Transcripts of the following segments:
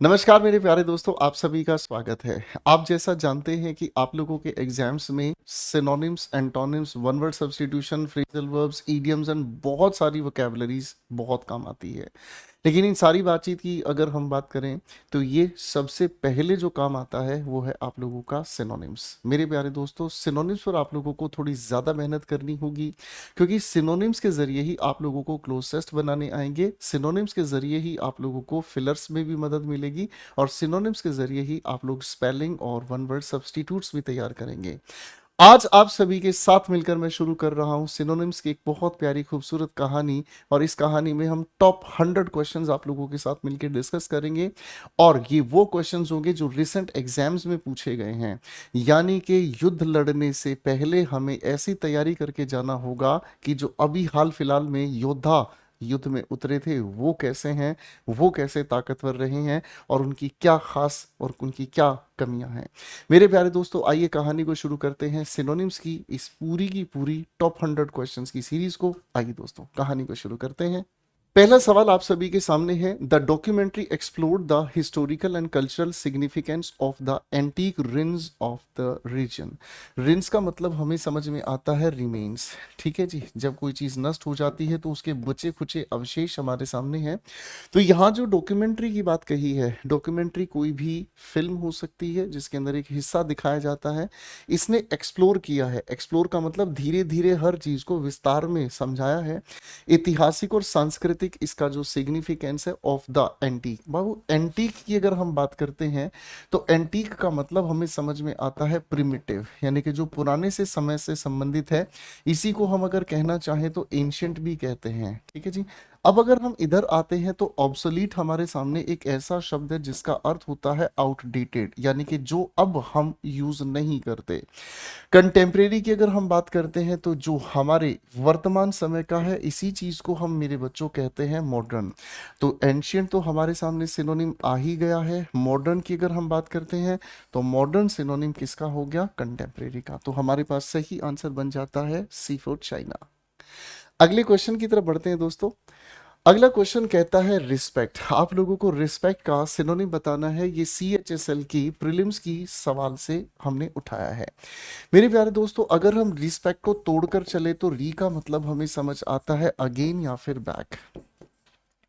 नमस्कार मेरे प्यारे दोस्तों, आप सभी का स्वागत है। आप जैसा जानते हैं कि आप लोगों के एग्जाम्स में synonyms, antonyms, one word substitution, phrasal verbs, idioms and बहुत सारी वोकैबुलरीज बहुत काम आती है। लेकिन इन सारी बातचीत की अगर हम बात करें तो ये सबसे पहले जो काम आता है वो है आप लोगों का सिनोनिम्स। मेरे प्यारे दोस्तों, सिनोनिम्स पर आप लोगों को थोड़ी ज़्यादा मेहनत करनी होगी, क्योंकि सिनोनिम्स के ज़रिए ही आप लोगों को क्लोजेस्ट बनाने आएंगे। सिनोनिम्स के ज़रिए ही आप लोगों को फिलर्स में भी मदद मिलेगी और सिनोनिम्स के ज़रिए ही आप लोग स्पेलिंग और वन वर्ड सब्स्टिट्यूट्स भी तैयार करेंगे। आज आप सभी के साथ मिलकर मैं शुरू कर रहा हूं सिनोनिम्स की एक बहुत प्यारी खूबसूरत कहानी। और इस कहानी में हम टॉप 100 क्वेश्चंस आप लोगों के साथ मिलकर डिस्कस करेंगे। और ये वो क्वेश्चंस होंगे जो रिसेंट एग्जाम्स में पूछे गए हैं, यानी कि युद्ध लड़ने से पहले हमें ऐसी तैयारी करके जाना होगा कि जो अभी हाल फिलहाल में योद्धा युद्ध में उतरे थे वो कैसे हैं, वो कैसे ताकतवर रहे हैं और उनकी क्या खास और उनकी क्या कमियां हैं। मेरे प्यारे दोस्तों, आइए कहानी को शुरू करते हैं सिनोनिम्स की इस पूरी की पूरी टॉप 100 क्वेश्चंस की सीरीज को। आइए दोस्तों, कहानी को शुरू करते हैं। पहला सवाल आप सभी के सामने है। The documentary explored the historical and cultural significance of the antique ruins of the region. Ruins का मतलब हमें समझ में आता है रिमेन्स। ठीक है जी, जब कोई चीज नष्ट हो जाती है तो उसके बचे खुचे अवशेष हमारे सामने हैं। तो यहाँ जो डॉक्यूमेंट्री की बात कही है, डॉक्यूमेंट्री कोई भी फिल्म हो सकती है जिसके अंदर एक हिस्सा दिखाया जाता है। इसने एक्सप्लोर किया है। एक्सप्लोर का मतलब धीरे धीरे हर चीज को विस्तार में समझाया है। ऐतिहासिक और सांस्कृतिक इसका जो सिग्निफिकेंस है of the antique. Babu, antique की अगर हम बात करते हैं तो एंटीक का मतलब हमें समझ में आता है प्रिमिटिव, यानी कि जो पुराने से समय से संबंधित है। इसी को हम अगर कहना चाहें तो एंशियंट भी कहते हैं। ठीक है जी। अब अगर हम इधर आते हैं तो ऑब्सोलीट हमारे सामने एक ऐसा शब्द है जिसका अर्थ होता है आउटडेटेड, यानी कि जो अब हम यूज नहीं करते। कंटेम्प्रेरी की अगर हम बात करते हैं तो जो हमारे वर्तमान समय का है, इसी चीज को हम मेरे बच्चों कहते हैं मॉडर्न। तो एंशियंट तो हमारे सामने सिनोनिम आ ही गया है। मॉडर्न की अगर हम बात करते हैं तो मॉडर्न सिनोनिम किसका हो गया? कंटेम्प्रेरी का। तो हमारे पास सही आंसर बन जाता है सी फॉर चाइना। अगले क्वेश्चन की तरफ बढ़ते हैं दोस्तों। अगला क्वेश्चन कहता है रिस्पेक्ट। आप लोगों को रिस्पेक्ट का सिनोनिम बताना है। ये CHSL की प्रीलिम्स की सवाल से हमने उठाया है। मेरे प्यारे दोस्तों, अगर हम रिस्पेक्ट को तोड़कर चले तो री का मतलब हमें समझ आता है अगेन या फिर बैक।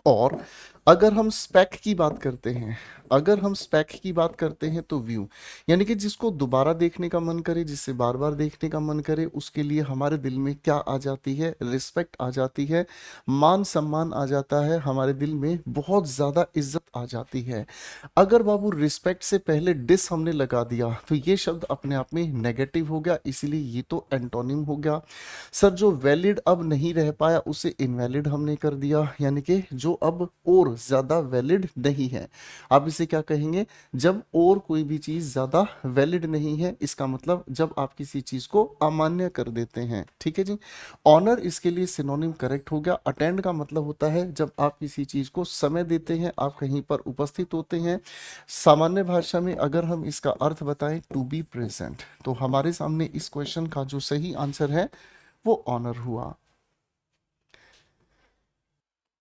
और अगर हम स्पेक की बात करते हैं, अगर हम स्पेक की बात करते हैं तो व्यू, यानी कि जिसको दोबारा देखने का मन करे, जिससे बार बार देखने का मन करे, उसके लिए हमारे दिल में क्या आ जाती है? रिस्पेक्ट आ जाती है, मान सम्मान आ जाता है, हमारे दिल में बहुत ज्यादा इज्जत आ जाती है। अगर बाबू रिस्पेक्ट से पहले डिस हमने लगा दिया तो ये शब्द अपने आप में नेगेटिव हो गया, इसीलिए ये तो एंटोनिम हो गया। सर, जो वैलिड अब नहीं रह पाया उसे इनवैलिड हमने कर दिया, यानी कि जो अब और ज्यादा वैलिड नहीं है। आप इसे क्या कहेंगे? जब और कोई भी चीज ज्यादा वैलिड नहीं है, इसका मतलब जब आप किसी चीज को अमान्य कर देते हैं। ठीक है जी। ऑनर इसके लिए सिनोनिम करेक्ट हो गया। अटेंड का मतलब होता है जब आप किसी चीज को समय देते हैं, आप कहीं पर उपस्थित होते हैं। सामान्य भाषा में अगर हम इसका अर्थ बताएं टू बी प्रेजेंट, तो हमारे सामने इस क्वेश्चन का जो सही आंसर है वो ऑनर हुआ।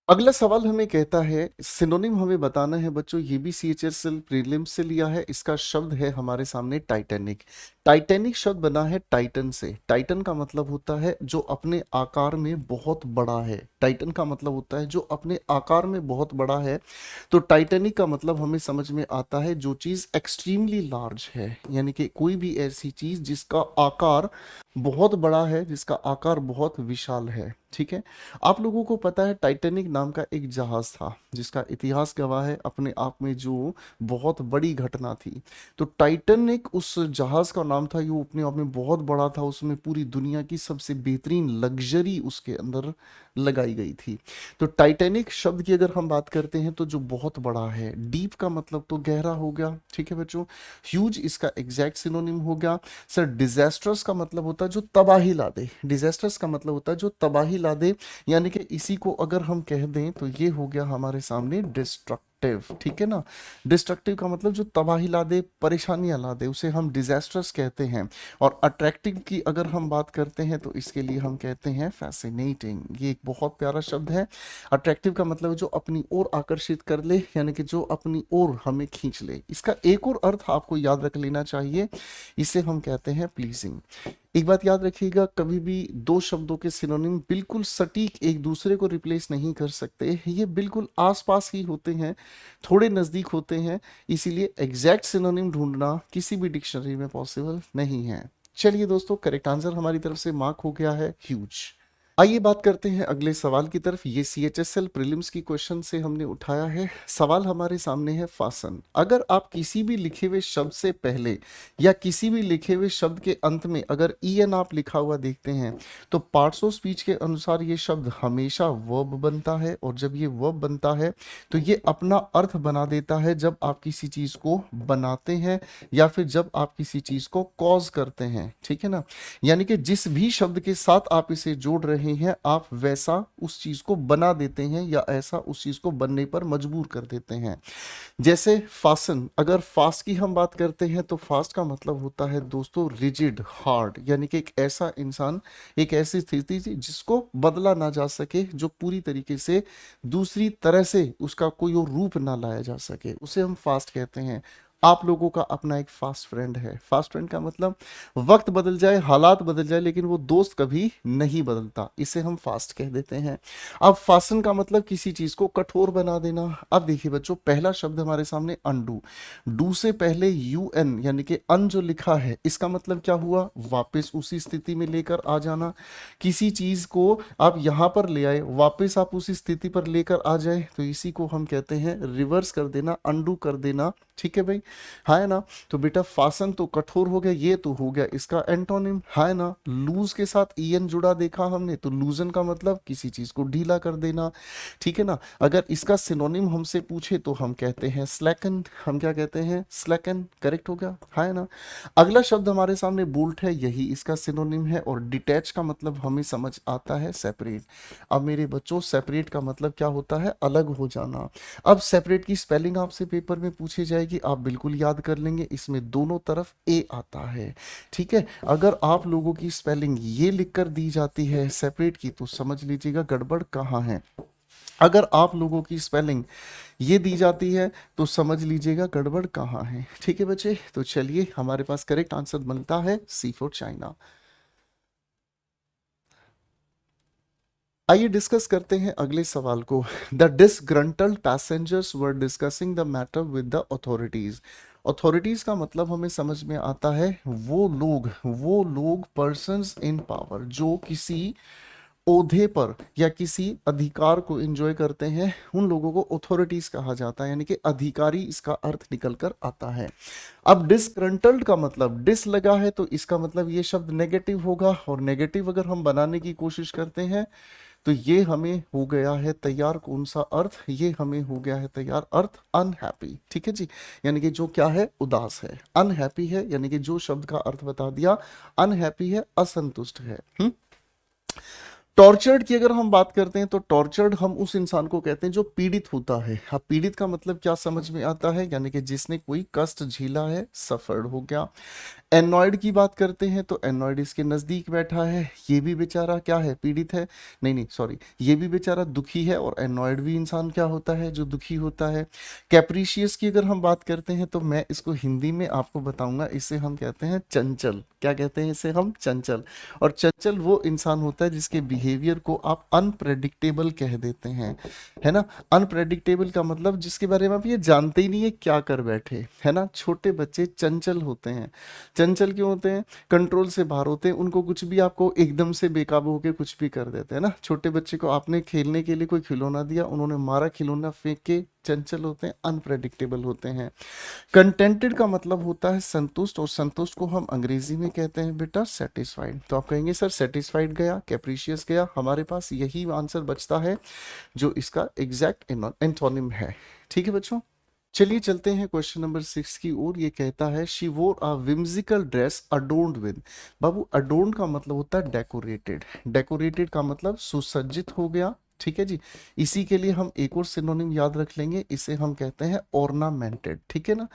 अगला सवाल हमें कहता है सिनोनिम हमें बताना है बच्चों। ये भी CHSL प्रीलिम्स से लिया है। इसका शब्द है हमारे सामने टाइटैनिक। टाइटैनिक शब्द बना है टाइटन से। टाइटन का मतलब होता है जो अपने आकार में बहुत बड़ा है। टाइटन का मतलब होता है जो अपने आकार में बहुत बड़ा है। तो टाइटैनिक का मतलब हमें समझ में आता है जो चीज एक्सट्रीमली लार्ज है, यानी कि कोई भी ऐसी चीज जिसका आकार बहुत बड़ा है, जिसका आकार बहुत विशाल है। ठीक है। आप लोगों को पता है टाइटैनिक नाम का एक जहाज था जिसका इतिहास गवाह है अपने आप में जो बहुत बड़ी घटना थी। तो टाइटैनिक उस जहाज का नाम था, ये अपने आप में बहुत बड़ा था। उसमें पूरी दुनिया की सबसे बेहतरीन लग्जरी उसके अंदर लगाई गई थी। तो टाइटैनिक शब्द की अगर हम बात करते हैं तो जो बहुत बड़ा है। डीप का मतलब तो गहरा हो गया। ठीक है बच्चों। ह्यूज इसका एग्जैक्ट सिनोनिम हो गया। सर, डिजास्टर्स का मतलब होता है जो तबाही ला दे। डिजास्टर्स का मतलब होता है जो तबाही ला दे, यानी कि इसी को अगर हम कह दें तो ये हो गया हमारे सामने डिस्ट्रक्टिव। डिस्ट्रक्टिव, ठीक है ना। डिस्ट्रक्टिव का मतलब जो तबाही ला दे, परेशानियां ला दे, उसे हम डिजास्टर्स कहते हैं। और अट्रैक्टिव की अगर हम बात करते हैं तो इसके लिए हम कहते हैं फैसिनेटिंग। ये एक बहुत प्यारा शब्द है। अट्रैक्टिव का मतलब जो अपनी ओर आकर्षित कर ले, यानी कि जो अपनी ओर हमें खींच ले। इसका एक और अर्थ आपको याद रख लेना चाहिए, इसे हम कहते हैं प्लीजिंग। एक बात याद रखिएगा, कभी भी दो शब्दों के सिनोनिम बिल्कुल सटीक एक दूसरे को रिप्लेस नहीं कर सकते, ये बिल्कुल आसपास ही होते हैं, थोड़े नज़दीक होते हैं, इसीलिए एग्जैक्ट सिनोनिम ढूंढना किसी भी डिक्शनरी में पॉसिबल नहीं है। चलिए दोस्तों, करेक्ट आंसर हमारी तरफ से मार्क हो गया है ह्यूज। आइए बात करते हैं अगले सवाल की तरफ। ये CHSL प्रीलिम्स की क्वेश्चन से हमने उठाया है। सवाल हमारे सामने है फासन। अगर आप किसी भी लिखे हुए शब्द से पहले या किसी भी लिखे हुए शब्द के अंत में अगर EN आप लिखा हुआ देखते हैं तो पार्ट्स ऑफ स्पीच के अनुसार ये शब्द हमेशा वर्ब बनता है, और जब ये वर्ब बनता है तो ये अपना अर्थ बना देता है जब आप किसी चीज को बनाते हैं या फिर जब आप किसी चीज को कॉज करते हैं, ठीक है ना। यानी कि जिस भी शब्द के साथ आप इसे जोड़ रहे हैं आप वैसा उस चीज को बना देते हैं या ऐसा उस चीज को बनने पर मजबूर कर देते हैं। जैसे फासन, अगर फास्ट की हम बात करते हैं तो फास्ट का मतलब होता है दोस्तों रिजिड, हार्ड, यानी कि एक ऐसा इंसान, एक ऐसी स्थिति जिसको बदला ना जा सके, जो पूरी तरीके से दूसरी तरह से उसका कोई और रूप ना लाया जा सके, उसे हम फास्ट कहते हैं। आप लोगों का अपना एक फास्ट फ्रेंड है। फास्ट फ्रेंड का मतलब वक्त बदल जाए, हालात बदल जाए, लेकिन वो दोस्त कभी नहीं बदलता, इसे हम फास्ट कह देते हैं। अब फासन का मतलब किसी चीज को कठोर बना देना। अब देखिए बच्चों, पहला शब्द हमारे सामने अनडू, डू से पहले UN यानी कि अन जो लिखा है, इसका मतलब क्या हुआ, वापस उसी स्थिति में लेकर आ जाना। किसी चीज को आप यहां पर ले आए, वापस आप उसी स्थिति पर लेकर आ जाए, तो इसी को हम कहते हैं रिवर्स कर देना, अनडू कर देना, ठीक है भाई, है ना। तो बेटा फासन तो कठोर हो गया, ये तो हो गया इसका एंटोनिम, है ना। लूज के साथ EN जुड़ा देखा हमने, तो लूजन का मतलब किसी चीज को ढीला कर देना, ठीक है ना। अगर इसका सिनोनिम हमसे पूछे तो हम कहते हैं स्लैकन। हम क्या कहते हैं, स्लैकन, करेक्ट हो गया, है ना। अगला शब्द हमारे सामने बोल्ट है, यही इसका सिनोनिम है। और डिटैच का मतलब हमें समझ आता है सेपरेट। अब मेरे बच्चों, सेपरेट का मतलब क्या होता है, अलग हो जाना। अब सेपरेट की स्पेलिंग आपसे पेपर में पूछी जाएगी, आप बिल्कुल याद कर लेंगे, इसमें दोनों तरफ ए आता है, ठीक है। अगर आप लोगों की स्पेलिंग ये लिखकर दी जाती है सेपरेट की, तो समझ लीजिएगा गड़बड़ कहाँ है। अगर आप लोगों की स्पेलिंग ये दी जाती है तो समझ लीजिएगा गड़बड़ कहाँ है, ठीक है बच्चे। तो चलिए, हमारे पास करेक्ट आंसर बनता है C फॉर चाइना। आइए डिस्कस करते हैं अगले सवाल को। The disgruntled passengers were discussing the matter with the authorities. Authorities का मतलब हमें समझ में आता है वो लोग पर्सन्स इन पावर, जो किसी ओहदे पर या किसी अधिकार को एंजॉय करते हैं, उन लोगों को अथॉरिटीज कहा जाता है, यानी कि अधिकारी इसका अर्थ निकल कर आता है। अब डिसग्रंटल्ड का मतलब, डिस लगा है तो इसका मतलब ये शब्द नेगेटिव होगा, और नेगेटिव अगर हम बनाने की कोशिश करते हैं तो ये हमें हो गया है तैयार कौन सा अर्थ, ये हमें हो गया है तैयार अर्थ अनहैप्पी, ठीक है जी। यानी कि जो क्या है, उदास है। अनहैप्पी है यानी कि जो शब्द का अर्थ बता दिया, अनहैप्पी है असंतुष्ट है। टॉर्चर्ड की अगर हम बात करते हैं तो टॉर्चर्ड हम उस इंसान को कहते हैं जो पीड़ित होता है। अब पीड़ित का मतलब क्या समझ में आता है, यानी कि जिसने कोई कष्ट झेला है, सफर्ड हो गया। एनॉयड की बात करते हैं तो एनॉयड इसके नजदीक बैठा है, ये भी बेचारा क्या है, पीड़ित है, नहीं नहीं सॉरी, ये भी बेचारा दुखी है, और एनॉयड भी इंसान क्या होता है, जो दुखी होता है। कैप्रीशियस की अगर हम बात करते हैं तो मैं इसको हिंदी में आपको बताऊंगा, इसे हम कहते हैं चंचल। क्या कहते हैं इसे हम, चंचल। और चंचल वो इंसान होता है जिसके बिहेवियर को आप अनप्रेडिक्टेबल कह देते हैं, है ना। अनप्रेडिक्टेबल का मतलब जिसके बारे में आप ये जानते ही नहीं है क्या कर बैठे, है ना। छोटे बच्चे चंचल होते हैं। चंचल क्यों होते हैं, कंट्रोल से बाहर होते हैं, उनको कुछ भी, आपको एकदम से बेकाबू होकर कुछ भी कर देते हैं ना। छोटे बच्चे को आपने खेलने के लिए कोई खिलौना दिया, उन्होंने मारा खिलौना फेंक के, चंचल होते हैं, अनप्रेडिक्टेबल होते हैं। कंटेंटेड का मतलब होता है संतुष्ट, और संतुष्ट को हम अंग्रेजी में कहते हैं बेटा सेटिस्फाइड। तो आप कहेंगे सर सेटिस्फाइड गया, कैप्रीशियस गया, हमारे पास यही आंसर बचता है जो इसका एग्जैक्ट एंटोनिम है, ठीक है बच्चों। चलिए चलते हैं क्वेश्चन नंबर 6 की ओर। ये कहता है शी वोर अ whimsical dress adorned with. Babu, adorned का मतलब होता है डेकोरेटेड। डेकोरेटेड का मतलब सुसज्जित हो गया, ठीक है जी। इसी के लिए हम एक और सिनोनिम याद रख लेंगे, इसे हम कहते हैं ऑर्नामेंटेड, ठीक है ना।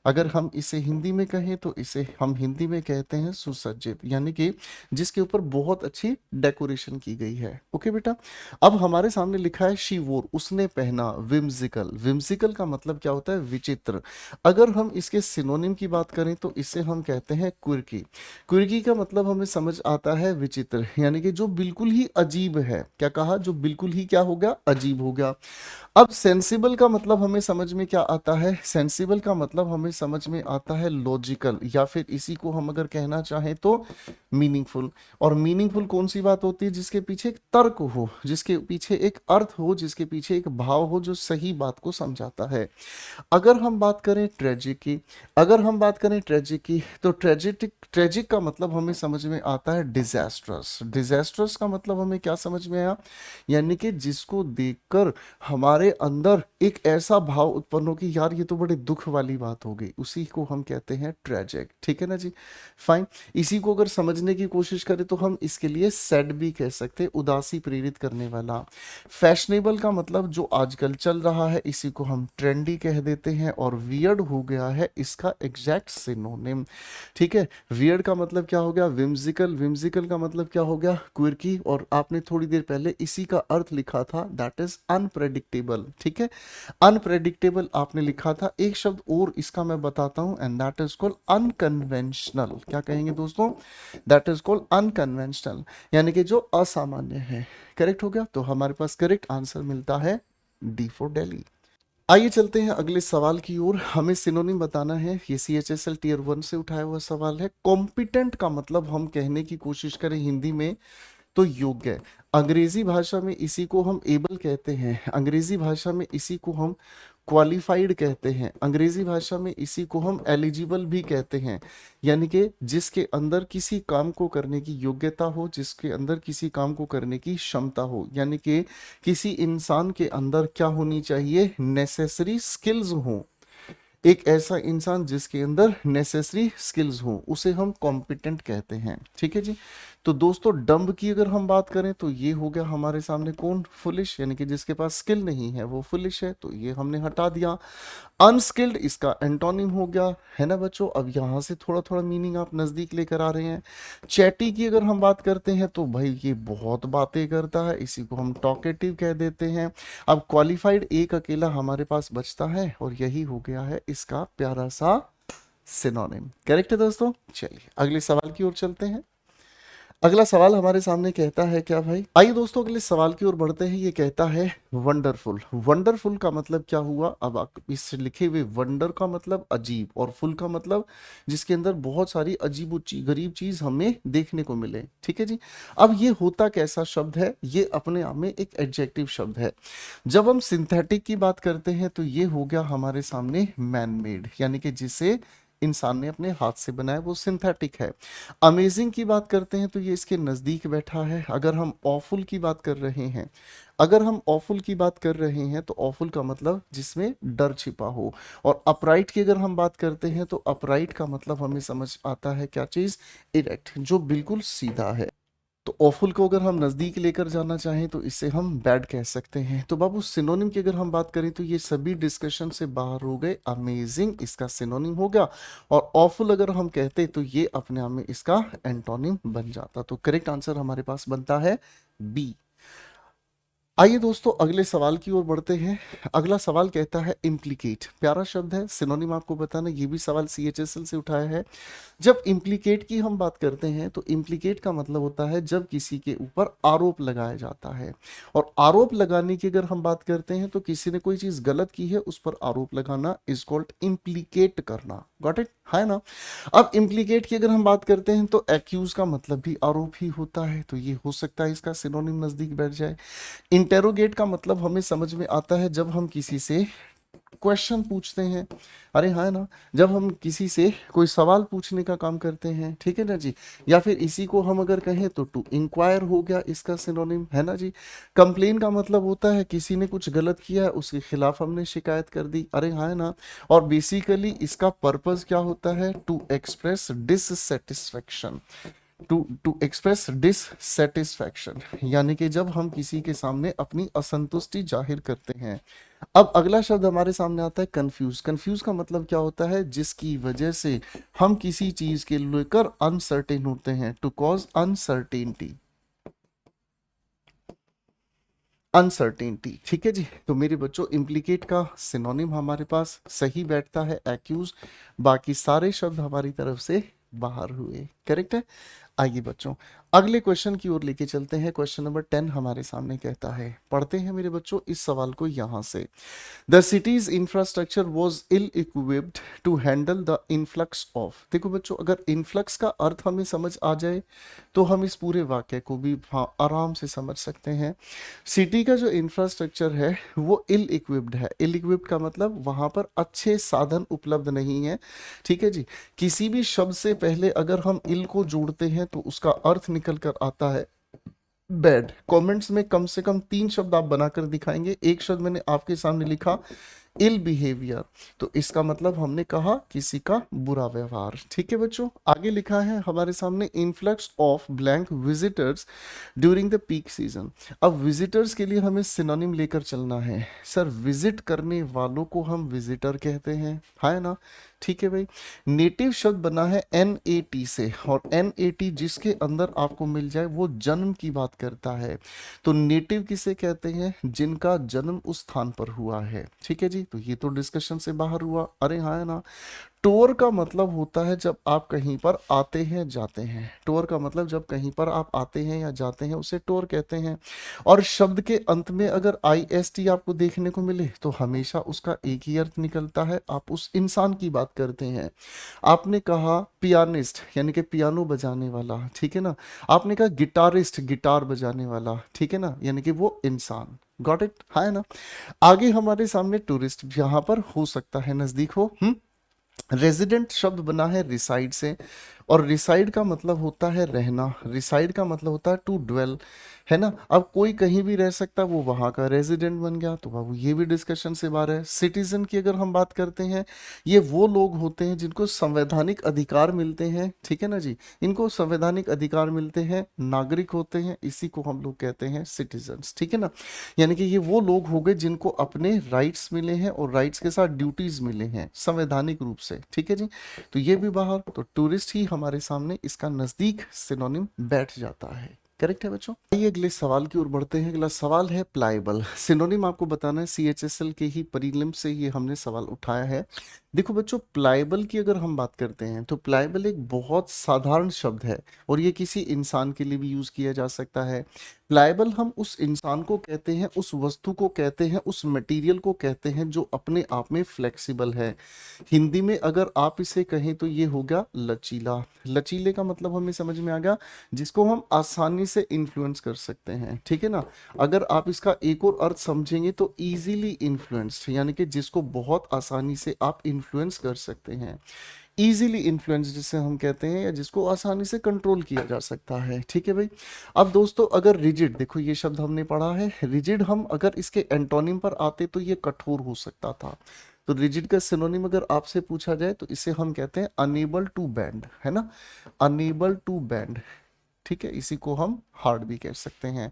अगर हम इसे हिंदी में कहें तो इसे हम हिंदी में कहते हैं सुसज्जित, यानी कि जिसके ऊपर बहुत अच्छी डेकोरेशन की गई है। ओके बेटा, अब हमारे सामने लिखा है शी वोर, उसने पहना। विम्सिकल, विम्सिकल का मतलब क्या होता है, विचित्र। अगर हम इसके सिनोनिम की बात करें तो इसे हम कहते हैं क्विर्की। क्विर्की का मतलब हमें समझ आता है विचित्र, यानी कि जो बिल्कुल ही अजीब है। क्या कहा, जो बिल्कुल ही क्या हो गया, अजीब हो गया। अब सेंसिबल का मतलब हमें समझ में क्या आता है, सेंसिबल का मतलब हमें समझ में आता है लॉजिकल, या फिर इसी को हम अगर कहना चाहें तो मीनिंगफुल। और मीनिंगफुल कौन सी बात होती है, जिसके पीछे एक तर्क हो, जिसके पीछे एक अर्थ हो, जिसके पीछे एक भाव हो, जो सही बात को समझाता है। अगर हम बात करें ट्रेजिक की, अगर हम बात करें ट्रेजिक की, तो ट्रेजिक, ट्रेजिक का मतलब हमें समझ में आता है डिजास्ट्रस। डिजास्ट्रस का मतलब हमें क्या समझ में आया, यानी कि जिसको देखकर हमारे अंदर एक ऐसा भाव उत्पन्न हो कि यार ये तो बड़े दुख वाली बात हो गई, उसी को हम कहते हैं ट्रेजिक, ठीक है ना जी। फाइन, इसी को अगर समझने की कोशिश करें तो हम इसके लिए सैड भी कह सकते हैं, उदासी प्रेरित करने वाला। फैशनेबल का मतलब जो आजकल चल रहा है, इसी को हम ट्रेंडी कह देते हैं। और वियर्ड हो गया है इसका एग्जैक्ट सिनोनिम, ठीक है। वियर्ड का मतलब क्या हो गया, विम्सिकल। विम्सिकल का मतलब क्या हो गया, क्विर्की। और आपने थोड़ी देर पहले इसी का अर्थ लिखा था, दैट इज अनप्रेडिक्टेबल, ठीक है। अनप्रेडिक्टेबल आपने लिखा था। एक शब्द और इसका मैं बताता हूं, and that is called unconventional. क्या कहेंगे दोस्तों, दैट इज कॉल्ड अनकन्वेंशनल, यानी कि जो असामान्य है। करेक्ट हो गया, तो हमारे पास करेक्ट आंसर मिलता है डी फॉर दिल्ली। आइए चलते हैं अगले सवाल की ओर। हमें सिनोनिम बताना है, ये CHSL टीयर 1 से उठाया हुआ सवाल है। कॉम्पिटेंट का मतलब हम कहने की कोशिश करें हिंदी में तो योग्य। अंग्रेजी भाषा में इसी को हम एबल कहते हैं, अंग्रेजी भाषा में इसी को हम क्वालिफाइड कहते हैं, अंग्रेजी भाषा में इसी को हम एलिजिबल भी कहते हैं। यानी कि जिसके अंदर किसी काम को करने की योग्यता हो, जिसके अंदर किसी काम को करने की क्षमता हो, यानी कि किसी इंसान के अंदर क्या होनी चाहिए, नेसेसरी स्किल्स हो। एक ऐसा इंसान जिसके अंदर नेसेसरी स्किल्स हो, उसे हम कॉम्पिटेंट कहते हैं, ठीक है जी। तो दोस्तों डम्ब की अगर हम बात करें तो ये हो गया हमारे सामने कौन, फुलिश, यानी कि जिसके पास स्किल नहीं है वो फुलिश है, तो ये हमने हटा दिया। अनस्किल्ड इसका एंटोनिम हो गया, है ना बच्चों। अब यहाँ से थोड़ा थोड़ा मीनिंग आप नजदीक लेकर आ रहे हैं। चैटी की अगर हम बात करते हैं तो भाई ये बहुत बातें करता है, इसी को हम टॉकेटिव कह देते हैं। अब क्वालिफाइड एक अकेला हमारे पास बचता है, और यही हो गया है इसका प्यारा सा सिनोनिम। करेक्ट है दोस्तों। चलिए अगले सवाल की ओर चलते हैं। अगला सवाल हमारे सामने कहता है क्या भाई, आइए दोस्तों अगले सवाल की ओर बढ़ते हैं। ये कहता है वंडरफुल। वंडरफुल का मतलब क्या हुआ, अब इस लिखे हुए वंडर का मतलब अजीब, और फुल का मतलब जिसके अंदर बहुत सारी अजीब गरीब चीज हमें देखने को मिले, ठीक है जी। अब ये होता कैसा शब्द है, ये अपने आप में एक एडजेक्टिव शब्द है। जब हम सिंथेटिक की बात करते हैं तो ये हो गया हमारे सामने मैन मेड, यानी कि जिसे इंसान ने अपने हाथ से बनाया, वो सिंथेटिक है। अमेजिंग की बात करते हैं तो ये इसके नज़दीक बैठा है। अगर हम ऑफुल की बात कर रहे हैं, अगर हम ऑफुल की बात कर रहे हैं तो ऑफुल का मतलब जिसमें डर छिपा हो। और अपराइट की अगर हम बात करते हैं तो अपराइट का मतलब हमें समझ आता है क्या चीज़, इरेक्ट, जो बिल्कुल सीधा है। तो ऑफुल को अगर हम नज़दीक लेकर जाना चाहें तो इसे हम बैड कह सकते हैं। तो बाबू सिनोनिम की अगर हम बात करें तो ये सभी डिस्कशन से बाहर हो गए। अमेजिंग इसका सिनोनिम हो गया, और ऑफुल अगर हम कहते तो ये अपने आप में इसका एंटोनिम बन जाता। तो करेक्ट आंसर हमारे पास बनता है बी। आइए दोस्तों अगले सवाल की ओर बढ़ते हैं। अगला सवाल कहता है इम्प्लीकेट। प्यारा शब्द है, सिनोनिम आपको बताना। ये भी सवाल CHSL से उठाया है। जब इम्प्लीकेट की हम बात करते हैं तो इम्प्लीकेट का मतलब होता है जब किसी के ऊपर आरोप लगाया जाता है। और आरोप लगाने की अगर हम बात करते हैं तो किसी ने कोई चीज गलत की है, उस पर आरोप लगाना इज कॉल्ड इम्प्लीकेट करना। गॉट इट, है ना। अब इम्प्लीकेट की अगर हम बात करते हैं तो एक्यूज का मतलब भी आरोप ही होता है, तो ये हो सकता है इसका सिनोनिम नजदीक बैठ जाए। इंटेरोगेट का मतलब हमें समझ में आता है जब हम किसी से क्वेश्चन पूछते हैं, अरे हाँ ना, जब हम किसी से कोई सवाल पूछने का काम करते हैं, ठीक है ना जी। या फिर इसी को हम अगर कहें तो टू इंक्वायर हो गया इसका सिनोनिम, है ना जी। कंप्लेन का मतलब होता है किसी ने कुछ गलत किया है, उसके खिलाफ हमने शिकायत कर दी, अरे हाँ ना। और बेसिकली इसका पर्पस क्या होता है, to express dissatisfaction, to express dissatisfaction, यानी कि जब हम किसी के सामने अपनी असंतुष्टि जाहिर करते हैं। अब अगला शब्द हमारे सामने आता है कंफ्यूज। कंफ्यूज का मतलब क्या होता है? जिसकी वजह से हम किसी चीज के लेकर अनसर्टेन होते हैं, टू कॉज अनसर्टेनिटी, अनसर्टेनिटी। ठीक है जी। तो मेरे बच्चों इम्प्लीकेट का सिनोनिम हमारे पास सही बैठता है एक्यूज, बाकी सारे शब्द हमारी तरफ से बाहर हुए। करेक्ट है। आइए बच्चों अगले क्वेश्चन की ओर लेके चलते हैं। क्वेश्चन नंबर 10 हमारे सामने कहता है, पढ़ते हैं मेरे बच्चों इस सवाल को यहां से। The city's infrastructure was ill equipped to handle the influx of. देखो बच्चों अगर इन्फ्लक्स का अर्थ हमें समझ आ जाए तो हम इस पूरे वाक्य को भी आराम से समझ सकते हैं। सिटी का जो इंफ्रास्ट्रक्चर है वो इल इक्विप्ड है। इल इक्विप्ड का मतलब वहां पर अच्छे साधन उपलब्ध नहीं है। ठीक है जी। किसी भी शब्द से पहले अगर हम इल को जोड़ते हैं तो उसका अर्थ निकल कर आता है बैड। कमेंट्स में कम से कम 3 शब्द आप बनाकर दिखाएंगे। एक शब्द मैंने आपके सामने लिखा इल बिहेवियर, तो इसका मतलब हमने कहा किसी का बुरा व्यवहार। ठीक है बच्चों। आगे लिखा है हमारे सामने influx of blank visitors during the peak season. अब विजिटर्स के लिए हमें सिनोनिम लेकर चलना है। सर विजिट करने वालों को हम विजिटर कहते हैं, है ना? ठीक है भाई। नेटिव शब्द बना है NAT से, और NAT जिसके अंदर आपको मिल जाए वो जन्म की बात करता है। तो नेटिव किसे कहते हैं? जिनका जन्म उस स्थान पर हुआ है। ठीक है जी। तो ये तो डिस्कशन से बाहर हुआ। अरे हाँ है ना। टूर का मतलब होता है जब आप कहीं पर आते हैं जाते हैं। टूर का मतलब जब कहीं पर आप आते हैं या जाते हैं उसे टूर कहते हैं। और शब्द के अंत में अगर IST आपको देखने को मिले तो हमेशा उसका एक ही अर्थ निकलता है, आप उस इंसान की बात करते हैं। आपने कहा पियानिस्ट यानी कि पियानो बजाने वाला, ठीक है ना। आपने कहा गिटारिस्ट गिटार बजाने वाला, ठीक है ना, यानी कि वो इंसान। गॉट इट, है ना। आगे हमारे सामने टूरिस्ट यहाँ पर हो सकता है नजदीक हो। रेजिडेंट शब्द बना है रिसाइड से, और रिसाइड का मतलब होता है रहना। रिसाइड का मतलब होता है टू ड्वेल, है ना। अब कोई कहीं भी रह सकता है, वो वहां का रेजिडेंट बन गया, तो बाबू ये भी डिस्कशन से बाहर है। सिटीजन की अगर हम बात करते हैं, ये वो लोग होते हैं जिनको संवैधानिक अधिकार मिलते हैं। ठीक है ना जी। इनको संवैधानिक अधिकार मिलते हैं, नागरिक होते हैं, इसी को हम लोग कहते हैं सिटीजन्स। ठीक है ना। यानी कि ये वो लोग हो गए जिनको अपने राइट्स मिले हैं और राइट्स के साथ ड्यूटीज मिले हैं संवैधानिक रूप से। ठीक है जी। तो ये भी बाहर, तो टूरिस्ट ही हमारे सामने इसका नजदीक सिनोनिम बैठ जाता है। करेक्ट है बच्चों। आइए अगले सवाल की ओर बढ़ते हैं। अगला सवाल है प्लाइबल। सिनोनिम आपको बताना है, CHSL के ही परिलिम से ये हमने सवाल उठाया है। देखो बच्चों प्लाइबल की अगर हम बात करते हैं तो प्लाइबल एक बहुत साधारण शब्द है, और ये किसी इंसान के लिए भी यूज किया जा सकता है। प्लाइबल हम उस इंसान को कहते हैं, उस वस्तु को कहते हैं, उस मटेरियल को कहते हैं जो अपने आप में फ्लेक्सिबल है। हिंदी में अगर आप इसे कहें तो ये हो गया लचीला। लचीले का मतलब हमें समझ में आ गया, जिसको हम आसानी से इन्फ्लुएंस कर सकते हैं। ठीक है ना। अगर आप इसका एक और अर्थ समझेंगे तो इजीली इन्फ्लुएंस्ड, यानी कि जिसको बहुत आसानी से आप इन्फ्लुएंस कर सकते हैं। इजीली इन्फ्लुएंस जिसे हम कहते हैं, या जिसको आसानी से कंट्रोल किया जा सकता है। ठीक है भाई। अब दोस्तों अगर रिजिड, देखो ये शब्द हमने पढ़ा है रिजिड, हम अगर इसके एंटोनिम पर आते तो ये कठोर हो सकता था। तो रिजिड का सिनोनिम अगर आपसे पूछा जाए तो इसे हम कहते हैं अनेबल टू बेंड, है ना। Unable to bend. ठीक है। इसी को हम हार्ड भी कह सकते हैं।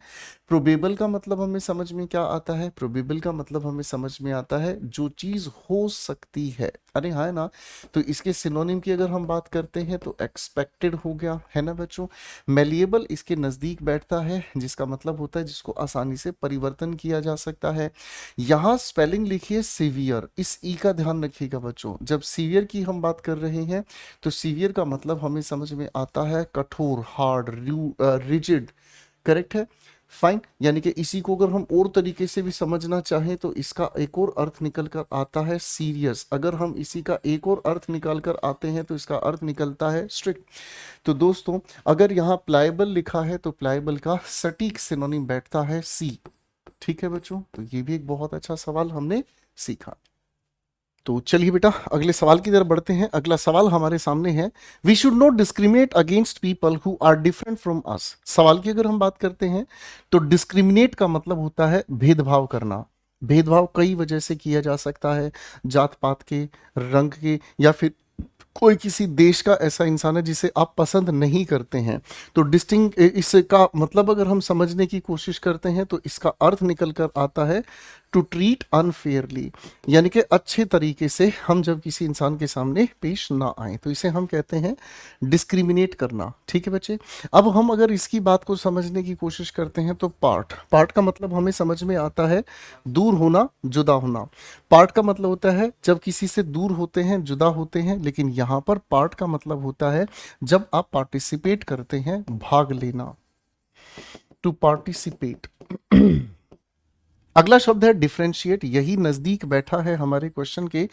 प्रोबेबल का मतलब हमें समझ में क्या आता है? प्रोबेबल का मतलब हमें समझ में आता है जो चीज हो सकती है। अरे हाँ ना। तो इसके सिनोनिम की अगर हम बात करते हैं तो एक्सपेक्टेड हो गया, है ना बच्चों। मेलिएबल इसके नजदीक बैठता है, जिसका मतलब होता है जिसको आसानी से परिवर्तन किया जा सकता है। यहाँ स्पेलिंग लिखिए सीवियर, इस ई का ध्यान रखिएगा बच्चों। जब सीवियर की हम बात कर रहे हैं तो सीवियर का मतलब हमें समझ में आता है कठोर, हार्ड, रिजिड। करेक्ट है। फाइन। यानी कि इसी को अगर हम और तरीके से भी समझना चाहें तो इसका एक और अर्थ निकल कर आता है सीरियस। अगर हम इसी का एक और अर्थ निकाल कर आते हैं तो इसका अर्थ निकलता है स्ट्रिक्ट। तो दोस्तों अगर यहाँ प्लाइबल लिखा है तो प्लाइबल का सटीक सिनोनिम बैठता है सी। ठीक है बच्चों। तो ये भी एक बहुत अच्छा सवाल हमने सीखा। तो चलिए बेटा अगले सवाल की तरफ बढ़ते हैं। अगला सवाल हमारे सामने है, we should not discriminate against people who are different from us. सवाल की अगर हम बात करते हैं तो डिस्क्रिमिनेट का मतलब होता है भेदभाव करना। भेदभाव कई वजह से किया जा सकता है, जात पात के, रंग के, या फिर कोई किसी देश का ऐसा इंसान है जिसे आप पसंद नहीं करते हैं, तो डिस्टिंग इसका मतलब अगर हम समझने की कोशिश करते हैं तो इसका अर्थ निकल कर आता है टू ट्रीट अनफेयरली, यानी कि अच्छे तरीके से हम जब किसी इंसान के सामने पेश ना आए तो इसे हम कहते हैं डिस्क्रिमिनेट करना। ठीक है बच्चे, अब हम अगर इसकी बात को समझने की कोशिश करते हैं तो पार्ट पार्ट का मतलब हमें समझ में आता है दूर होना, जुदा होना। पार्ट का मतलब होता है जब किसी से दूर होते हैं, जुदा होते हैं, लेकिन यहाँ पर पार्ट का मतलब होता है जब आप पार्टिसिपेट करते हैं, भाग लेना, टू पार्टिसिपेट। अगला शब्द है डिफरेंशिएट, यही नजदीक बैठा है हमारे क्वेश्चन के।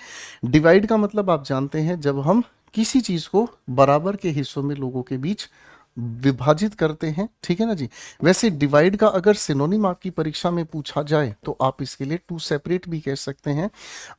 डिवाइड का मतलब आप जानते हैं जब हम किसी चीज को बराबर के हिस्सों में लोगों के बीच विभाजित करते हैं। ठीक है ना जी। वैसे डिवाइड का अगर सिनोनिम आपकी परीक्षा में पूछा जाए तो आप इसके लिए टू सेपरेट भी कह सकते हैं।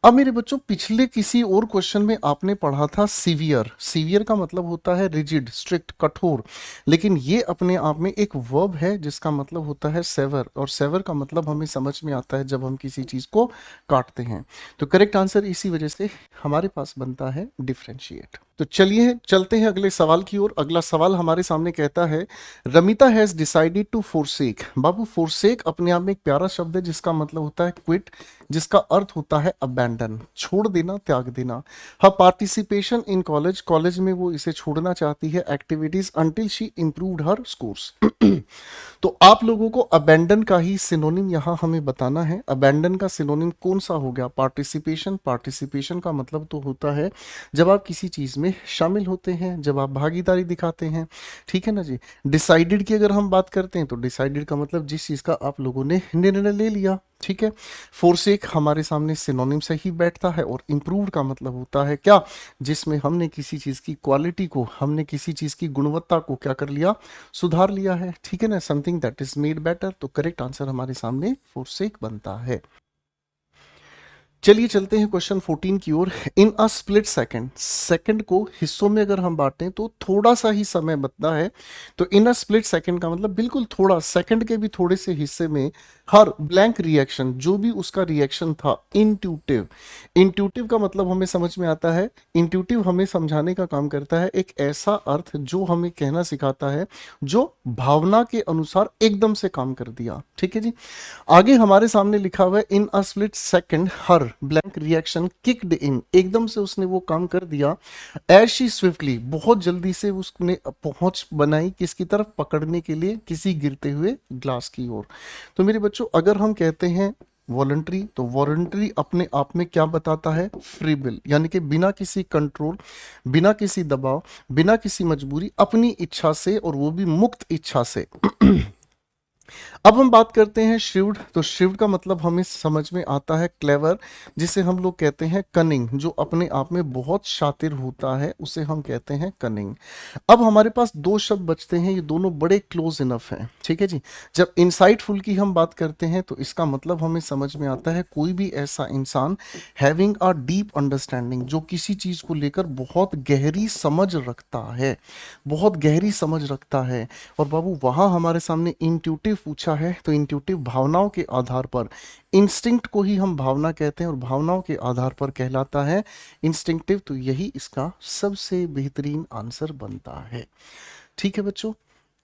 अब मेरे बच्चों पिछले किसी और क्वेश्चन में आपने पढ़ा था सीवियर। सीवियर का मतलब होता है रिजिड, स्ट्रिक्ट, कठोर, लेकिन ये अपने आप में एक वर्ब है जिसका मतलब होता है सेवर, और सेवर का मतलब हमें समझ में आता है जब हम किसी चीज को काटते हैं। तो करेक्ट आंसर इसी वजह से हमारे पास बनता है डिफरेंशिएट। तो चलिए चलते हैं अगले सवाल की ओर। अगला सवाल हमारे सामने कहता है Ramita has decided to forsake. बाबू फोरसेक अपने आप में एक प्यारा शब्द है जिसका मतलब होता है क्विट, जिसका अर्थ होता है अबैंडन, छोड़ देना, त्याग देना। हर पार्टिसिपेशन इन कॉलेज, कॉलेज में वो इसे छोड़ना चाहती है, activities until she improved her scores. तो आप लोगों को अबैंडन का ही सिनोनिम यहां हमें बताना है। अबैंडन का सिनोनिम कौन सा हो गया? पार्टिसिपेशन। पार्टिसिपेशन का मतलब तो होता है जब आप किसी चीज में शामिल होते हैं, जब आप भागीदारी दिखाते हैं। ठीक है ना जी। डिसाइडेड की अगर हम बात करते हैं तो डिसाइडेड का मतलब जिस चीज का आप लोगों ने निर्णय ले लिया। ठीक है। फोरसेक हमारे सामने सिनोनिम से ही बैठता है, और इम्प्रूव का मतलब होता है क्या? जिसमें हमने किसी चीज की क्वालिटी को, हमने किसी चीज की गुणवत्ता को क्या कर लिया? सुधार लिया है। ठीक है ना, something that is made better. तो करेक्ट आंसर हमारे सामने फोरसेक बनता है। चलिए चलते हैं क्वेश्चन 14 की ओर। इन अ स्प्लिट सेकंड, सेकंड को हिस्सों में अगर हम बांटें तो थोड़ा सा ही समय बचता है। तो इन अ स्प्लिट सेकंड का मतलब बिल्कुल थोड़ा, सेकंड के भी थोड़े से हिस्से में हर ब्लैंक रिएक्शन, जो भी उसका रिएक्शन था, इंट्यूटिव। इंट्यूटिव का मतलब हमें समझ में आता है, इंट्यूटिव हमें समझाने का काम करता है, एक ऐसा अर्थ जो हमें कहना सिखाता है जो भावना के अनुसार एकदम से काम कर दिया। ठीक है जी। आगे हमारे सामने लिखा हुआ है in a split second her blank reaction kicked in, एकदम से उसने वो काम कर दिया। एज शी स्विफ्टली, बहुत जल्दी से उसने पहुंच बनाई किसकी तरफ? पकड़ने के लिए किसी गिरते हुए ग्लास की ओर। तो मेरे बच्चों अगर हम कहते हैं वॉलंटरी, तो वॉलंटरी अपने आप में क्या बताता है? फ्री विल, यानी कि बिना किसी कंट्रोल, बिना किसी दबाव, बिना किसी मजबूरी, अपनी इच्छा से, और वो भी मुक्त इच्छा से। अब हम बात करते हैं श्रीव्ड। तो श्रीव्ड का मतलब हमें समझ में आता है क्लेवर, जिसे हम लोग कहते हैं कनिंग, जो अपने आप में बहुत शातिर होता है उसे हम कहते हैं कनिंग। अब हमारे पास दो शब्द बचते हैं, ये दोनों बड़े क्लोज इनफ हैं। ठीक है जी। जब इनसाइटफुल की हम बात करते हैं तो इसका मतलब हमें समझ में आता है कोई भी ऐसा इंसान हैविंग अ डीप अंडरस्टैंडिंग, जो किसी चीज को लेकर बहुत गहरी समझ रखता है, बहुत गहरी समझ रखता है। और बाबू वहां हमारे सामने इंट्यूटिव पूछा है, तो इंट्यूटिव भावनाओं के आधार पर, इंस्टिंक्ट को ही हम भावना कहते हैं, और भावनाओं के आधार पर कहलाता है इंस्टिंक्टिव। तो यही इसका सबसे बेहतरीन आंसर बनता है। ठीक है बच्चों,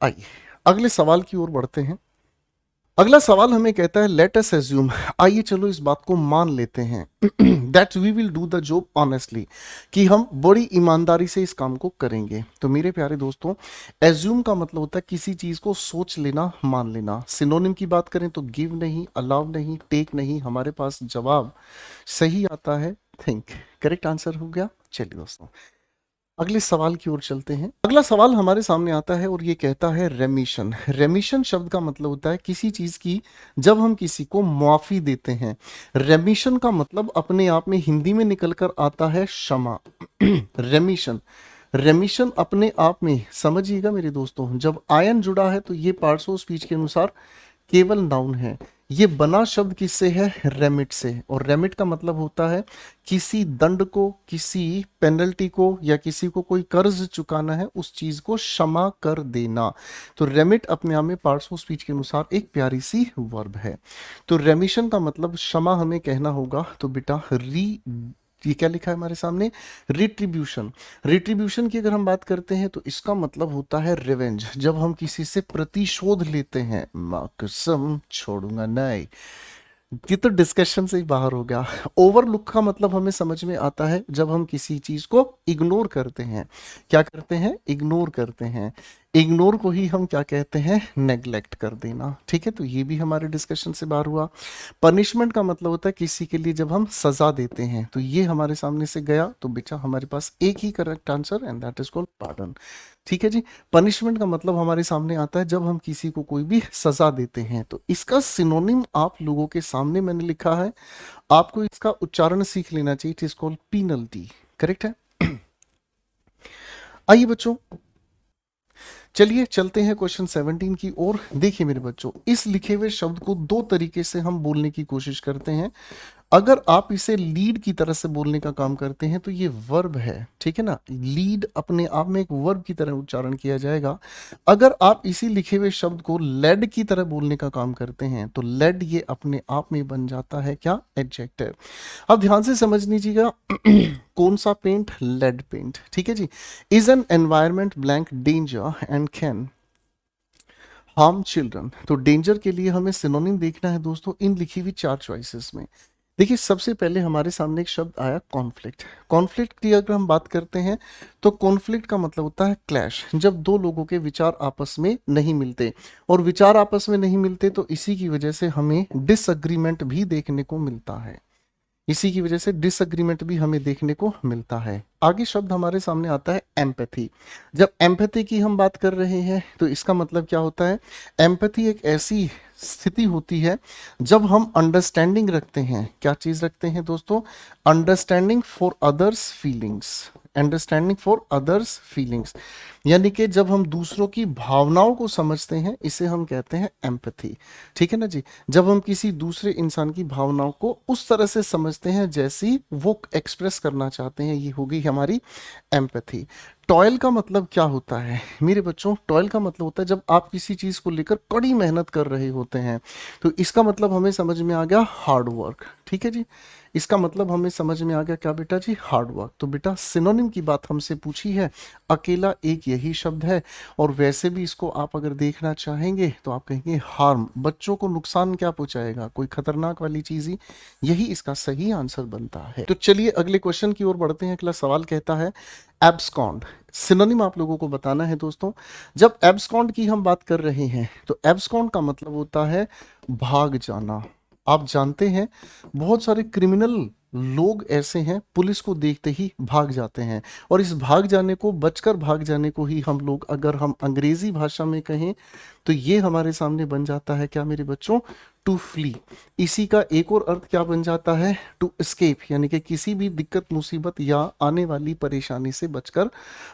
आइए अगले सवाल की ओर बढ़ते हैं। अगला सवाल हमें कहता है लेट अस एज्यूम, आइए चलो इस बात को मान लेते हैं that we will do the job honestly, कि हम बड़ी ईमानदारी से इस काम को करेंगे। तो मेरे प्यारे दोस्तों, एज्यूम का मतलब होता है किसी चीज को सोच लेना, मान लेना। सिनोनिम की बात करें तो गिव नहीं, अलाउ नहीं, टेक नहीं, हमारे पास जवाब सही आता है थिंक। करेक्ट आंसर हो गया। चलिए दोस्तों अगले सवाल की ओर चलते हैं। अगला सवाल हमारे सामने आता है और ये कहता है रेमिशन। रेमिशन शब्द का मतलब होता है किसी चीज की जब हम किसी को मुआफी देते हैं। रेमिशन का मतलब अपने आप में हिंदी में निकल कर आता है क्षमा। रेमिशन, रेमिशन अपने आप में समझिएगा मेरे दोस्तों, जब आयन जुड़ा है तो ये पार्ट्स ऑफ स्पीच के अनुसार केवल नाउन है। ये बना शब्द किससे है? रेमिट से। और रेमिट का मतलब होता है किसी दंड को, किसी पेनल्टी को, या किसी को कोई कर्ज चुकाना है, उस चीज को क्षमा कर देना। तो रेमिट अपने आप में पार्ट्स ऑफ स्पीच के अनुसार एक प्यारी सी वर्ब है। तो रेमिशन का मतलब क्षमा हमें कहना होगा, तो बेटा ये क्या लिखा है हमारे सामने, रिट्रीब्यूशन। रिट्रीब्यूशन की अगर हम बात करते हैं तो इसका मतलब होता है रिवेंज, जब हम किसी से प्रतिशोध लेते हैं। माँ कसम छोड़ूंगा नहीं, ये तो डिस्कशन से ही बाहर हो गया। ओवरलुक का मतलब हमें समझ में आता है जब हम किसी चीज को इग्नोर करते हैं। क्या करते हैं, इग्नोर करते हैं। इग्नोर को ही हम क्या कहते हैं, नेग्लेक्ट कर देना। ठीक है, तो ये भी हमारे डिस्कशन से बाहर हुआ। पनिशमेंट का मतलब होता है किसी के लिए जब हम सजा देते हैं, तो ये हमारे सामने से गया, तो बेटा हमारे पास एक ही correct answer, and that is called pardon. ठीक है जी। पनिशमेंट का मतलब हमारे सामने आता है जब हम किसी को कोई भी सजा देते हैं। तो इसका सिनोनिम आप लोगों के सामने मैंने लिखा है, आपको इसका उच्चारण सीख लेना चाहिए। It is called penalty. Correct है। आइए बच्चों, चलिए चलते हैं क्वेश्चन 17 की ओर। देखिए मेरे बच्चों, इस लिखे हुए शब्द को दो तरीके से हम बोलने की कोशिश करते हैं। अगर आप इसे लीड की तरह से बोलने का काम करते हैं तो ये वर्ब है। ठीक है ना, लीड अपने आप में एक वर्ब की तरह उच्चारण किया जाएगा। अगर आप इसी लिखे हुए शब्द को लेड की तरह बोलने का काम करते हैं तो लेड ये अपने आप में बन जाता है क्या, एडजेक्टिव। अब ध्यान से समझ लीजिएगा। कौन सा पेंट, लेड पेंट। ठीक है जी। Is an environment blank danger and can harm children. तो डेंजर के लिए हमें सिनोनिम देखना है दोस्तों इन लिखी हुई चार चॉइसेस में। देखिए सबसे पहले हमारे सामने एक शब्द आया कॉन्फ्लिक्ट। कॉन्फ्लिक्ट की अगर हम बात करते हैं तो कॉन्फ्लिक्ट का मतलब होता है क्लैश, जब दो लोगों के विचार आपस में नहीं मिलते। और विचार आपस में नहीं मिलते तो इसी की वजह से हमें डिसएग्रीमेंट भी देखने को मिलता है। इसी की वजह से डिसएग्रीमेंट भी हमें देखने को मिलता है। आगे शब्द हमारे सामने आता है एम्पैथी। जब एम्पैथी की हम बात कर रहे हैं तो इसका मतलब क्या होता है, एम्पैथी एक ऐसी स्थिति होती है जब हम अंडरस्टैंडिंग रखते हैं। क्या चीज रखते हैं दोस्तों, understanding for others feelings. Understanding for others feelings, यानी कि जब हम दूसरों की भावनाओं को समझते हैं, इसे हम कहते हैं एम्पैथी। ठीक है ना जी। जब हम किसी दूसरे इंसान की भावनाओं को उस तरह से समझते हैं जैसी वो एक्सप्रेस करना चाहते हैं, ये होगी हमारी एम्पैथी। टॉयल का मतलब क्या होता है मेरे बच्चों, टॉयल का मतलब होता है जब आप किसी चीज को लेकर कड़ी मेहनत कर रहे होते हैं। तो इसका मतलब हमें समझ में आ गया हार्ड वर्क। ठीक है जी। इसका मतलब हमें समझ में आ गया क्या बेटा जी, हार्ड वर्क। तो बेटा सिनोनिम की बात हमसे पूछी है, अकेला एक यही शब्द है। और वैसे भी इसको आप अगर देखना चाहेंगे तो आप कहेंगे हार्म, बच्चों को नुकसान क्या पहुंचाएगा, कोई खतरनाक वाली चीज ही, यही इसका सही आंसर बनता है। तो चलिए अगले क्वेश्चन की ओर बढ़ते हैं। अगला सवाल कहता है एब्सकॉन्ड। सिनोनिम आप लोगों को बताना है दोस्तों। जब एब्सकॉन्ड की हम बात कर रहे हैं तो एब्सकॉन्ड का मतलब होता है भाग जाना। आप जानते हैं बहुत सारे क्रिमिनल लोग ऐसे हैं, पुलिस को देखते ही भाग जाते हैं। और इस भाग जाने को, बचकर भाग जाने को ही हम लोग अगर हम अंग्रेजी भाषा में कहें तो ये हमारे सामने बन जाता है क्या मेरे बच्चों, टू फ्ली। इसी का एक और अर्थ क्या बन जाता है, टू एस्केप, यानी कि किसी भी दिक्कत मुसीबत या आने वाली परेशानी से बचकर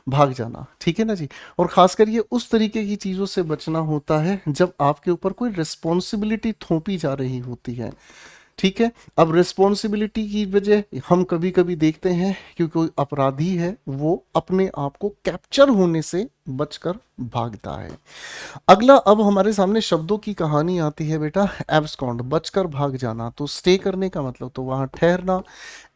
भाग जाना। ठीक है ना जी। और खासकर ये उस तरीके की चीजों से बचना होता है जब आपके ऊपर कोई रिस्पॉन्सिबिलिटी थोपी जा रही होती है। ठीक है। अब रिस्पॉन्सिबिलिटी की वजह हम कभी कभी देखते हैं कि कोई अपराधी है वो अपने आप को कैप्चर होने से बचकर भागता है। अगला अब हमारे सामने शब्दों की कहानी आती है बेटा, एब्सकॉन्ड, बचकर भाग जाना। तो स्टे करने का मतलब तो वहां ठहरना।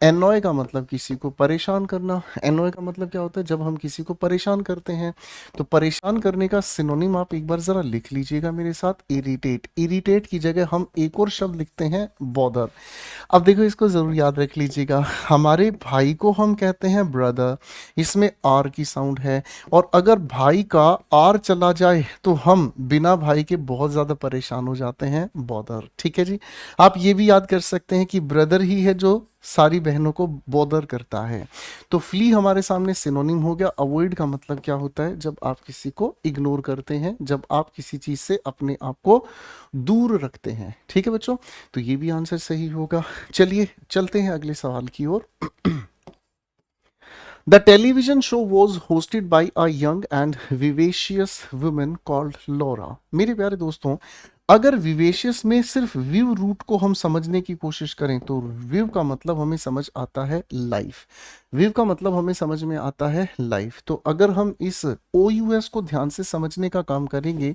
एनॉय का मतलब किसी को परेशान करना। एनॉय का मतलब क्या होता है, जब हम किसी को परेशान करते हैं। तो परेशान करने का सिनोनिम आप एक बार जरा लिख लीजिएगा मेरे साथ, इरिटेट। इरिटेट की जगह हम एक और शब्द लिखते हैं बॉदर। अब देखो इसको जरूर याद रख लीजिएगा, हमारे भाई को हम कहते हैं ब्रदर, इसमें आर की साउंड है। और अगर भाई का आर चला जाए तो हम बिना भाई के बहुत ज्यादा परेशान हो जाते हैं, बॉदर। ठीक है जी। आप ये भी याद कर सकते हैं कि ब्रदर ही है जो सारी बहनों को बॉदर करता है। तो फ्ली हमारे सामने सिनोनिम हो गया। अवॉइड का मतलब क्या होता है, जब आप किसी को इग्नोर करते हैं, जब आप किसी चीज से अपने आप को दूर रखते हैं। ठीक है बच्चों, तो ये भी आंसर सही होगा। चलिए चलते हैं अगले सवाल की ओर। The television show was hosted by a young and vivacious woman called Laura। मेरे प्यारे दोस्तों, अगर विवेशियस में सिर्फ विव रूट को हम समझने की कोशिश करें तो विव का मतलब हमें समझ आता है लाइफ। विव का मतलब हमें समझ में आता है लाइफ। तो अगर हम इस ओ यू एस को ध्यान से समझने का काम करेंगे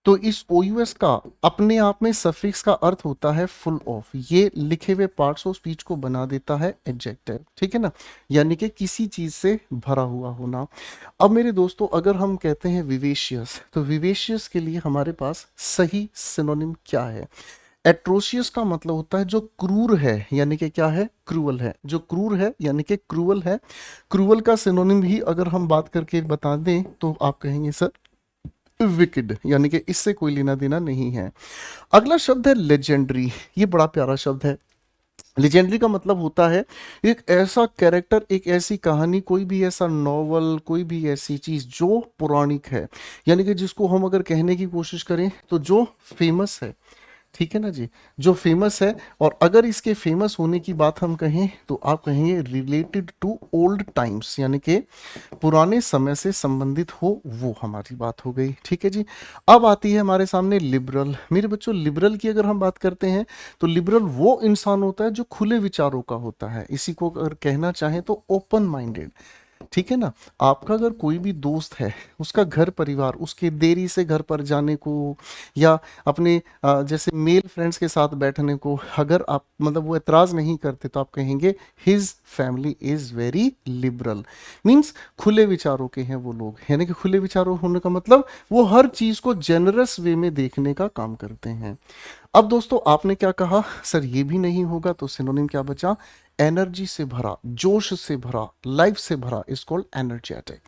तो इस OUS का अपने आप में सफिक्स का अर्थ होता है फुल ऑफ, ये लिखे हुए पार्ट्स ऑफ स्पीच को बना देता है एडजेक्टिव, ठीक है ना, यानी कि किसी चीज से भरा हुआ होना। अब मेरे दोस्तों अगर हम कहते हैं विवेशियस, तो विवेशियस के लिए हमारे पास सही सिनोनिम क्या है? एट्रोशियस का मतलब होता है जो क्रूर है, यानी कि क्या है? क्रूअल है। जो क्रूर है यानी कि क्रूअल है। क्रूअल का सिनोनिम भी अगर हम बात करके बता दें तो आप कहेंगे सर विकेड, यानी कि इससे कोई लेना देना नहीं है। अगला शब्द है लेजेंडरी। ये बड़ा प्यारा शब्द है। लेजेंडरी का मतलब होता है एक ऐसा कैरेक्टर, एक ऐसी कहानी, कोई भी ऐसा नॉवल, कोई भी ऐसी चीज जो पौराणिक है, यानी कि जिसको हम अगर कहने की कोशिश करें तो जो फेमस है, ठीक है ना जी, जो फेमस है। और अगर इसके फेमस होने की बात हम कहें तो आप कहेंगे रिलेटेड टू ओल्ड टाइम्स, यानी कि पुराने समय से संबंधित हो, वो हमारी बात हो गई, ठीक है जी। अब आती है हमारे सामने लिबरल। मेरे बच्चों लिबरल की अगर हम बात करते हैं तो लिबरल वो इंसान होता है जो खुले विचारों का होता है, इसी को अगर कहना चाहें तो ओपन माइंडेड, ठीक है ना। आपका अगर कोई भी दोस्त है, उसका घर परिवार उसके देरी से घर पर जाने को, या अपने जैसे मेल फ्रेंड्स के साथ बैठने को अगर आप मतलब वो एतराज नहीं करते तो आप कहेंगे his family is very liberal. Means खुले विचारों के हैं वो लोग, यानी कि खुले विचारों होने का मतलब वो हर चीज को जेनरस वे में देखने का काम करते हैं। अब दोस्तों आपने क्या कहा सर ये भी नहीं होगा, तो सिनोनिम क्या बचा? एनर्जी से भरा, जोश से भरा, लाइफ से भरा इज कॉल्ड एनर्जेटिक।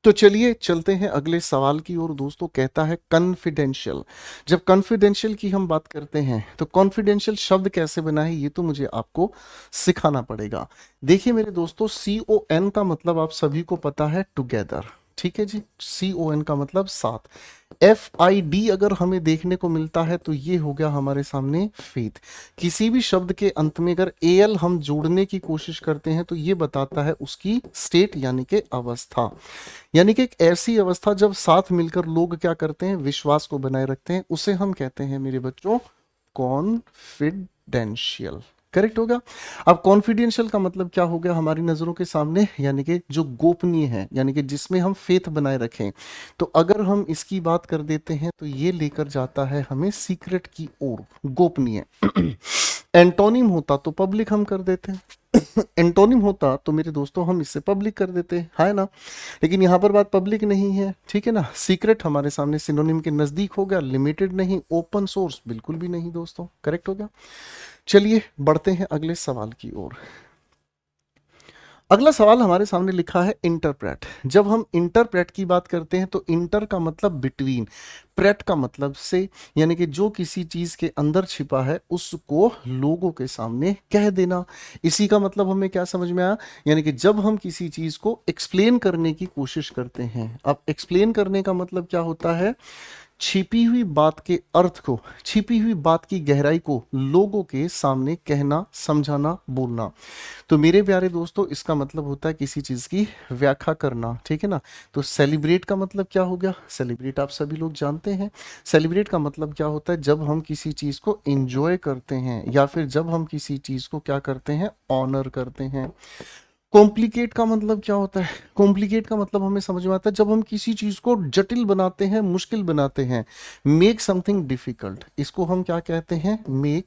तो चलिए चलते हैं अगले सवाल की ओर दोस्तों। कहता है कॉन्फिडेंशियल। जब कॉन्फिडेंशियल की हम बात करते हैं तो कॉन्फिडेंशियल शब्द कैसे बना है ये तो मुझे आपको सिखाना पड़ेगा। देखिए मेरे दोस्तों CON का मतलब आप सभी को पता है टुगेदर, ठीक है जी। CON का मतलब साथ। FID अगर हमें देखने को मिलता है तो ये हो गया हमारे सामने फेथ। किसी भी शब्द के अंत में अगर AL हम जोड़ने की कोशिश करते हैं तो ये बताता है उसकी स्टेट, यानी कि अवस्था, यानी कि एक ऐसी अवस्था जब साथ मिलकर लोग क्या करते हैं, विश्वास को बनाए रखते हैं, उसे हम कहते हैं मेरे बच्चों कॉन्फिडेंशियल। करेक्ट होगा। अब कॉन्फिडेंशियल का मतलब क्या हो गया हमारी नजरों के सामने, यानी कि जो गोपनीय है, यानी कि जिसमें हम फेथ बनाए रखें। तो अगर हम इसकी बात कर देते हैं तो ये लेकर जाता है हमें सीक्रेट की ओर, गोपनीय। एंटोनिम होता तो पब्लिक हम कर देते हैं, एंटोनिम होता तो मेरे दोस्तों हम इससे पब्लिक कर देते हैं, है ना। लेकिन यहाँ पर बात पब्लिक नहीं है, ठीक है ना। सीक्रेट हमारे सामने सिनोनिम के नजदीक हो गया, लिमिटेड नहीं, ओपन सोर्स बिल्कुल भी नहीं दोस्तों, करेक्ट हो गया। चलिए बढ़ते हैं अगले सवाल की ओर। अगला सवाल हमारे सामने लिखा है इंटरप्रेट। जब हम इंटरप्रेट की बात करते हैं तो इंटर का मतलब बिटवीन, प्रेट का मतलब से, यानी कि जो किसी चीज के अंदर छिपा है उसको लोगों के सामने कह देना। इसी का मतलब हमें क्या समझ में आया, यानी कि जब हम किसी चीज को एक्सप्लेन करने की कोशिश करते हैं। अब एक्सप्लेन करने का मतलब क्या होता है, छिपी हुई बात के अर्थ को, छिपी हुई बात की गहराई को लोगों के सामने कहना, समझाना, बोलना। तो मेरे प्यारे दोस्तों इसका मतलब होता है किसी चीज की व्याख्या करना, ठीक है ना। तो सेलिब्रेट का मतलब क्या हो गया, सेलिब्रेट आप सभी लोग जानते हैं। सेलिब्रेट का मतलब क्या होता है, जब हम किसी चीज को एंजॉय करते हैं या फिर जब हम किसी चीज को क्या करते हैं, ऑनर करते हैं। कॉम्प्लिकेट का मतलब क्या होता है, कॉम्प्लिकेट का मतलब हमें समझ में आता है जब हम किसी चीज को जटिल बनाते हैं, मुश्किल बनाते हैं। मेक समथिंग डिफिकल्ट, इसको हम क्या कहते हैं, मेक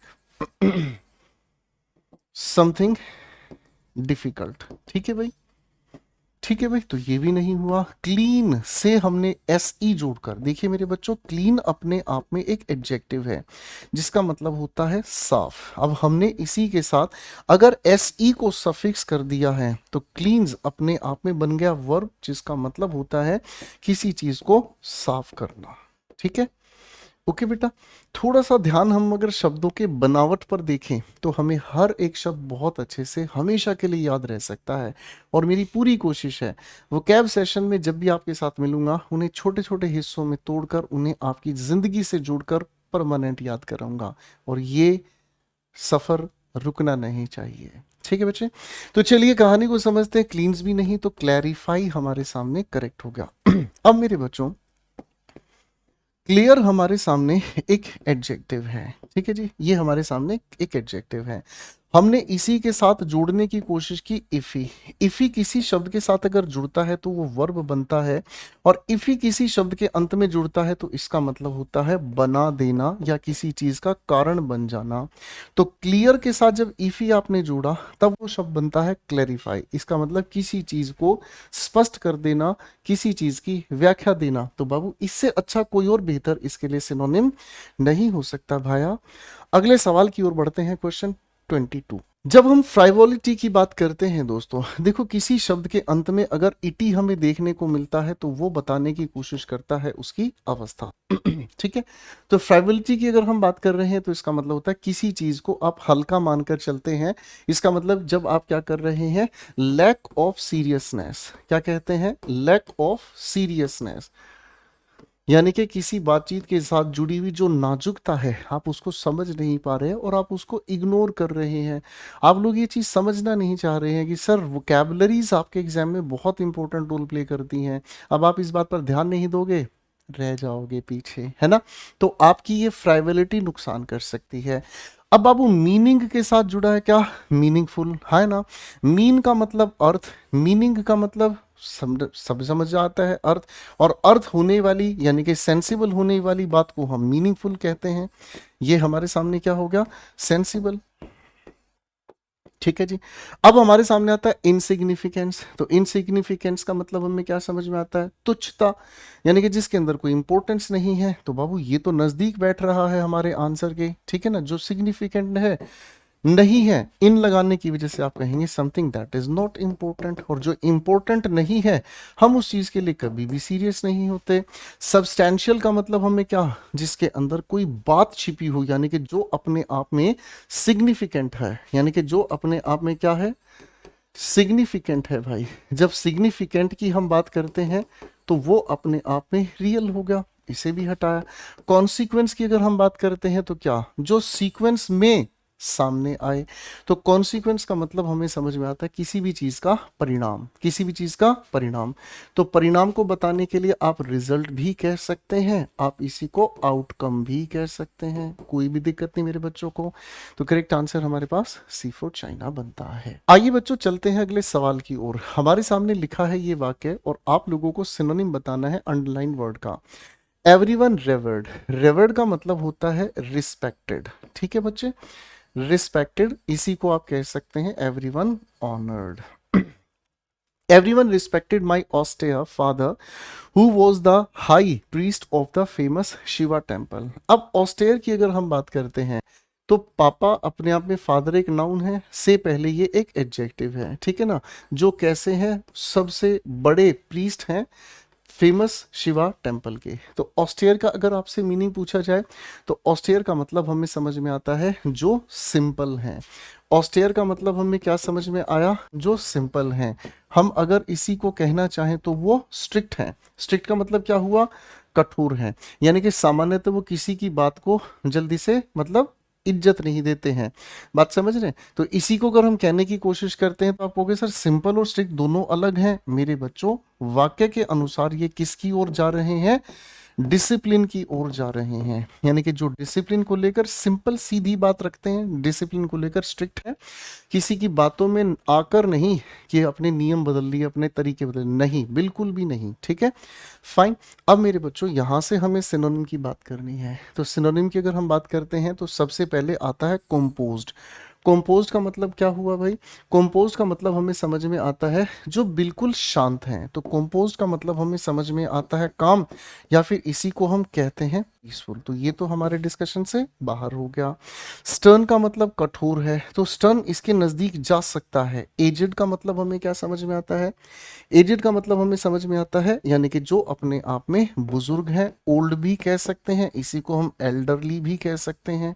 समथिंग डिफिकल्ट, ठीक है भाई, ठीक है भाई। तो ये भी नहीं हुआ। क्लीन से हमने SE जोड़कर, देखिए मेरे बच्चों क्लीन अपने आप में एक एडजेक्टिव है जिसका मतलब होता है साफ। अब हमने इसी के साथ अगर SE को सफिक्स कर दिया है तो क्लीन्स अपने आप में बन गया वर्ब, जिसका मतलब होता है किसी चीज को साफ करना, ठीक है। ओके बेटा, थोड़ा सा ध्यान हम अगर शब्दों के बनावट पर देखें तो हमें हर एक शब्द बहुत अच्छे से हमेशा के लिए याद रह सकता है। और मेरी पूरी कोशिश है वो कैब सेशन में जब भी आपके साथ मिलूंगा उन्हें छोटे छोटे हिस्सों में तोड़कर उन्हें आपकी जिंदगी से जोड़कर परमानेंट याद कराऊंगा। और ये सफर रुकना नहीं चाहिए, ठीक है बच्चे। तो चलिए कहानी को समझते हैं। क्लींस भी नहीं तो क्लैरिफाई हमारे सामने करेक्ट हो गया। अब मेरे बच्चों क्लियर हमारे सामने एक एडजेक्टिव है, ठीक है जी, ये हमारे सामने एक एडजेक्टिव है। हमने इसी के साथ जोड़ने की कोशिश की इफी। इफी किसी शब्द के साथ अगर जुड़ता है तो वो वर्ब बनता है, और इफी किसी शब्द के अंत में जुड़ता है तो इसका मतलब होता है बना देना या किसी चीज का कारण बन जाना। तो क्लियर के साथ जब इफी आपने जोड़ा तब वो शब्द बनता है क्लैरिफाई। इसका मतलब किसी चीज को स्पष्ट कर देना, किसी चीज की व्याख्या देना। तो बाबू इससे अच्छा कोई और बेहतर इसके लिए सिनोनिम नहीं हो सकता भाया। अगले सवाल की ओर बढ़ते हैं, क्वेश्चन 22। जब हम फ्राइवोलिटी की बात करते हैं दोस्तों, देखो किसी शब्द के अंत में अगर इटी हमें देखने को मिलता है तो वो बताने की कोशिश करता है उसकी अवस्था। ठीक है, तो फ्राइवोलिटी की अगर हम बात कर रहे हैं तो इसका मतलब होता है किसी चीज को आप हल्का मानकर चलते हैं। इसका मतलब जब आप क्या कर रहे हैं, लैक ऑफ सीरियसनेस। क्या कहते हैं, लैक ऑफ सीरियसनेस, यानी कि किसी बातचीत के साथ जुड़ी हुई जो नाजुकता है आप उसको समझ नहीं पा रहे हैं और आप उसको इग्नोर कर रहे हैं। आप लोग ये चीज़ समझना नहीं चाह रहे हैं कि सर वोकैबुलरीज आपके एग्जाम में बहुत इंपॉर्टेंट रोल प्ले करती हैं। अब आप इस बात पर ध्यान नहीं दोगे, रह जाओगे पीछे, है ना। तो आपकी ये फ्राइवलिटी नुकसान कर सकती है। अब बाबू मीनिंग के साथ जुड़ा है क्या, मीनिंगफुल है ना। मीन का मतलब अर्थ, मीनिंग का मतलब सब समझ आता है अर्थ, और अर्थ होने वाली यानी कि सेंसिबल होने वाली बात को हम मीनिंगफुल कहते हैं। ये हमारे सामने क्या हो गया, सेंसिबल। ठीक है जी। अब हमारे सामने आता है इनसिग्निफिकेंस। तो इनसिग्निफिकेंस का मतलब हमें क्या समझ में आता है, तुच्छता, यानी कि जिसके अंदर कोई इंपॉर्टेंस नहीं है। तो बाबू ये तो नजदीक बैठ रहा है हमारे आंसर के, ठीक है ना। जो सिग्निफिकेंट है नहीं है, इन लगाने की वजह से आप कहेंगे something that is not important, और जो इम्पोर्टेंट नहीं है हम उस चीज के लिए कभी भी सीरियस नहीं होते। सब्सटैंशियल का मतलब हमें क्या, जिसके अंदर कोई बात छिपी हो, यानी कि जो अपने आप में सिग्निफिकेंट है, यानी कि जो अपने आप में क्या है, सिग्निफिकेंट है भाई। जब सिग्निफिकेंट की हम बात करते हैं तो वो अपने आप में रियल हो गया, इसे भी हटाया। कॉन्सिक्वेंस की अगर हम बात करते हैं तो क्या, जो सीक्वेंस में सामने आए। तो कॉन्सिक्वेंस का मतलब हमें समझ में आता है किसी भी चीज का परिणाम, किसी भी चीज का परिणाम। तो परिणाम को बताने के लिए आप रिजल्ट भी कह सकते हैं, आप इसी को आउटकम भी कह सकते हैं, कोई भी दिक्कत नहीं मेरे बच्चों को। तो करेक्ट आंसर हमारे पास सी फॉर चाइना बनता है। आइए बच्चों चलते हैं अगले सवाल की ओर। हमारे सामने लिखा है ये वाक्य और आप लोगों को सिनोनिम बताना है अंडरलाइन वर्ड का। एवरीवन रेवर्ड, रेवर्ड का मतलब होता है रिस्पेक्टेड। ठीक है बच्चे, रिस्पेक्टेड, इसी को आप कह सकते हैं everyone honoured. Everyone respected my austere father who was the high priest of the famous Shiva temple. अब ऑस्टेयर की अगर हम बात करते हैं तो पापा अपने आप में फादर एक नाउन है, से पहले ये एक एडजेक्टिव है, ठीक है ना। जो कैसे हैं, सबसे बड़े प्रीस्ट हैं फेमस शिवा टेम्पल के। तो ऑस्टेयर का अगर आपसे मीनिंग पूछा जाए तो ऑस्टेयर का मतलब हमें समझ में आता है जो सिंपल है। ऑस्टेयर का मतलब हमें क्या समझ में आया, जो सिंपल हैं। हम अगर इसी को कहना चाहें तो वो स्ट्रिक्ट हैं। स्ट्रिक्ट का मतलब क्या हुआ, कठोर हैं, यानी कि सामान्यतः वो किसी की बात को जल्दी से मतलब इज्जत नहीं देते हैं। बात समझ रहे हैं। तो इसी को अगर हम कहने की कोशिश करते हैं तो आप कहोगे सर सिंपल और स्ट्रिक्ट दोनों अलग हैं। मेरे बच्चों वाक्य के अनुसार ये किसकी ओर जा रहे हैं, डिसिप्लिन की ओर जा रहे हैं। यानी कि जो डिसिप्लिन को लेकर सिंपल सीधी बात रखते हैं, डिसिप्लिन को लेकर स्ट्रिक्ट है। किसी की बातों में आकर नहीं कि अपने नियम बदल लिए, अपने तरीके बदल, नहीं, बिल्कुल भी नहीं। ठीक है, फाइन। अब मेरे बच्चों यहां से हमें सिनोनिम की बात करनी है। तो सिनोनिम की अगर हम बात करते हैं तो सबसे पहले आता है कंपोज्ड। कंपोज्ड का मतलब क्या हुआ भाई, कंपोज्ड का मतलब हमें समझ में आता है जो बिल्कुल शांत हैं। तो कंपोज्ड का मतलब हमें समझ में आता है काम, या फिर इसी को हम कहते हैं पीसफुल। तो ये तो हमारे डिस्कशन से बाहर हो गया। स्टर्न का मतलब कठोर है, तो स्टर्न इसके नजदीक जा सकता है। एजेड का मतलब हमें क्या समझ में आता है, एजेड का मतलब हमें समझ में आता है यानी कि जो अपने आप में बुजुर्ग है, ओल्ड भी कह सकते हैं, इसी को हम एल्डरली भी कह सकते हैं,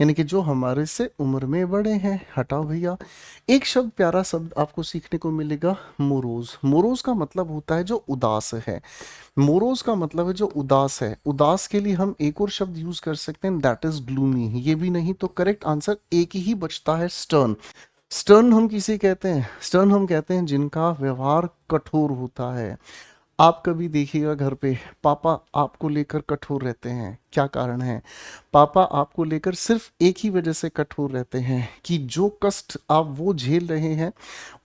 यानी कि जो हमारे से उम्र में बड़े हैं। हटाओ भैया, एक शब्द, प्यारा शब्द आपको सीखने को मिलेगा, मोरोज। मोरोज का मतलब होता है जो उदास है। मोरोज का मतलब है जो उदास है। उदास के लिए हम एक और शब्द यूज कर सकते हैं, दैट इज ग्लूमी। ये भी नहीं तो करेक्ट आंसर एक ही बचता है, स्टर्न। स्टर्न हम किसे कहते हैं, स्टर्न हम कहते हैं जिनका व्यवहार कठोर होता है। आप कभी देखिएगा घर पे पापा आपको लेकर कठोर रहते हैं, क्या कारण है? पापा आपको लेकर सिर्फ एक ही वजह से कठोर रहते हैं कि जो कष्ट आप वो झेल रहे हैं,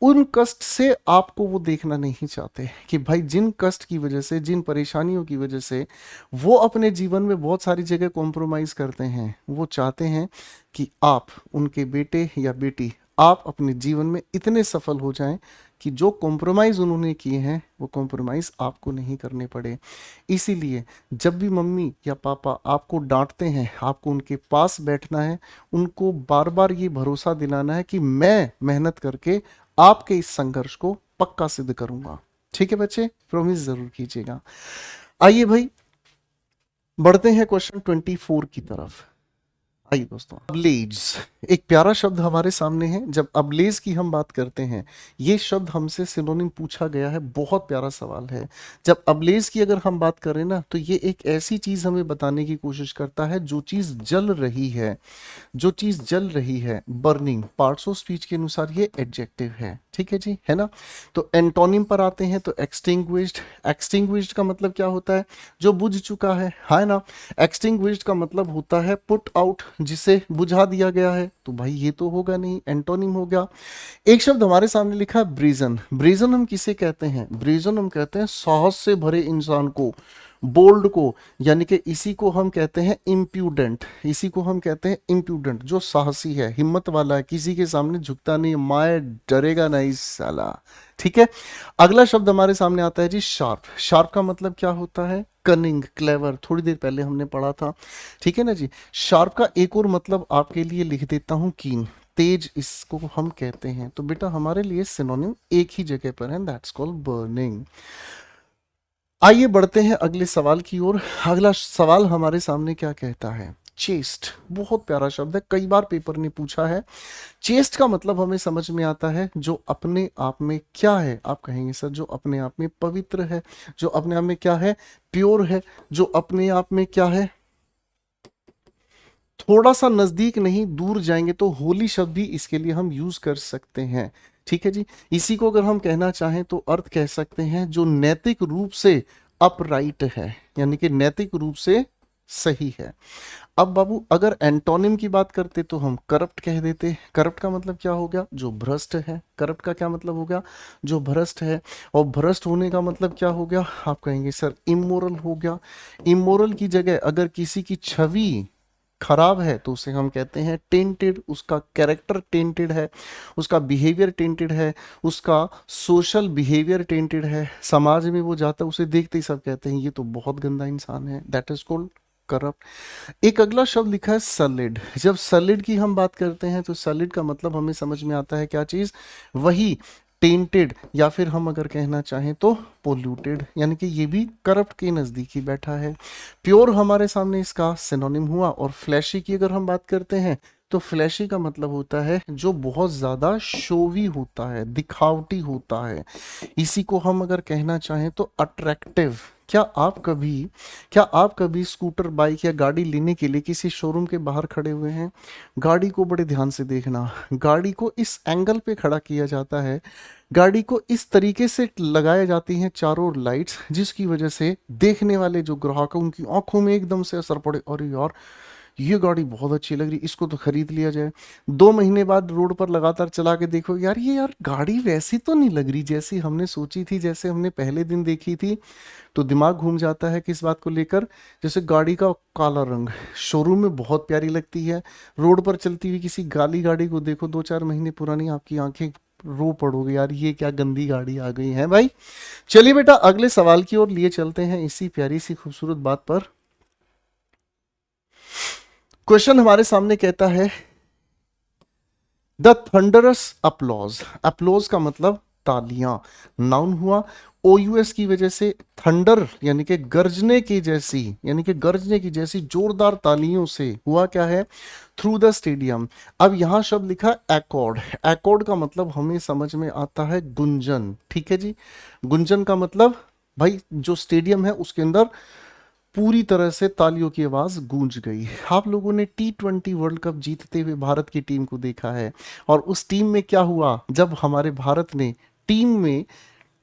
उन कष्ट से आपको वो देखना नहीं चाहते कि भाई जिन कष्ट की वजह से, जिन परेशानियों की वजह से वो अपने जीवन में बहुत सारी जगह कॉम्प्रोमाइज करते हैं, वो चाहते हैं कि आप, उनके बेटे या बेटी, आप अपने जीवन में इतने सफल हो जाएं कि जो कॉम्प्रोमाइज़ उन्होंने किए हैं वो कॉम्प्रोमाइज़ आपको नहीं करने पड़े। इसीलिए जब भी मम्मी या पापा आपको डांटते हैं, आपको उनके पास बैठना है, उनको बार बार ये भरोसा दिलाना है कि मैं मेहनत करके आपके इस संघर्ष को पक्का सिद्ध करूंगा। ठीक है बच्चे, प्रॉमिस जरूर कीजिएगा। आइए भाई बढ़ते हैं क्वेश्चन 24 की तरफ। आइए दोस्तों, अबलेज एक प्यारा शब्द हमारे सामने है। जब अबलेज की हम बात करते हैं, ये शब्द हमसे सिनोनिम पूछा गया है, बहुत प्यारा सवाल है। जब अबलेज की अगर हम बात करें ना, तो ये एक ऐसी चीज हमें बताने की कोशिश करता है जो चीज जल रही है, जो चीज जल रही है, बर्निंग। पार्ट्स ऑफ स्पीच के अनुसार ये एडजेक्टिव है, ठीक है जी, है ना। तो एंटोनिम पर आते हैं तो एक्सटिंग्विश्ड। एक्सटिंग्विश्ड का मतलब क्या होता है? जो बुझ चुका है ना। एक्सटिंग्विश्ड का मतलब होता है पुट आउट, जिसे बुझा दिया गया है। तो भाई ये तो होगा नहीं, एंटोनिम हो गया। एक शब्द हमारे सामने लिखा है ब्रीजन। ब्रीजन हम किसे कहते हैं? ब्रीजन हम कहते हैं साहस से भरे इंसान को, बोल्ड को, यानी कि इसी को हम कहते हैं इम्प्यूडेंट। इसी को हम कहते हैं इम्प्यूडेंट, जो साहसी है, हिम्मत वाला है, किसी के सामने झुकता नहीं, माए डरेगा नहीं साला। ठीक है। अगला शब्द हमारे सामने आता है जी शार्प। शार्प का मतलब क्या होता है? कनिंग, क्लेवर, थोड़ी देर पहले हमने पढ़ा था, ठीक है ना जी। शार्प का एक और मतलब आपके लिए लिख देता हूं, कीन, तेज, इसको हम कहते हैं। तो बेटा हमारे लिए सिनोनिम एक ही जगह पर है, दैट्स कॉल्ड बर्निंग। आइए बढ़ते हैं अगले सवाल की ओर। अगला सवाल हमारे सामने क्या कहता है? चेस्ट, बहुत प्यारा शब्द है, कई बार पेपर ने पूछा है। चेस्ट का मतलब हमें समझ में आता है जो अपने आप में क्या है? आप कहेंगे सर जो अपने आप में पवित्र है, जो अपने आप में क्या है? प्योर है, जो अपने आप में क्या है? थोड़ा सा नजदीक नहीं, दूर जाएंगे तो होली शब्द भी इसके लिए हम यूज कर सकते हैं। ठीक है जी। इसी को अगर हम कहना चाहें तो अर्थ कह सकते हैं जो नैतिक रूप से अपराइट है, यानी कि नैतिक रूप से सही है। अब बाबू अगर एंटोनिम की बात करते तो हम करप्ट कह देते। करप्ट का मतलब क्या हो गया? जो भ्रष्ट है। करप्ट का क्या मतलब हो गया? जो भ्रष्ट है। और भ्रष्ट होने का मतलब क्या हो गया? आप कहेंगे सर इमोरल हो गया। इमोरल की जगह अगर किसी की छवि खराब है तो उसे हम कहते हैं टेंटेड, उसका कैरेक्टर टेंटेड है, उसका बिहेवियर टेंटेड है, उसका सोशल बिहेवियर टेंटेड है। समाज में वो जाता है, उसे देखते ही सब कहते हैं ये तो बहुत गंदा इंसान है, दैट इज कॉल्ड करप्ट। एक अगला शब्द लिखा है सलिड। जब सलिड की हम बात करते हैं तो सलिड का मतलब हमें समझ में आता है क्या चीज? वही टेंटेड, या फिर हम अगर कहना चाहें तो पोल्यूटेड, यानी कि ये भी करप्ट के नजदीक ही बैठा है। प्योर हमारे सामने इसका सिनोनिम हुआ। और फ्लैशी की अगर हम बात करते हैं तो फ्लैशी का मतलब होता है जो बहुत ज्यादा शोवी होता है, दिखावटी होता है। इसी को हम अगर कहना चाहें तो अट्रैक्टिव। क्या आप कभी स्कूटर, बाइक या गाड़ी लेने के लिए किसी शोरूम के बाहर खड़े हुए हैं? गाड़ी को बड़े ध्यान से देखना। गाड़ी को इस एंगल पे खड़ा किया जाता है, गाड़ी को इस तरीके से लगाई जाती हैं चारों ओर लाइट्स, जिसकी वजह से देखने वाले जो ग्राहक हैं उनकी आंखों में एकदम से असर पड़े, अरे यार ये गाड़ी बहुत अच्छी लग रही, इसको तो खरीद लिया जाए। 2 महीने बाद रोड पर लगातार चला के देखो, यार ये यार गाड़ी वैसी तो नहीं लग रही जैसी हमने सोची थी, जैसे हमने पहले दिन देखी थी। तो दिमाग घूम जाता है किस बात को लेकर? जैसे गाड़ी का काला रंग शोरूम में बहुत प्यारी लगती है, रोड पर चलती हुई किसी गाली गाड़ी को देखो 2-4 महीने पुरानी, आपकी आंखें रो पड़ोगे, यार ये क्या गंदी गाड़ी आ गई है भाई। चलिए बेटा अगले सवाल की ओर लिए चलते हैं इसी प्यारी सी खूबसूरत बात पर। क्वेश्चन हमारे सामने कहता है द थंडरस अपलॉज। अपलॉज का मतलब तालियां, नाउन हुआ। ओयूएस की वजह से थंडर यानी कि गरजने की जैसी, यानी कि गरजने की जैसी जोरदार तालियों से हुआ क्या है? Through the stadium. अब यहां शब्द लिखा एकॉर्ड। एकॉर्ड का मतलब हमें समझ में आता है गुंजन, ठीक है जी। गुंजन का मतलब भाई जो स्टेडियम है उसके अंदर पूरी तरह से तालियों की आवाज गूंज गई। आप लोगों ने T20 वर्ल्ड कप जीतते हुए भारत की टीम को देखा है, और उस टीम में क्या हुआ जब हमारे भारत ने टीम में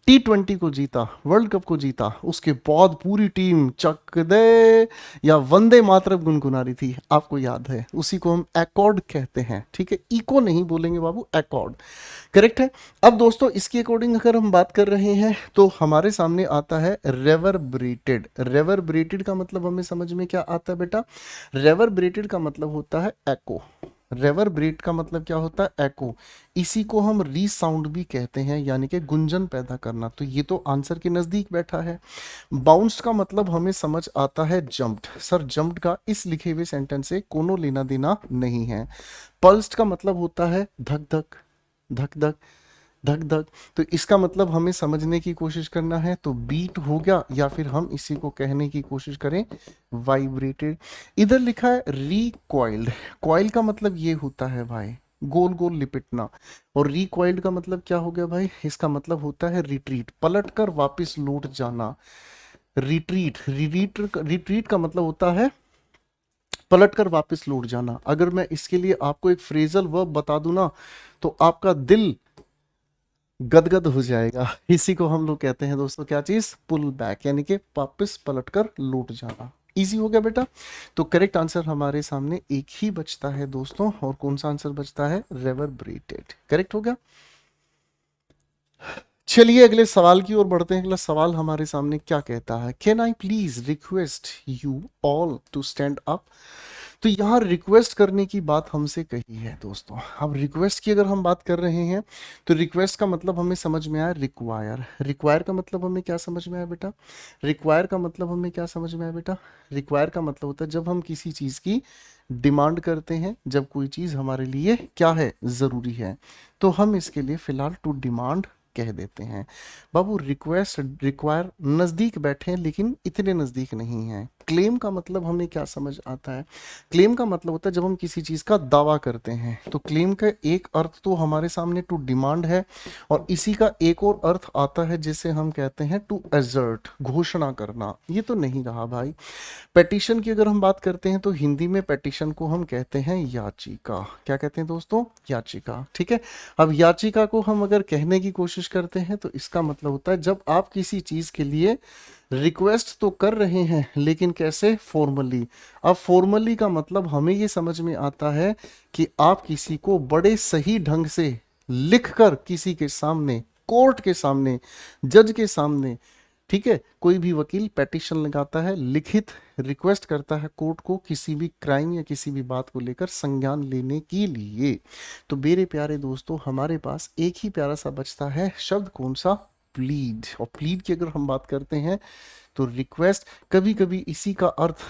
T20 को जीता, वर्ल्ड कप को जीता, उसके बाद पूरी टीम चक दे या वंदे मातरम गुनगुना रही थी, आपको याद है, उसी को हम एकॉर्ड कहते हैं, ठीक है, इको नहीं बोलेंगे बाबू, एकॉर्ड, करेक्ट है। अब दोस्तों इसके अकॉर्डिंग अगर हम बात कर रहे हैं तो हमारे सामने आता है रेवरब्रेटेड। रेवरब्रेटेड का मतलब हमें समझ में क्या आता है बेटा, रेवरब्रेटेड का मतलब होता है एको। रेवरब्रेट का मतलब क्या होता है, एको। इसी को हम रीसाउंड भी कहते हैं, यानी कि गुंजन पैदा करना। तो ये तो आंसर के नजदीक बैठा है। बाउंस्ड का मतलब हमें समझ आता है जंप्ड। सर जंप्ड का इस लिखे हुए सेंटेंस से कोनो लेना देना नहीं है। पल्स्ड का मतलब होता है धक धक धक धक धक धक। तो इसका मतलब हमें समझने की कोशिश करना है, तो बीट हो गया, या फिर हम इसी को कहने की कोशिश करें वाइब्रेटेड। इधर लिखा है रिकॉइल्ड। कॉइल का मतलब ये होता है भाई गोल गोल लिपटना, और रिकॉइल्ड का मतलब क्या हो गया भाई, इसका मतलब होता है रिट्रीट, पलट कर वापिस लौट जाना। रिट्रीट, रिट्रीट का मतलब होता है पलट कर वापस लौट जाना। अगर मैं इसके लिए आपको एक फ्रेजल वर्ब बता दूं ना, तो आपका दिल गदगद हो जाएगा। इसी को हम लोग कहते हैं दोस्तों क्या चीज, पुल बैक, यानी कि वापस पलट कर लौट जाना। इजी हो गया बेटा। तो करेक्ट आंसर हमारे सामने एक ही बचता है दोस्तों, और कौन सा आंसर बचता है, रेवरब्रेटेड, करेक्ट हो गया। चलिए अगले सवाल की ओर बढ़ते हैं। अगला सवाल हमारे सामने क्या कहता है, can I please request you all to stand up. तो यहाँ रिक्वेस्ट करने की बात हमसे कही है दोस्तों। अब रिक्वेस्ट की अगर हम बात कर रहे हैं, तो रिक्वेस्ट का मतलब हमें समझ में आया रिक्वायर। रिक्वायर का मतलब हमें क्या समझ में आया बेटा, रिक्वायर का मतलब हमें क्या समझ में आया बेटा, रिक्वायर का मतलब होता है जब हम किसी चीज़ की डिमांड करते हैं, जब कोई चीज़ हमारे लिए क्या है, ज़रूरी है, तो हम इसके लिए फिलहाल टू डिमांड कह देते हैं। बाबू रिक्वेस्ट रिक्वायर नज़दीक बैठे हैं, लेकिन इतने नज़दीक नहीं हैं। क्लेम का मतलब हमें क्या समझ आता है, क्लेम का मतलब होता है जब हम किसी चीज़ का दावा करते हैं। तो क्लेम का एक अर्थ तो हमारे सामने टू डिमांड है, और इसी का एक और अर्थ आता है जिसे हम कहते हैं टू एजर्ट, घोषणा करना। ये तो नहीं रहा भाई। पेटिशन की अगर हम बात करते हैं, तो हिंदी में पेटिशन को हम कहते हैं याचिका। क्या कहते हैं दोस्तों, याचिका, ठीक है। अब याचिका को हम अगर कहने की कोशिश करते हैं, तो इसका मतलब होता है जब आप किसी चीज के लिए रिक्वेस्ट तो कर रहे हैं, लेकिन कैसे, फॉर्मली। अब फॉर्मली का मतलब हमें ये समझ में आता है कि आप किसी को बड़े सही ढंग से लिखकर किसी के सामने, कोर्ट के सामने, जज के सामने, ठीक है, कोई भी वकील पेटिशन लगाता है, लिखित रिक्वेस्ट करता है कोर्ट को किसी भी क्राइम या किसी भी बात को लेकर संज्ञान लेने के लिए। तो मेरे प्यारे दोस्तों हमारे पास एक ही प्यारा सा बचता है शब्द, कौन सा, प्लीड। और प्लीड की अगर हम बात करते हैं, तो रिक्वेस्ट, कभी कभी इसी का अर्थ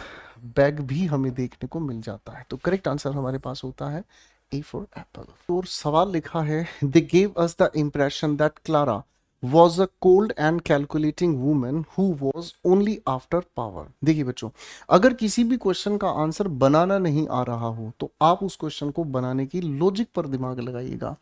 बैग भी हमें देखने को मिल जाता है। तो करेक्ट आंसर हमारे पास होता है ए फॉर एप्पल। और सवाल लिखा है, they gave us the impression that Clara was a cold and calculating woman who was only after power। देखिए बच्चों, अगर किसी भी क्वेश्चन का आंसर बनाना नहीं आ रहा हो, तो आप उस क्वेश्चन को बनाने की लॉजिक पर दिमाग लगाइएगा।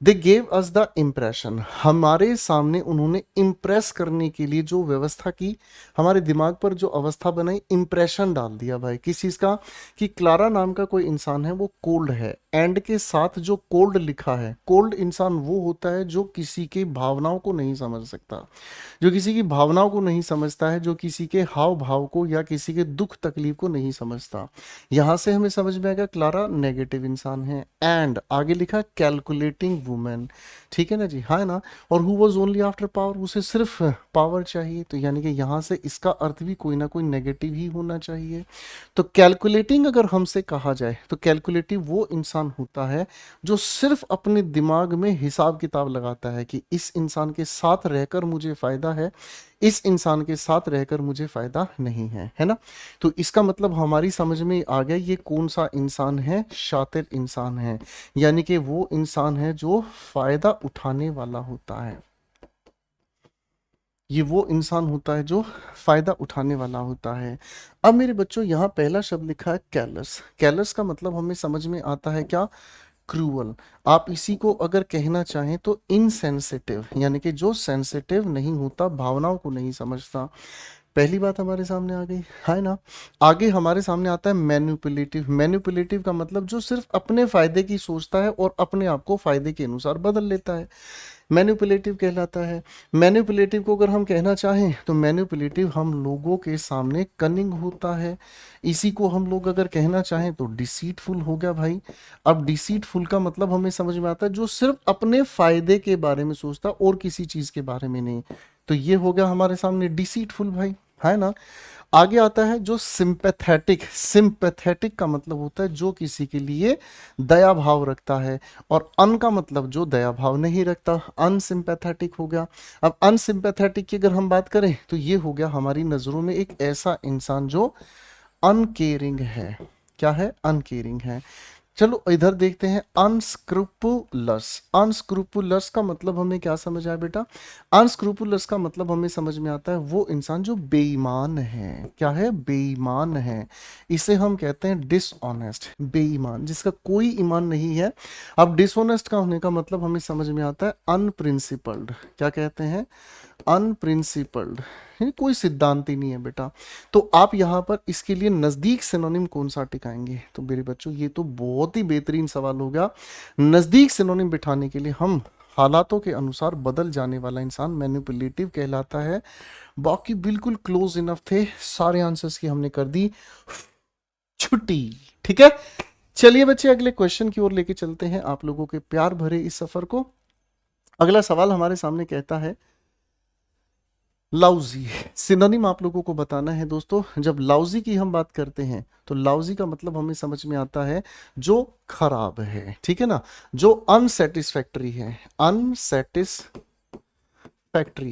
They gave us the impression, हमारे सामने उन्होंने इम्प्रेस करने के लिए जो व्यवस्था की, हमारे दिमाग पर जो अवस्था बनाई, इम्प्रेशन डाल दिया भाई किस चीज का, कि क्लारा नाम का कोई इंसान है, वो कोल्ड है। एंड के साथ जो कोल्ड लिखा है, कोल्ड इंसान वो होता है जो किसी के भावनाओं को नहीं समझ सकता, जो किसी की भावनाओं को नहीं समझता है, जो किसी के हाव भाव को या किसी के दुख तकलीफ को नहीं समझता। यहां से हमें समझ में आएगा क्लारा नेगेटिव इंसान है। एंड आगे लिखा कैलकुलेटिंग वुमेन, ठीक है ना जी, हाँ ना। और who was only after power, उसे सिर्फ पावर चाहिए, तो यानी कि यहां से इसका अर्थ भी कोई ना कोई नेगेटिव ही होना चाहिए। तो कैलकुलेटिंग अगर हमसे कहा जाए, तो कैलकुलेटिव वो इंसान होता है जो सिर्फ अपने दिमाग में हिसाब किताब लगाता है कि इस इंसान के साथ रहकर मुझे फायदा है, इस इंसान के साथ रहकर मुझे फायदा नहीं है, है ना। तो इसका मतलब हमारी समझ में आ गया ये कौन सा इंसान है, शातिर इंसान है, यानी कि वो इंसान है जो फायदा उठाने वाला होता है। ये वो इंसान होता है जो फायदा उठाने वाला होता है। अब मेरे बच्चों यहाँ पहला शब्द लिखा है कैलस। कैलस का मतलब हमें समझ में आता है क्या, क्रूअल। आप इसी को अगर कहना चाहें तो इनसेंसिटिव, यानी कि जो सेंसिटिव नहीं होता, भावनाओं को नहीं समझता। पहली बात हमारे सामने आ गई, है ना। आगे हमारे सामने आता है मैनिपुलेटिव। मैनिपुलेटिव का मतलब जो सिर्फ अपने फायदे की सोचता है और अपने आप को फायदे के अनुसार बदल लेता है। मैनिपुलेटिव कहलाता है। मैनिपुलेटिव को अगर हम कहना चाहें तो मैनिपुलेटिव हम लोगों के सामने कनिंग होता है। इसी को हम लोग अगर कहना चाहें तो डिसीटफुल हो गया भाई। अब डिसीटफुल का मतलब हमें समझ में आता है जो सिर्फ अपने फायदे के बारे में सोचता और किसी चीज के बारे में नहीं। तो ये हो गया हमारे सामने डिसीटफुल भाई, है ना। आगे आता है जो सिंपैथेटिक। सिंपैथेटिक का मतलब होता है जो किसी के लिए दया भाव रखता है, और अन का मतलब जो दया भाव नहीं रखता, अनसिंपैथेटिक हो गया। अब अनसिंपैथेटिक की अगर हम बात करें तो ये हो गया हमारी नजरों में एक ऐसा इंसान जो अनकेयरिंग है। क्या है? अनकेयरिंग है। चलो इधर देखते हैं अनस्क्रूपुलस। अनस्क्रूपुलस का मतलब हमें क्या समझ आया बेटा? अनस्क्रूपुलस का मतलब हमें समझ में आता है वो इंसान जो बेईमान है। क्या है? बेईमान है। इसे हम कहते हैं डिसऑनेस्ट, बेईमान, जिसका कोई ईमान नहीं है। अब डिसऑनेस्ट का होने का मतलब हमें समझ में आता है अनप्रिंसिपल्ड। क्या कहते हैं? अनप्रिंसिपल्ड। कोई सिद्धांत ही नहीं है बेटा। तो आप यहाँ पर इसके लिए नजदीक सिनोनिम कौन सा टिकाएंगे? तो मेरे बच्चों ये तो बहुत ही बेहतरीन सवाल हो गया। नजदीक सिनोनिम बिठाने के लिए हम हालातों के अनुसार बदल जाने वाला इंसान मैनिपुलेटिव कहलाता है। बाकी बिल्कुल क्लोज इनफ थे, सारे आंसर्स की हमने कर दी छुट्टी। ठीक है, चलिए बच्चे अगले क्वेश्चन की ओर लेके चलते हैं आप लोगों के प्यार भरे इस सफर को। अगला सवाल हमारे सामने कहता है लाउजी। सिनोनिम आप लोगों को बताना है दोस्तों। जब लाउजी की हम बात करते हैं तो लाउजी का मतलब हमें समझ में आता है जो खराब है, ठीक है ना, जो अनसेटिस्फैक्टरी है। अनसेटिस्फैक्टरी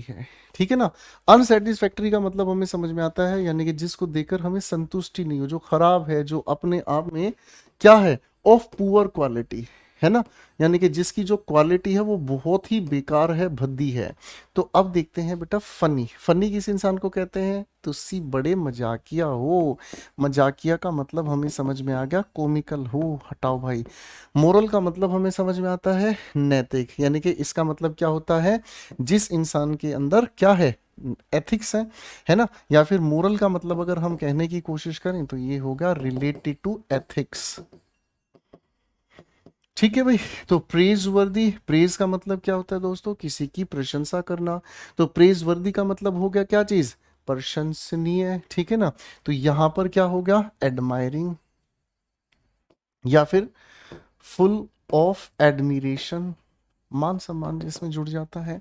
है, ठीक है ना। अनसेटिस्फैक्टरी का मतलब हमें समझ में आता है यानी कि जिसको देखकर हमें संतुष्टि नहीं हो, जो खराब है, जो अपने आप में क्या है, ऑफ पुअर क्वालिटी, है ना, यानी कि जिसकी जो क्वालिटी है वो बहुत ही बेकार है, भद्दी है। तो अब देखते हैं बेटा फनी। फनी किस इंसान को कहते हैं? तो सी बड़े मजाकिया हो। मजाकिया का मतलब हमें समझ में आ गया कॉमिकल हो। हटाओ भाई। मोरल का मतलब हमें समझ में आता है नैतिक, यानी कि इसका मतलब क्या होता है? जिस इंसान के अंदर क्या है, एथिक्स है ना। या फिर मोरल का मतलब अगर हम कहने की कोशिश करें तो ये होगा रिलेटेड टू एथिक्स। ठीक है भाई। तो प्रेज वर्दी, प्रेज का मतलब क्या होता है दोस्तों? किसी की प्रशंसा करना। तो प्रेज वर्दी का मतलब हो गया क्या चीज? प्रशंसनीय, ठीक है ना। तो यहां पर क्या हो गया? एडमायरिंग, या फिर फुल ऑफ एडमिरेशन, मान सम्मान जिसमें जुड़ जाता है।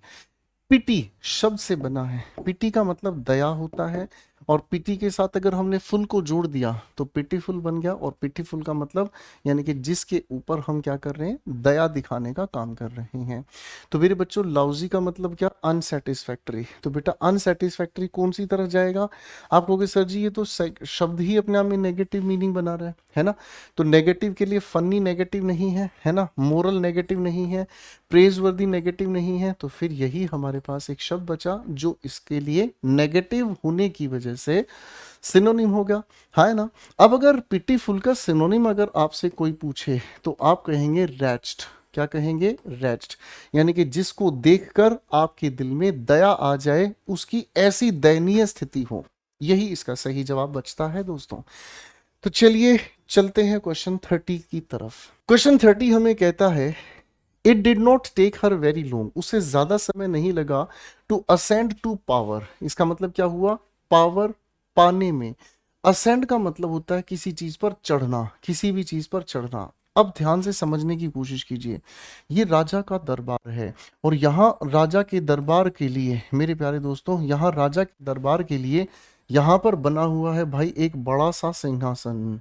पिटी शब्द से बना है। पिटी का मतलब दया होता है, और पिटी के साथ अगर हमने फुल को जोड़ दिया तो पिटीफुल बन गया। और पिटीफुल का मतलब यानी कि जिसके ऊपर हम क्या कर रहे हैं, दया दिखाने का काम कर रहे हैं। तो मेरे बच्चों लाउजी का मतलब क्या? अनसेटिस्फैक्टरी। तो बेटा अनसेटिस्फैक्टरी कौन सी तरह जाएगा? आप कहोगे सर जी ये तो शब्द ही अपने आप में नेगेटिव मीनिंग बना रहा है ना। तो नेगेटिव के लिए फनी नेगेटिव नहीं है ना, मोरल नेगेटिव नहीं है, प्रेज वर्दी नेगेटिव नहीं है। तो फिर यही हमारे पास एक शब्द बचा जो इसके लिए नेगेटिव होने की वजह से सिनोनिम हो गया, है ना। अब अगर पिटीफुल का सिनोनिम अगर आपसे कोई पूछे तो आप कहेंगे रैच्ड। क्या कहेंगे? रैच्ड, यानी कि जिसको देखकर आपके दिल में दया आ जाए, उसकी ऐसी दयनीय स्थिति हो। यही इसका सही जवाब बचता है दोस्तों। तो चलिए चलते हैं क्वेश्चन 30 की तरफ। क्वेश्चन 30 हमें कहता है it did not take her very long, उसे ज्यादा समय नहीं लगा टू असेंड टू पावर। इसका मतलब क्या हुआ? पावर पाने में। असेंड का मतलब होता है किसी चीज पर चढ़ना, किसी भी चीज पर चढ़ना। अब ध्यान से समझने की कोशिश कीजिए। ये राजा का दरबार है, और यहाँ राजा के दरबार के लिए मेरे प्यारे दोस्तों, यहाँ राजा के दरबार के लिए यहाँ पर बना हुआ है भाई एक बड़ा सा सिंहासन।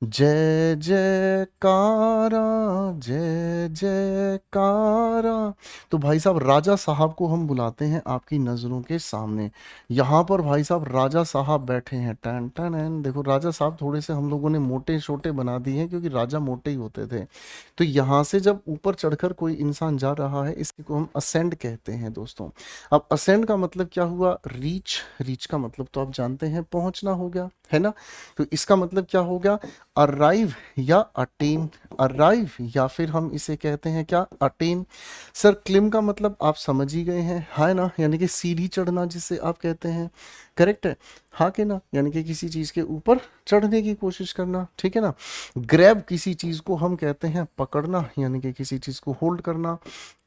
जय जयकारा, जय जयकारा। तो भाई साहब राजा साहब को हम बुलाते हैं आपकी नजरों के सामने। यहाँ पर भाई साहब राजा साहब बैठे हैं। टन टन टन। देखो राजा साहब थोड़े से हम लोगों ने मोटे छोटे बना दिए हैं क्योंकि राजा मोटे ही होते थे। तो यहाँ से जब ऊपर चढ़कर कोई इंसान जा रहा है, इसी को हम असेंड कहते हैं दोस्तों। अब असेंड का मतलब क्या हुआ? रीच। रीच का मतलब तो आप जानते हैं पहुंचना हो गया, है ना। तो इसका मतलब क्या हो गया? अराइव या अटेन। अराइव या फिर हम इसे कहते हैं क्या? अटेन। सर क्लिम का मतलब आप समझ ही गए हैं, है ना, यानी कि सीढ़ी चढ़ना जिसे आप कहते हैं। करेक्ट है। हाँ के ना, यानी कि किसी चीज के ऊपर चढ़ने की कोशिश करना, ठीक है ना। ग्रैब किसी चीज को हम कहते हैं पकड़ना, यानी कि किसी चीज को होल्ड करना।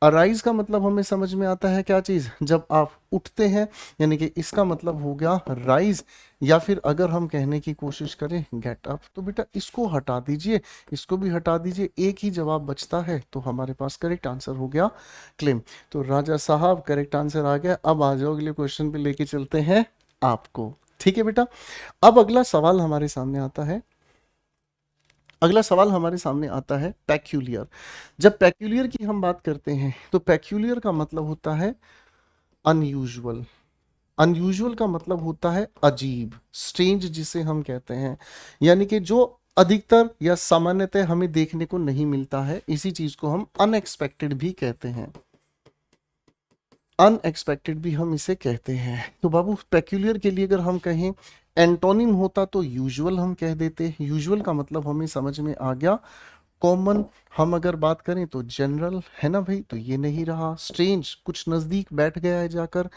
अराइज का मतलब हमें समझ में आता है क्या चीज, जब आप उठते हैं, यानी कि इसका मतलब हो गया राइज। या फिर अगर हम कहने की कोशिश करें गेट अप, तो बेटा इसको हटा दीजिए, इसको भी हटा दीजिए, एक ही जवाब बचता है, तो हमारे पास करेक्ट आंसर हो गया क्लेम। तो राजा साहब करेक्ट आंसर आ गया। अब आ जाओ अगले क्वेश्चन पे लेके चलते हैं आपको, ठीक है बेटा। अब अगला सवाल हमारे सामने आता है, अगला सवाल हमारे सामने आता है पैक्यूलियर। जब पैक्यूलियर की हम बात करते हैं तो पैक्यूलियर का मतलब होता है अनयूजुअल। अनयूजुअल का मतलब होता है अजीब, स्ट्रेंज जिसे हम कहते हैं, यानी कि जो अधिकतर या सामान्यतः हमें देखने को नहीं मिलता है, इसी चीज को हम अनएक्सपेक्टेड भी कहते हैं। अनएक्सपेक्टेड भी हम इसे कहते हैं। तो बाबू पेक्यूलियर के लिए अगर हम कहें एंटोनिम होता तो यूजुअल हम कह देते। यूजुअल का मतलब हमें समझ में आ गया कॉमन। हम अगर बात करें तो जनरल है ना भाई, तो ये नहीं रहा। स्ट्रेंज कुछ नजदीक बैठ गया है जाकर।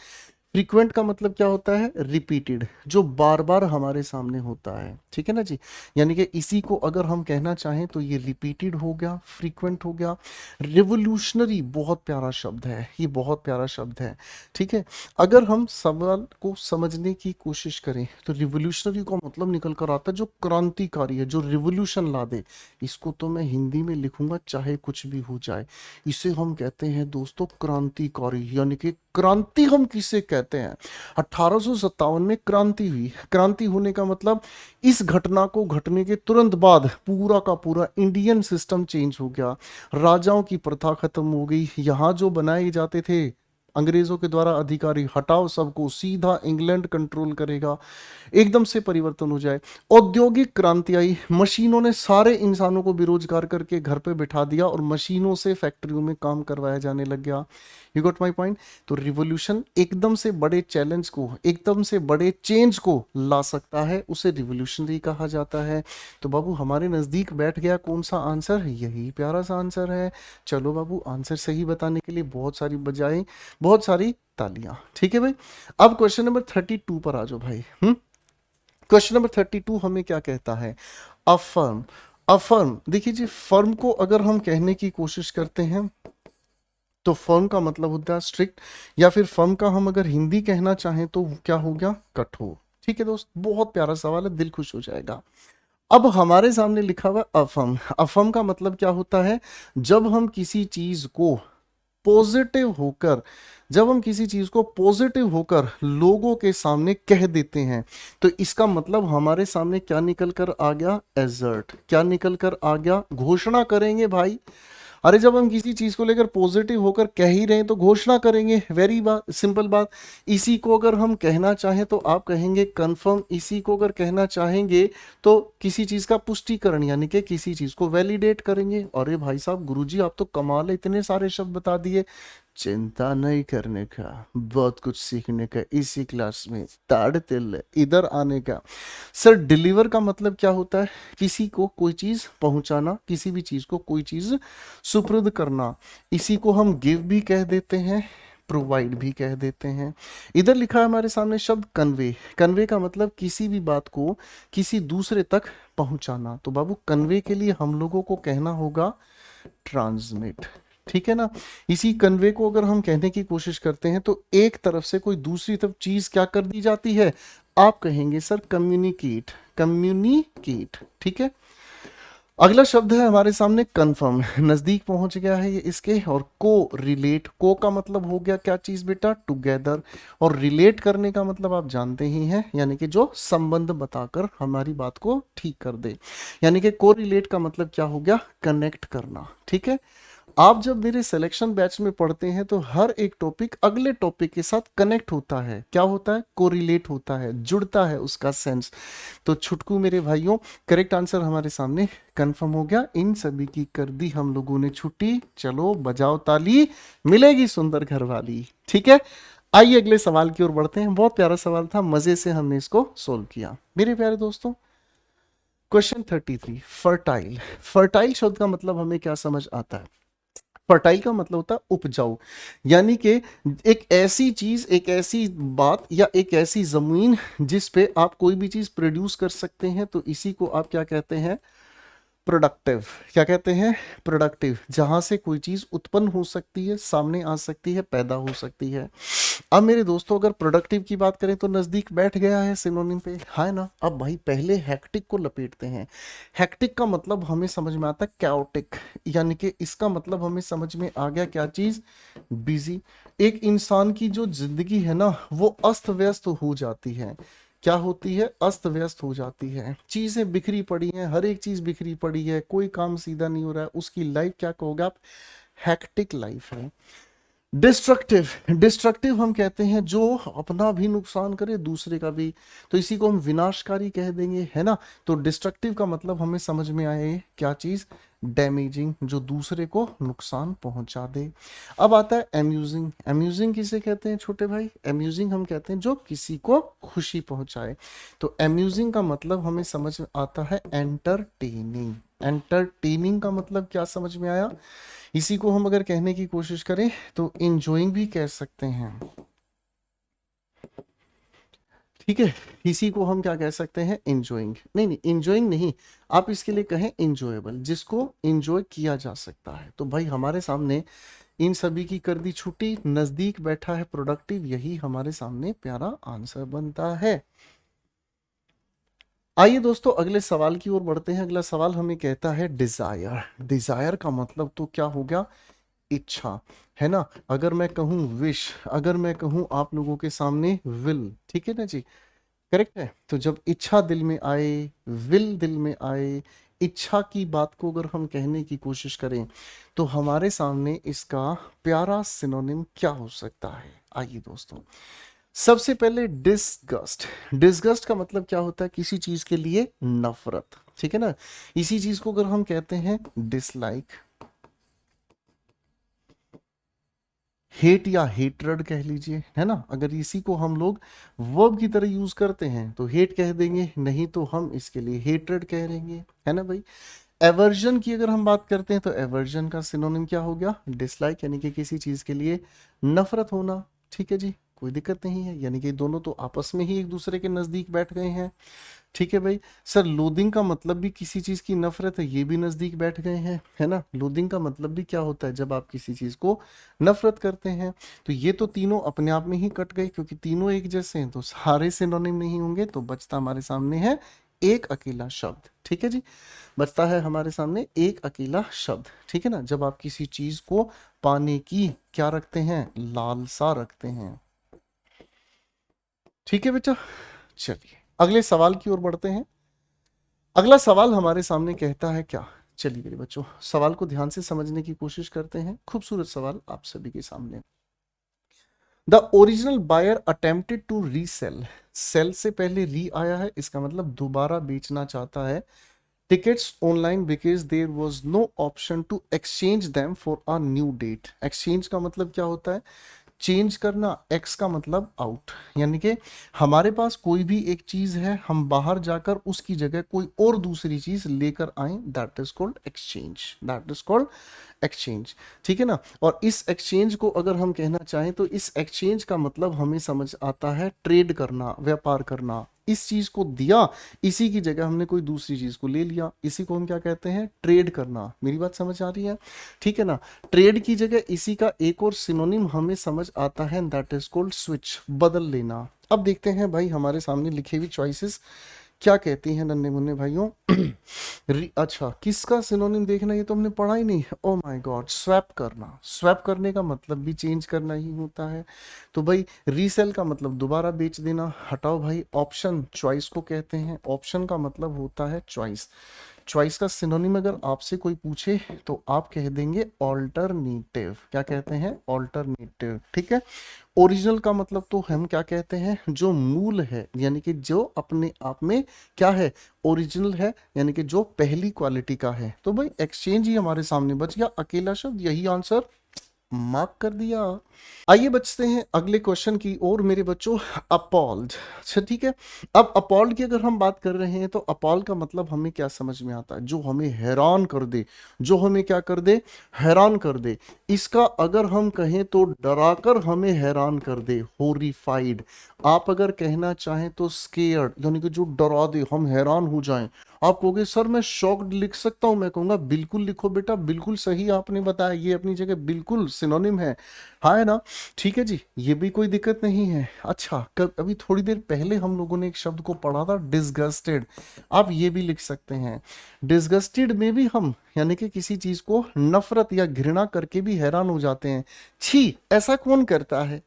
फ्रीक्वेंट का मतलब क्या होता है, रिपीटेड, जो बार बार हमारे सामने होता है, ठीक है ना जी। यानी कि इसी को अगर हम कहना चाहें तो ये रिपीटेड हो गया, फ्रीक्वेंट हो गया। रिवोल्यूशनरी बहुत प्यारा शब्द है, ये बहुत प्यारा शब्द है, ठीक है। अगर हम सवाल को समझने की कोशिश करें तो रिवोल्यूशनरी का मतलब निकल कर आता है जो क्रांतिकारी है, जो रिवोल्यूशन ला दे। इसको तो मैं हिंदी में लिखूंगा चाहे कुछ भी हो जाए, इसे हम कहते हैं दोस्तों क्रांतिकारी। यानी कि क्रांति हम किसे कहते हैं, 1857 में क्रांति हुई। क्रांति होने का मतलब इस घटना को घटने के तुरंत बाद पूरा का पूरा इंडियन सिस्टम चेंज हो गया, राजाओं की प्रथा खत्म हो गई। यहाँ जो बनाए जाते थे अंग्रेजों के द्वारा अधिकारी, हटाओ सबको, सीधा इंग्लैंड कंट्रोल करेगा, एकदम से परिवर्तन हो जाए। औद्योगिक क्रांति आई, मशीनों ने सारे इंसानों को बेरोजगार करके घर पे बिठा दिया और मशीनों से फैक्ट्रियों में काम करवाया जाने लग गया। You got my point. तो रिवोल्यूशन एकदम से बड़े चैलेंज को, एकदम से बड़े चेंज को ला सकता है, उसे रिवोल्यूशनरी कहा जाता है। तो बाबू हमारे नजदीक बैठ गया कौन सा आंसर, यही प्यारा सा आंसर है। चलो बाबू आंसर सही बताने के लिए बहुत सारी बजाएं, बहुत सारी तालियां, ठीक है भाई। अब क्वेश्चन नंबर 32 पर आ जाओ भाई। क्वेश्चन नंबर 32 हमें क्या कहता है, अफर्म। अफर्म देखिए जी, फर्म को अगर हम कहने की कोशिश करते हैं तो फर्म का मतलब होता है स्ट्रिक्ट, या फिर फर्म का हम अगर हिंदी कहना चाहें तो क्या हो गया, कठोर। ठीक है दोस्त, बहुत प्यारा सवाल है, दिल खुश हो जाएगा। अब हमारे सामने लिखा हुआ अफर्म। अफर्म का मतलब क्या होता है, जब हम किसी चीज को पॉजिटिव होकर, जब हम किसी चीज को पॉजिटिव होकर लोगों के सामने कह देते हैं, तो इसका मतलब हमारे सामने क्या निकल कर आ गया, एजर्ट। क्या निकल कर आ गया, घोषणा करेंगे भाई। अरे जब हम किसी चीज को लेकर पॉजिटिव होकर कह ही रहे हैं तो घोषणा करेंगे, वेरी बात, सिंपल बात। इसी को अगर हम कहना चाहें तो आप कहेंगे कंफर्म। इसी को अगर कहना चाहेंगे तो किसी चीज का पुष्टिकरण, यानी कि किसी चीज को वैलिडेट करेंगे। अरे भाई साहब, गुरुजी आप तो कमाल है, इतने सारे शब्द बता दिए। चिंता नहीं करने का, बहुत कुछ सीखने का इसी क्लास में, ताड़ तिल इधर आने का। सर डिलीवर का मतलब क्या होता है, किसी को कोई चीज पहुंचाना, किसी भी चीज को कोई चीज सुपुर्द करना। इसी को हम गिव भी कह देते हैं, प्रोवाइड भी कह देते हैं। इधर लिखा है हमारे सामने शब्द कन्वे। कन्वे का मतलब किसी भी बात को किसी दूसरे तक पहुंचाना। तो बाबू कन्वे के लिए हम लोगों को कहना होगा ट्रांसमिट, ठीक है ना। इसी कन्वे को अगर हम कहने की कोशिश करते हैं तो एक तरफ से कोई दूसरी तरफ चीज क्या कर दी जाती है, आप कहेंगे सर कम्युनिकेट। कम्युनिकेट, ठीक है। अगला शब्द है हमारे सामने कन्फर्म, नजदीक पहुंच गया है ये इसके। और को रिलेट, को का मतलब हो गया क्या चीज बेटा, टुगेदर। और रिलेट करने का मतलब आप जानते ही हैं, यानी कि जो संबंध बताकर हमारी बात को ठीक कर दे। यानी कि को रिलेट का मतलब क्या हो गया, कनेक्ट करना, ठीक है। आप जब मेरे सिलेक्शन बैच में पढ़ते हैं तो हर एक टॉपिक अगले टॉपिक के साथ कनेक्ट होता है। क्या होता है, कोरिलेट होता है, जुड़ता है उसका सेंस। तो छुटकू मेरे भाइयों, करेक्ट आंसर हमारे सामने कंफर्म हो गया। इन सभी की कर दी हम लोगों ने छुट्टी, चलो बजाओ ताली, मिलेगी सुंदर घरवाली, ठीक है। आइए अगले सवाल की ओर बढ़ते हैं। बहुत प्यारा सवाल था, मजे से हमने इसको सोल्व किया मेरे प्यारे दोस्तों। Question 33, fertile. फर्टाइल शब्द का मतलब हमें क्या समझ आता है। फर्टाइल का मतलब होता है उपजाऊ, यानी कि एक ऐसी चीज, एक ऐसी बात या एक ऐसी जमीन जिस पे आप कोई भी चीज प्रोड्यूस कर सकते हैं, तो इसी को आप क्या कहते हैं, प्रोडक्टिव। क्या कहते हैं, प्रोडक्टिव, जहां से कोई चीज उत्पन्न हो सकती है, सामने आ सकती है, पैदा हो सकती है। अब मेरे दोस्तों अगर प्रोडक्टिव की बात करें तो नजदीक बैठ गया है सिनोनिम पे, है ना। अब भाई पहले हेक्टिक को लपेटते हैं। हेक्टिक का मतलब हमें समझ में आता है कैओटिक, यानी कि इसका मतलब हमें समझ में आ गया क्या चीज, बिजी। एक इंसान की जो जिंदगी है ना वो अस्त व्यस्त हो जाती है। क्या होती है, अस्त व्यस्त हो जाती है, चीजें बिखरी पड़ी हैं, हर एक चीज बिखरी पड़ी है, कोई काम सीधा नहीं हो रहा है, उसकी लाइफ क्या कहोगे आप, हैक्टिक लाइफ है। डिस्ट्रक्टिव, डिस्ट्रक्टिव हम कहते हैं जो अपना भी नुकसान करे दूसरे का भी, तो इसी को हम विनाशकारी कह देंगे, है ना। तो डिस्ट्रक्टिव का मतलब हमें समझ में आए क्या चीज, डैमेजिंग, जो दूसरे को नुकसान पहुंचा दे। अब आता है अम्यूजिंग। अम्यूजिंग किसे कहते हैं छोटे भाई, अम्यूजिंग हम कहते हैं जो किसी को खुशी पहुंचाए। तो अम्यूजिंग का मतलब हमें समझ में आता है एंटरटेनिंग। एंटरटेनिंग का मतलब क्या समझ में आया, इसी को हम अगर कहने की कोशिश करें तो इंजॉइंग भी कह सकते हैं, ठीक है। इसी को हम क्या कह सकते हैं, इंजॉइंग, नहीं नहीं इंजॉइंग नहीं, आप इसके लिए कहें इंजॉयबल, जिसको इंजॉय किया जा सकता है। तो भाई हमारे सामने इन सभी की कर दी छुट्टी, नजदीक बैठा है प्रोडक्टिव, यही हमारे सामने प्यारा आंसर बनता है। आइए दोस्तों अगले सवाल की ओर बढ़ते हैं। अगला सवाल हमें कहता है डिजायर। डिजायर का मतलब तो क्या हो गया, इच्छा, है ना। अगर मैं कहूं विश, अगर मैं कहूं आप लोगों के सामने विल, ठीक है ना जी, करेक्ट है। तो जब इच्छा दिल में आए, विल दिल में आए, इच्छा की बात को अगर हम कहने की कोशिश करें तो हमारे सामने इसका प्यारा सिनोनिम क्या हो सकता है। आइए दोस्तों, सबसे पहले डिसगस्ट। डिसगस्ट का मतलब क्या होता है, किसी चीज के लिए नफरत, ठीक है ना। इसी चीज को अगर हम कहते हैं डिसलाइक, हेट या हेटरेड कह लीजिए, है ना। अगर इसी को हम लोग वर्ब की तरह यूज करते हैं तो हेट कह देंगे, नहीं तो हम इसके लिए हेटरेड कह देंगे, है ना भाई। एवर्जन की अगर हम बात करते हैं तो एवर्जन का सिनोनिम क्या हो गया, डिसलाइक, यानी कि किसी चीज के लिए नफरत होना, ठीक है जी, कोई दिक्कत नहीं है, यानी कि दोनों तो आपस में ही एक दूसरे के नजदीक बैठ गए हैं, ठीक है भाई। सर लोदिंग का मतलब भी किसी चीज की नफरत है, ये भी नजदीक बैठ गए हैं, है ना। लोदिंग का मतलब भी क्या होता है, जब आप किसी चीज को नफरत करते हैं। तो ये तो तीनों अपने आप में ही कट गए, क्योंकि तीनों एक जैसे हैं तो सारे सिनोनिम नहीं होंगे, तो बचता हमारे सामने है एक अकेला शब्द, ठीक है जी। बचता है हमारे सामने एक अकेला शब्द, ठीक है ना। जब आप किसी चीज को पाने की क्या रखते हैं, लालसा रखते हैं, ठीक है बेटा। चलिए अगले सवाल की ओर बढ़ते हैं। अगला सवाल हमारे सामने कहता है क्या, चलिए मेरे बच्चों सवाल को ध्यान से समझने की कोशिश करते हैं। खूबसूरत सवाल आप सभी के सामने। The original buyer attempted to resale, sale से पहले री आया है, इसका मतलब दोबारा बेचना चाहता है, tickets online because there was no option to exchange them for a new date. Exchange का मतलब क्या होता है, चेंज करना, एक्स का मतलब आउट, यानी कि हमारे पास कोई भी एक चीज है, हम बाहर जाकर उसकी जगह कोई और दूसरी चीज लेकर आए, that is called exchange, that is called exchange, ठीक है ना। और इस एक्सचेंज को अगर हम कहना चाहें तो इस एक्सचेंज का मतलब हमें समझ आता है ट्रेड करना, व्यापार करना। इस चीज को दिया, इसी की जगह हमने कोई दूसरी चीज को ले लिया, इसी को हम क्या कहते हैं, ट्रेड करना। मेरी बात समझ आ रही है, ठीक है ना। ट्रेड की जगह इसी का एक और सिनोनिम हमें समझ आता है, दैट इज कॉल्ड स्विच, बदल लेना। अब देखते हैं भाई हमारे सामने लिखी हुई चॉइसेस क्या कहती हैं नन्हे मुन्ने भाइयों। अच्छा किसका सिनोनिम देखना, ये तो हमने पढ़ा ही नहीं, ओ माय गॉड, स्वैप करना। स्वैप करने का मतलब भी चेंज करना ही होता है। तो भाई रीसेल का मतलब दोबारा बेच देना। हटाओ भाई, ऑप्शन चॉइस को कहते हैं, ऑप्शन का मतलब होता है चॉइस। चॉइस का सिनोनिम अगर आपसे कोई पूछे तो आप कह देंगे ऑल्टरनेटिव। क्या कहते हैं, ऑल्टरनेटिव, ठीक है। ओरिजिनल का मतलब तो हम क्या कहते हैं, जो मूल है, यानी कि जो अपने आप में क्या है, ओरिजिनल है, यानी कि जो पहली क्वालिटी का है। तो भाई एक्सचेंज ही हमारे सामने बच गया, अकेला शब्द, यही आंसर मार्क कर दिया। आइए बचते हैं अगले क्वेश्चन की ओर मेरे बच्चों। अपॉल्ड। अच्छा ठीक है, अब अपॉल्ड की अगर हम बात कर रहे हैं तो अपॉल्ड का मतलब हमें क्या समझ में आता है? जो हमें हैरान कर दे, जो हमें क्या कर दे, हैरान कर दे। इसका अगर हम कहें तो डराकर हमें हैरान कर दे, होरिफाइड। आप अगर कहना चाहें तो स्केयर्ड, यानी कि जो डरा दे, हम हैरान हो जाएं। आप कहोगे सर मैं शॉक्ड लिख सकता हूं, मैं कहूंगा बिल्कुल लिखो बेटा, बिल्कुल सही आपने बताया, ये अपनी जगह बिल्कुल सिनोनिम है। हाँ है ना? ठीक है जी, ये भी कोई दिक्कत नहीं है। अच्छा, कब अभी थोड़ी देर पहले हम लोगों ने एक शब्द को पढ़ा था, डिसगस्टेड। आप ये भी लिख सकते हैं। डिसगस्टेड में भी हम यानी कि किसी चीज को नफरत या घृणा करके भी हैरान हो जाते हैं। छी, ऐसा कौन करता है?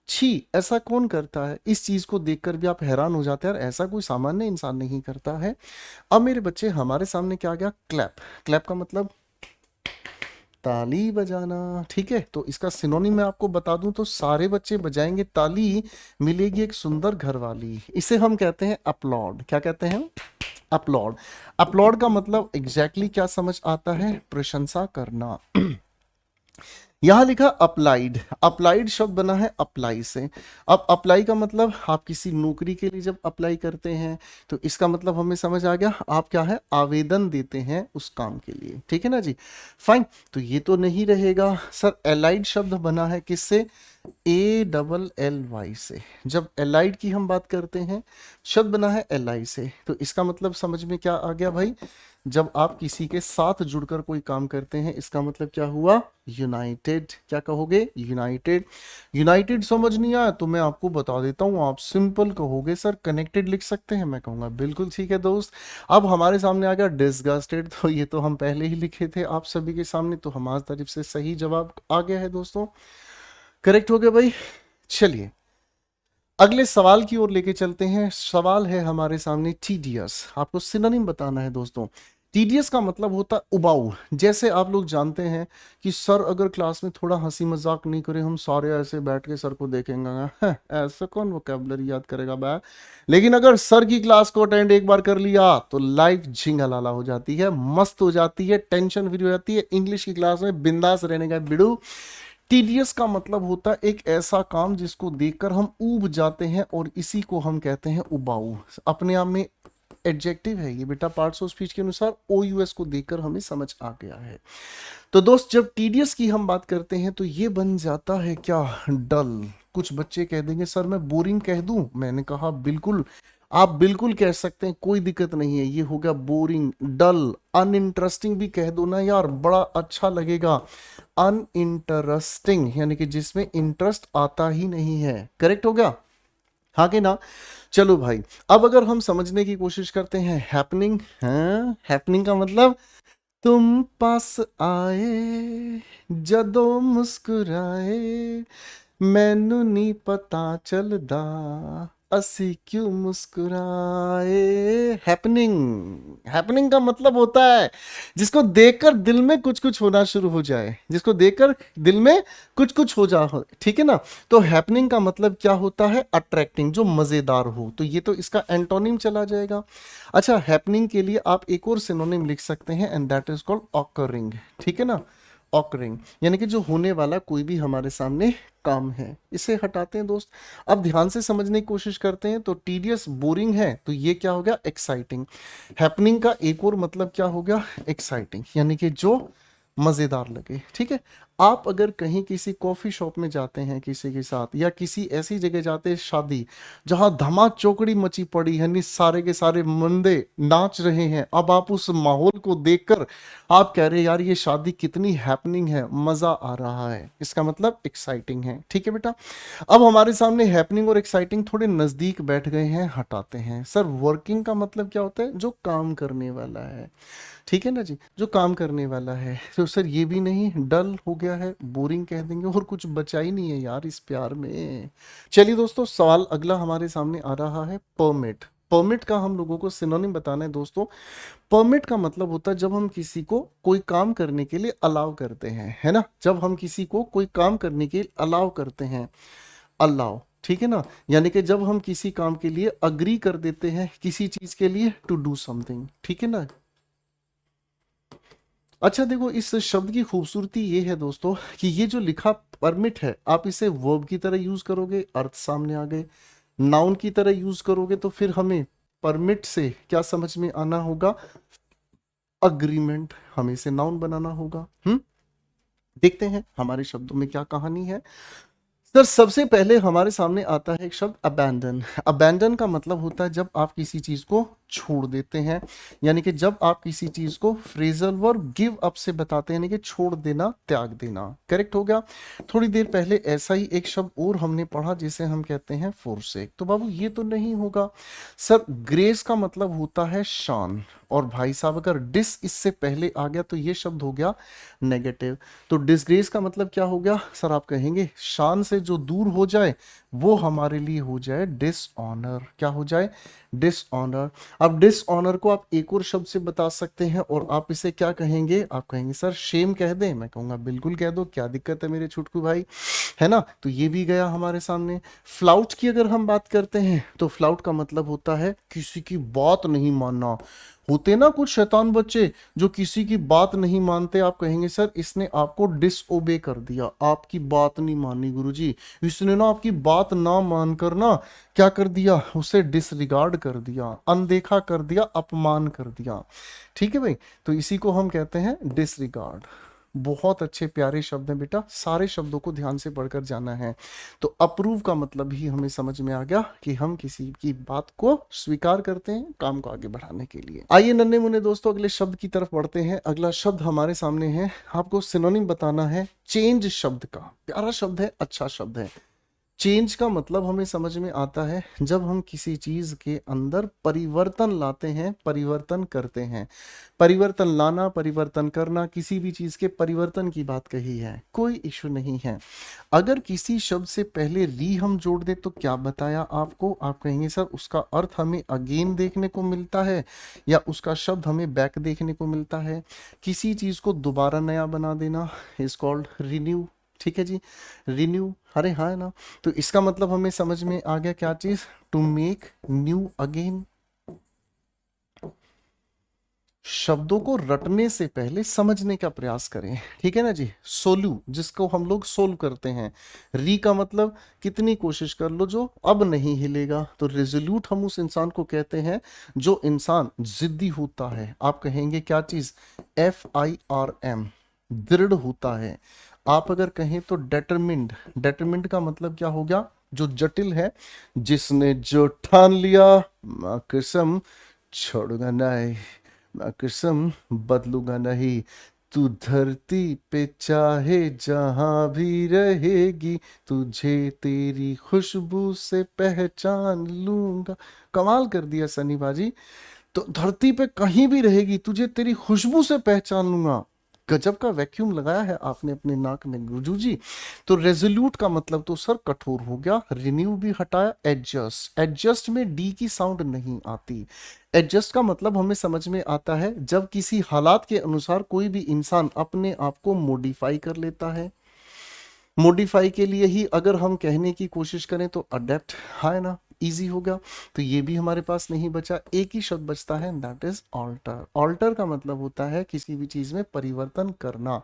छी, ऐसा कौन करता है? इस चीज को देखकर भी आप हैरान हो जाते हैं, और ऐसा कोई सामान्य इंसान नहीं करता है। अब मेरे बच्चे हमारे सामने क्या आ गया? क्लैप। क्लैप का मतलब ताली बजाना। ठीक है, तो इसका सिनोनिम मैं आपको बता दूं तो सारे बच्चे बजाएंगे ताली, मिलेगी एक सुंदर घरवाली। इसे हम कहते हैं अपलॉड। क्या कहते हैं? अपलॉड। अपलॉड का मतलब एग्जैक्टली क्या समझ आता है? प्रशंसा करना। यहां लिखा अप्लाइड। अप्लाइड शब्द बना है अप्लाई से। अब अप्लाई का मतलब आप किसी नौकरी के लिए जब अप्लाई करते हैं तो इसका मतलब हमें समझ आ गया, आप क्या है, आवेदन देते हैं उस काम के लिए। ठीक है ना जी? फाइन, तो ये तो नहीं रहेगा सर। एलाइड शब्द बना है किससे? ALLY से। जब एलाइड की हम बात करते हैं, शब्द बना है LI से, तो इसका मतलब समझ में क्या आ गया भाई? जब आप किसी के साथ जुड़कर कोई काम करते हैं, इसका मतलब क्या हुआ? यूनाइटेड। क्या कहोगे? यूनाइटेड। यूनाइटेड समझ नहीं आया तो मैं आपको बता देता हूं, आप सिंपल कहोगे सर कनेक्टेड लिख सकते हैं। मैं कहूंगा बिल्कुल ठीक है दोस्त। अब हमारे सामने आ गया डिसगस्टेड, तो ये तो हम पहले ही लिखे थे आप सभी के सामने, तो हमारी तरफ से सही जवाब आ गया है दोस्तों। करेक्ट हो गया भाई। चलिए अगले सवाल की ओर लेके चलते हैं। सवाल है हमारे सामने टीडियस। आपको सिनोनिम बताना है दोस्तों। टीडियस का मतलब होता है उबाऊ। जैसे आप लोग जानते हैं कि सर अगर क्लास में थोड़ा हंसी मजाक नहीं करे, हम सारे ऐसे बैठ के सर को देखेंगे, "हैं, ऐसा कौन वोकैबुलरी याद करेगा बा।" लेकिन अगर सर की क्लास को अटेंड एक बार कर लिया तो लाइफ झिंगालाला हो जाती है, मस्त हो जाती है, टेंशन फ्री हो जाती है, इंग्लिश की क्लास में बिंदास रहने का बिड़ू। टीडियस का मतलब होता है एक ऐसा काम जिसको देखकर हम ऊब जाते हैं, और इसी को हम कहते हैं उबाऊ। अपने आप में एडजेक्टिव है ये बेटा, पार्ट्स ऑफ स्पीच के अनुसार OUS को देखकर हमें समझ आ गया है। तो दोस्त जब टीडियस की हम बात करते हैं तो ये बन जाता है क्या? डल। कुछ बच्चे कह देंगे सर मैं बोरिंग कह दूं, मैंने कहा बिल्कुल, आप बिल्कुल कह सकते हैं, कोई दिक्कत नहीं है। ये हो गया बोरिंग, डल। अनइंटरेस्टिंग भी कह दो ना यार, बड़ा अच्छा लगेगा। अनइंटरेस्टिंग यानी कि जिसमें इंटरेस्ट आता ही नहीं है। करेक्ट हो गया? हाँ कि ना? चलो भाई, अब अगर हम समझने की कोशिश करते हैं हैपनिंग। हाँ, हैपनिंग का मतलब तुम पास आए जदों मुस्कुराए, मैनू नी पता चलदा असी क्यों मुस्कुराए। हैपनिंग। हैपनिंग का मतलब होता है जिसको देखकर दिल में कुछ कुछ होना शुरू हो जाए, जिसको देखकर दिल में कुछ कुछ हो जा। ठीक है ना? तो हैपनिंग का मतलब क्या होता है? अट्रैक्टिंग, जो मजेदार हो। तो ये तो इसका एंटोनिम चला जाएगा। अच्छा, हैपनिंग के लिए आप एक और सिनोनिम लिख सकते हैं, and that is called occurring. ठीक है ना? ऑकरिंग यानी कि जो होने वाला कोई भी हमारे सामने काम है। इसे हटाते हैं दोस्त। अब ध्यान से समझने की कोशिश करते हैं। तो टीडियस बोरिंग है, तो ये क्या हो गया? एक्साइटिंग। हैपनिंग का एक और मतलब क्या हो गया? एक्साइटिंग, यानी कि जो मजेदार लगे। ठीक है? आप अगर कहीं किसी कॉफी शॉप में जाते हैं किसी के साथ, या किसी ऐसी जगह जाते हैं शादी जहां धमा चौकड़ी मची पड़ी है, यानी सारे के सारे मंदे नाच रहे हैं, अब आप उस माहौल को देखकर आप कह रहे हैं यार ये शादी कितनी हैपनिंग है, मजा आ रहा है, इसका मतलब एक्साइटिंग है। ठीक है बेटा? अब हमारे सामने हैपनिंग और एक्साइटिंग थोड़े नजदीक बैठ गए हैं, हटाते हैं। सर वर्किंग का मतलब क्या होता है? जो काम करने वाला है। ठीक है ना जी? जो काम करने वाला है। तो सर ये भी नहीं, डल हो गया है, बोरिंग कह देंगे, और कुछ बचा ही नहीं है यार इस प्यार में। चलिए दोस्तों, सवाल अगला हमारे सामने आ रहा है, परमिट। परमिट का हम लोगों को सिनोनिम बताना है दोस्तों। परमिट का मतलब होता है जब हम किसी को कोई काम करने के लिए अलाउ करते हैं, है ना? जब हम किसी को कोई काम करने के लिए अलाउ करते हैं, अलाउ। ठीक है ना? यानी कि जब हम किसी काम के लिए अग्री कर देते हैं, किसी चीज के लिए टू डू समथिंग। ठीक है ना? अच्छा देखो, इस शब्द की खूबसूरती ये है दोस्तों कि ये जो लिखा परमिट है, आप इसे वर्ब की तरह यूज करोगे, अर्थ सामने आ गए। नाउन की तरह यूज करोगे तो फिर हमें परमिट से क्या समझ में आना होगा? अग्रीमेंट। हमें इसे नाउन बनाना होगा। देखते हैं हमारे शब्दों में क्या कहानी है। सर, सबसे पहले हमारे सामने आता है एक शब्द अबैंडन। अबैंडन का मतलब होता है जब आप किसी चीज को छोड़ देते हैं, यानी कि जब आप किसी चीज को फ्रेजल वर्ब गिव अप से बताते हैं, यानी कि छोड़ देना, त्याग देना। करेक्ट हो गया। थोड़ी देर पहले ऐसा ही एक शब्द और हमने पढ़ा जिसे हम कहते हैं फोरसेक। तो बाबू ये तो नहीं होगा। सर, ग्रेस का मतलब होता है शान, और भाई साहब अगर डिस इससे पहले आ गया तो ये शब्द हो गया नेगेटिव। तो डिसग्रेस का मतलब क्या हो गया? सर आप कहेंगे शान से जो दूर हो जाए वो हमारे लिए हो जाए डिसऑनर। क्या हो जाए? डिसऑनर। अब डिसऑनर को आप एक और शब्द से बता सकते हैं, और आप इसे क्या कहेंगे? आप कहेंगे सर शेम कह दें। मैं कहूंगा बिल्कुल कह दो, क्या दिक्कत है मेरे छुटकू भाई, है ना? तो ये भी गया हमारे सामने। फ्लाउट की अगर हम बात करते हैं तो फ्लाउट का मतलब होता है किसी की बात नहीं मानना। होते ना कुछ शैतान बच्चे जो किसी की बात नहीं मानते, आप कहेंगे सर इसने आपको डिसओबे कर दिया, आपकी बात नहीं मानी गुरुजी, इसने ना आपकी बात ना मानकर ना क्या कर दिया, उसे डिसरिगार्ड कर दिया, अनदेखा कर दिया, अपमान कर दिया। ठीक है भाई, तो इसी को हम कहते हैं डिसरिगार्ड। बहुत अच्छे प्यारे शब्द हैं बेटा, सारे शब्दों को ध्यान से पढ़कर जाना है। तो अप्रूव का मतलब ही हमें समझ में आ गया कि हम किसी की बात को स्वीकार करते हैं काम को आगे बढ़ाने के लिए। आइए नन्हे मुन्ने दोस्तों अगले शब्द की तरफ बढ़ते हैं। अगला शब्द हमारे सामने है, आपको सिनोनिम बताना है चेंज शब्द का। प्यारा शब्द है, अच्छा शब्द है। चेंज का मतलब हमें समझ में आता है जब हम किसी चीज के अंदर परिवर्तन लाते हैं, परिवर्तन करते हैं। परिवर्तन लाना, परिवर्तन करना, किसी भी चीज के परिवर्तन की बात कही है, कोई इशू नहीं है। अगर किसी शब्द से पहले री हम जोड़ दे तो क्या बताया आपको? आप कहेंगे सर उसका अर्थ हमें अगेन देखने को मिलता है, या उसका शब्द हमें बैक देखने को मिलता है। किसी चीज को दोबारा नया बना देना इज कॉल्ड रिन्यू। ठीक है जी, रिन्यू। अरे हाँ, है ना? तो इसका मतलब हमें समझ में आ गया क्या चीज? To make new again. शब्दों को रटने से पहले समझने का प्रयास करें, ठीक है ना जी। सोलू, जिसको हम लोग सोल्व करते हैं। री का मतलब कितनी कोशिश कर लो जो अब नहीं हिलेगा। तो रेजोल्यूट हम उस इंसान को कहते हैं जो इंसान जिद्दी होता है। आप कहेंगे क्या चीज? FIRM, दृढ़ होता है। आप अगर कहें तो डेटरमिंड। डेटरमिंड का मतलब क्या हो गया? जो जटिल है। जिसने जो ठान लिया, मां कसम छोड़ूंगा नहीं, मैं कसम बदलूंगा नहीं। तू धरती पे चाहे जहां भी रहेगी, तुझे तेरी खुशबू से पहचान लूंगा। कमाल कर दिया सनी बाजी। तो धरती पे कहीं भी रहेगी, तुझे तेरी खुशबू से पहचान लूंगा। गजब का वैक्यूम लगाया है आपने अपने नाक में गुरु जी। तो रेजोल्यूट का मतलब तो सर कठोर हो गया। रिन्यू भी हटाया। एडजस्ट, एडजस्ट में डी की साउंड नहीं आती। एडजस्ट का मतलब हमें समझ में आता है जब किसी हालात के अनुसार कोई भी इंसान अपने आप को मॉडिफाई कर लेता है। मॉडिफाई के लिए ही अगर हम कहने की कोशिश करें तो अडेप्ट, है ना? इजी हो गया। तो ये भी हमारे पास नहीं बचा, एक ही शब्द बचता है, दैट इज ऑल्टर। ऑल्टर का मतलब होता है किसी भी चीज में परिवर्तन करना।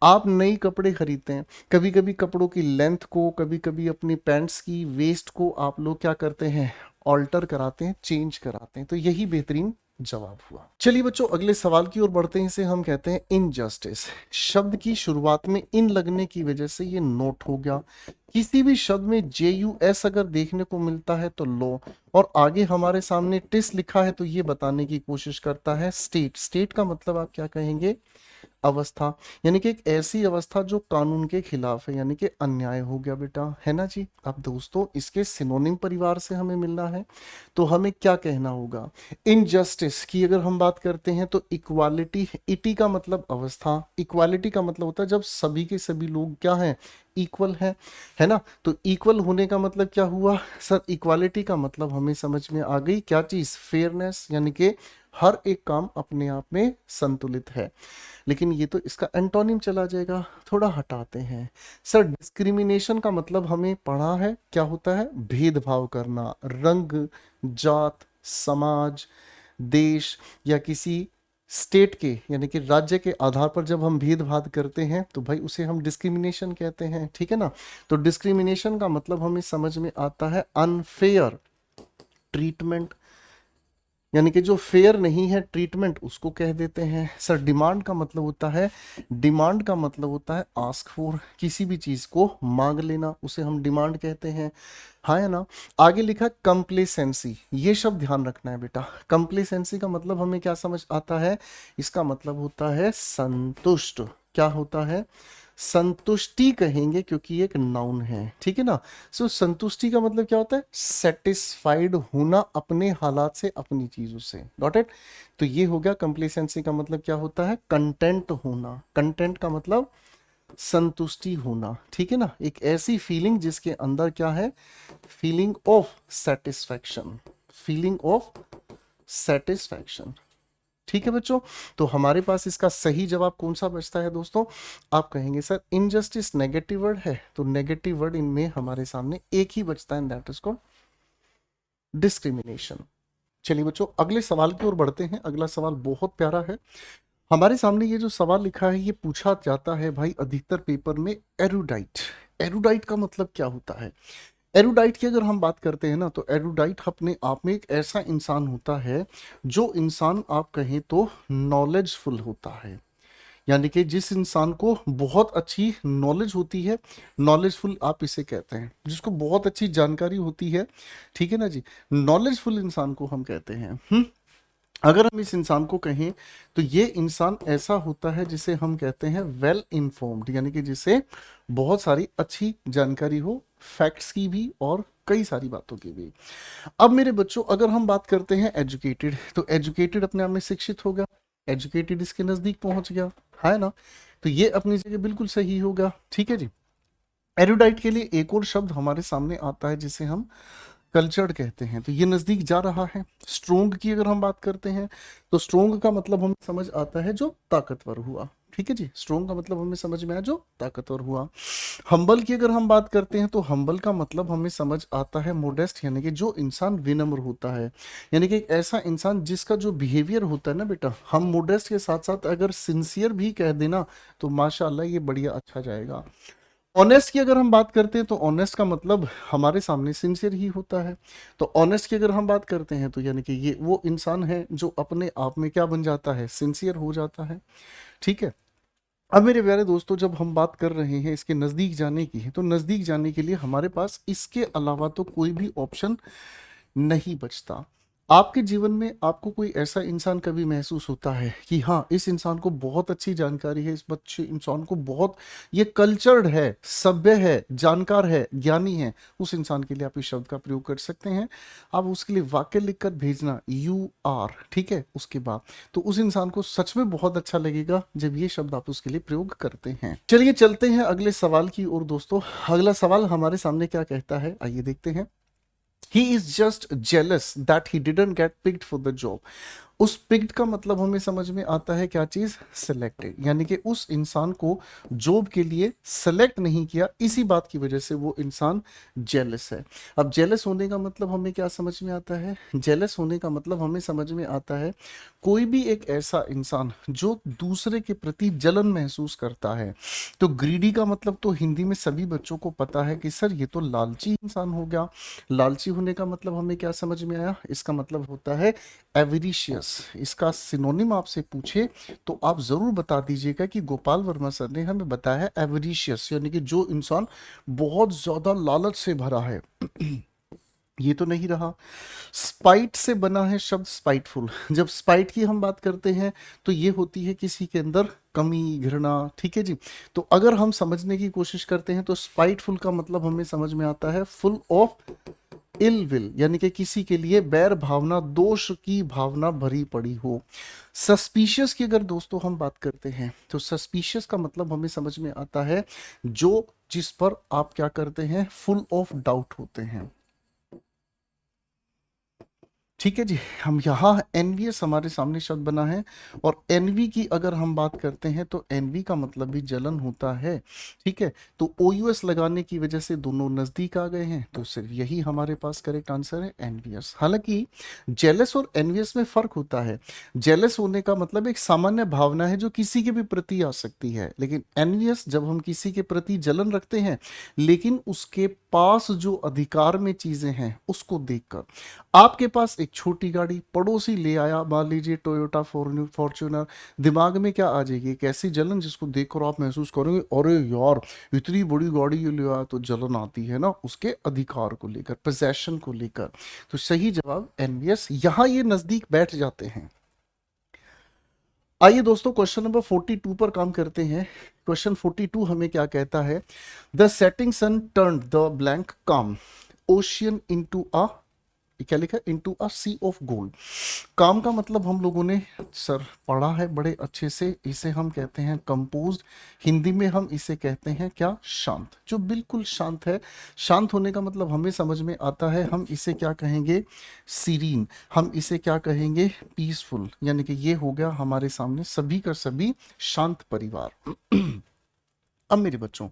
आप नई कपड़े खरीदते हैं, कभी कभी कपड़ों की लेंथ को, कभी कभी अपनी पैंट्स की वेस्ट को आप लोग क्या करते हैं? ऑल्टर कराते हैं, चेंज कराते हैं। तो यही बेहतरीन जवाब हुआ। चलिए बच्चों अगले सवाल की ओर बढ़ते हैं। इसे हम कहते हैं इनजस्टिस। शब्द की शुरुआत में इन लगने की वजह से ये नोट हो गया। किसी भी शब्द में JUS अगर देखने को मिलता है तो लो, और आगे हमारे सामने टिस लिखा है तो ये बताने की कोशिश करता है स्टेट। स्टेट का मतलब आप क्या कहेंगे? अवस्था, यानी कि एक ऐसी अवस्था जो कानून के खिलाफ है, यानी कि अन्याय हो गया बेटा, है ना जी। अब दोस्तों इसके सिनोनिम परिवार से हमें मिलना है, तो हमें क्या कहना होगा? इनजस्टिस की अगर हम बात करते हैं तो इक्वालिटी। इटी का मतलब अवस्था, इक्वालिटी का मतलब होता है जब सभी के सभी लोग क्या हैं? इक्वल है ना? तो इक्वल होने का मतलब क्या हुआ सर? इक्वालिटी का मतलब हमें समझ में आ गई क्या चीज? फेयरनेस, यानी कि हर एक काम अपने आप में संतुलित है। लेकिन ये तो इसका एंटोनिम चला जाएगा, थोड़ा हटाते हैं। सर डिस्क्रिमिनेशन का मतलब हमें पढ़ा है क्या होता है? भेदभाव करना, रंग, जात, समाज, देश या किसी स्टेट के यानी कि राज्य के आधार पर जब हम भेदभाव करते हैं तो भाई उसे हम डिस्क्रिमिनेशन कहते हैं, ठीक है ना। तो डिस्क्रिमिनेशन का मतलब हमें समझ में आता है अनफेयर ट्रीटमेंट, यानी कि जो फेयर नहीं है ट्रीटमेंट उसको कह देते हैं। सर डिमांड का मतलब होता है, डिमांड का मतलब होता है आस्क फॉर, किसी भी चीज को मांग लेना, उसे हम डिमांड कहते हैं, हाँ या ना। आगे लिखा कंप्लेसेंसी, ये शब्द ध्यान रखना है बेटा। कंप्लेसेंसी का मतलब हमें क्या समझ आता है, इसका मतलब होता है संतुष्ट, क्या होता है, संतुष्टि कहेंगे क्योंकि ये एक नाउन है, ठीक है ना। सो संतुष्टि का मतलब क्या होता है, सेटिस्फाइड होना अपने हालात से, अपनी चीजों से, गॉट इट। तो ये हो गया कंप्लेसेंसी का मतलब क्या होता है, कंटेंट होना, कंटेंट का मतलब संतुष्टि होना, ठीक है ना। एक ऐसी फीलिंग जिसके अंदर क्या है, feeling of satisfaction, feeling of satisfaction, ठीक है बच्चों। तो हमारे पास इसका सही जवाब कौन सा बचता है दोस्तों, आप कहेंगे सर इनजस्टिस नेगेटिव वर्ड है, तो नेगेटिव वर्ड इनमें हमारे सामने एक ही बचता है, दैट इज कॉल्ड डिस्क्रिमिनेशन। चलिए बच्चों अगले सवाल की ओर बढ़ते हैं। अगला सवाल बहुत प्यारा है। हमारे सामने ये जो सवाल लिखा है ये पूछा जाता है भाई अधिकतर पेपर में, एरुडाइट। एरुडाइट का मतलब क्या होता है, एरुडाइट की अगर हम बात करते हैं ना तो एरुडाइट अपने आप में एक ऐसा इंसान होता है जो इंसान आप कहें तो नॉलेजफुल होता है, यानी कि जिस इंसान को बहुत अच्छी नॉलेज होती है, नॉलेजफुल आप इसे कहते हैं, जिसको बहुत अच्छी जानकारी होती है, ठीक है ना जी, नॉलेजफुल इंसान को हम कहते हैं। अगर हम इस इंसान को कहें तो ये इंसान ऐसा होता है जिसे हम कहते हैं वेल इन्फॉर्म्ड, यानी कि जिसे बहुत सारी अच्छी जानकारी हो, फैक्ट्स की भी और कई सारी बातों की भी। अब मेरे बच्चों अगर हम बात करते हैं एजुकेटेड, तो एजुकेटेड अपने आप में शिक्षित होगा, एजुकेटेड इसके नजदीक पहुंच गया, है ना। तो ये अपनी जगह बिल्कुल सही होगा, ठीक है जी। एरुडाइट के लिए एक और शब्द हमारे सामने आता है जिसे हम कल्चर्ड कहते हैं, तो ये नजदीक जा रहा है। स्ट्रोंग की अगर हम बात करते हैं तो स्ट्रोंग का मतलब हमें समझ आता है जो ताकतवर हुआ, ठीक है जी, स्ट्रोंग का मतलब हमें समझ में आया जो ताकतवर हुआ। हम्बल की अगर हम बात करते हैं तो हम्बल का मतलब हमें समझ आता है मोडेस्ट, यानी कि जो इंसान विनम्र होता है, यानी कि एक ऐसा इंसान जिसका जो बिहेवियर होता है ना बेटा, हम मोडेस्ट के साथ साथ अगर सिंसियर भी कह देना तो माशाल्लाह ये बढ़िया अच्छा जाएगा। ऑनेस्ट की अगर हम बात करते हैं तो ऑनेस्ट का मतलब हमारे सामने सिंसियर ही होता है। तो ऑनेस्ट की अगर हम बात करते हैं तो यानी कि ये वो इंसान है जो अपने आप में क्या बन जाता है, सिंसियर हो जाता है, ठीक है। अब मेरे प्यारे दोस्तों जब हम बात कर रहे हैं इसके नज़दीक जाने की है, तो नज़दीक जाने के लिए हमारे पास इसके अलावा तो कोई भी ऑप्शन नहीं बचता। आपके जीवन में आपको कोई ऐसा इंसान कभी महसूस होता है कि हाँ इस इंसान को बहुत अच्छी जानकारी है, इस बच्चे इंसान को बहुत, ये कल्चर्ड है, सभ्य है, जानकार है, ज्ञानी है, उस इंसान के लिए आप इस शब्द का प्रयोग कर सकते हैं। आप उसके लिए वाक्य लिखकर भेजना यू आर, ठीक है, उसके बाद तो उस इंसान को सच में बहुत अच्छा लगेगा जब ये शब्द आप उसके लिए प्रयोग करते हैं। चलिए चलते हैं अगले सवाल की ओर दोस्तों। अगला सवाल हमारे सामने क्या कहता है, आइए देखते हैं। He is just jealous that he didn't get picked for the job. उस पिक्ड का मतलब हमें समझ में आता है क्या चीज, सिलेक्टेड, यानी कि उस इंसान को जॉब के लिए सेलेक्ट नहीं किया, इसी बात की वजह से वो इंसान जेलस है। अब जेलस होने का मतलब हमें क्या समझ में आता है, जेलस होने का मतलब हमें समझ में आता है कोई भी एक ऐसा इंसान जो दूसरे के प्रति जलन महसूस करता है। तो ग्रीडी का मतलब तो हिंदी में सभी बच्चों को पता है कि सर ये तो लालची इंसान हो गया। लालची होने का मतलब हमें क्या समझ में आया, इसका मतलब होता है एविरिशियस। इसका सिनोनिम आपसे पूछे तो आप जरूर बता दीजिएगा कि गोपाल वर्मा सर ने हमें बताया है एविरिशियस, यानी कि जो इंसान बहुत ज्यादा लालच से भरा है। ये तो नहीं रहा। स्पाइट से बना है शब्द स्पाइटफुल। जब स्पाइट की हम बात करते हैं तो ये होती है किसी के अंदर कमी, घृणा, ठीक है जी। तो अगर हम समझने की कोशिश करते हैं तो स्पाइटफुल का मतलब हमें समझ में आता है फुल ऑफ इल विल, यानी कि किसी के लिए बैर भावना, दोष की भावना भरी पड़ी हो। सस्पिशियस की अगर दोस्तों हम बात करते हैं तो सस्पिशियस का मतलब हमें समझ में आता है जो जिस पर आप क्या करते हैं, फुल ऑफ डाउट होते हैं। ठीक है जी। हम यहाँ एनवीएस हमारे सामने शब्द बना है, और एनवी की अगर हम बात करते हैं तो एनवी का मतलब भी जलन होता है। ठीक है, तो ओयूएस लगाने की वजह से दोनों नजदीक आ गए हैं, तो सिर्फ यही हमारे पास करेक्ट आंसर है, एनवीएस। हालांकि जेलस और एनवीएस में फर्क होता है। जेलस होने का मतलब एक सामान्य भावना है जो किसी के भी प्रति आ सकती है, लेकिन एनवीएस जब हम किसी के प्रति जलन रखते हैं, लेकिन उसके पास जो अधिकार में चीजें हैं उसको देखकर। आपके पास एक छोटी गाड़ी पड़ोसी ले आया, मान लीजिए टोयोटा फॉर्च्यूनर, दिमाग में क्या आ जाएगी, एक ऐसी जलन जिसको देखकर आप महसूस करेंगे, अरे यार इतनी बड़ी गाड़ी ये ले आया, तो जलन आती है ना उसके अधिकार को लेकर, पोजेशन को लेकर। तो सही जवाब एनवीएस। यहां ये नजदीक बैठ जाते हैं। आइए दोस्तों क्वेश्चन नंबर 42 पर काम करते हैं। क्वेश्चन 42 हमें क्या कहता है, the setting sun turn the blank calm ocean into a, क्या लिखा, into a sea of gold. Calm का मतलब हम लोगों ने सर पढ़ा है बड़े अच्छे से, इसे हम कहते हैं कंपोज्ड। हिंदी में हम इसे कहते हैं क्या, शांत, जो बिल्कुल शांत है। शांत होने का मतलब हमें समझ में आता है, हम इसे क्या कहेंगे, सीरीन। हम इसे क्या कहेंगे, पीसफुल। यानी कि ये हो गया हमारे सामने सभी का सभी शांत परिवार। अब मेरे बच्चों,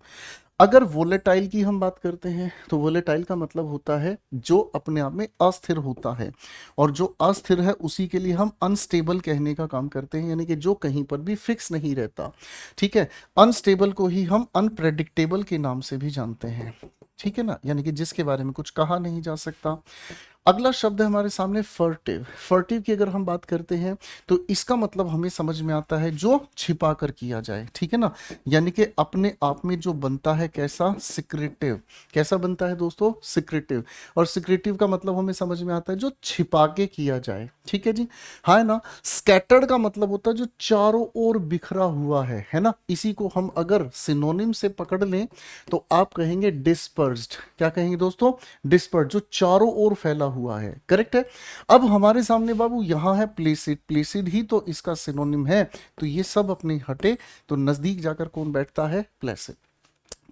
अगर वोलेटाइल की हम बात करते हैं तो वोलेटाइल का मतलब होता है जो अपने आप में अस्थिर होता है, और जो अस्थिर है उसी के लिए हम अनस्टेबल कहने का काम करते हैं, यानी कि जो कहीं पर भी फिक्स नहीं रहता। ठीक है, अनस्टेबल को ही हम अनप्रेडिक्टेबल के नाम से भी जानते हैं। ठीक है ना, यानी कि जिसके बारे में कुछ कहा नहीं जा सकता। अगला शब्द है हमारे सामने फर्टिव। फर्टिव की अगर हम बात करते हैं तो इसका मतलब हमें समझ में आता है जो छिपा कर किया जाए। ठीक है ना, यानी कि अपने आप में जो बनता है कैसा, सिक्रेटिव। कैसा बनता है दोस्तों, सिक्रेटिव। और सिक्रेटिव का मतलब हमें समझ में आता है जो छिपा के किया जाए। ठीक है जी, हाँ है ना। स्कैटर्ड का मतलब होता है जो चारों ओर बिखरा हुआ है ना। इसी को हम अगर सिनोनिम से पकड़ लें तो आप कहेंगे डिस्पर्स्ड। क्या कहेंगे दोस्तों, डिस्पर्स्ड, जो चारों ओर फैला हुआ है। करेक्ट है। अब हमारे सामने बाबू यहां है प्लेसिड। प्लेसिड ही तो इसका सिनोनिम है, तो ये सब अपने हटे, तो नजदीक जाकर कौन बैठता है, प्लेसिड।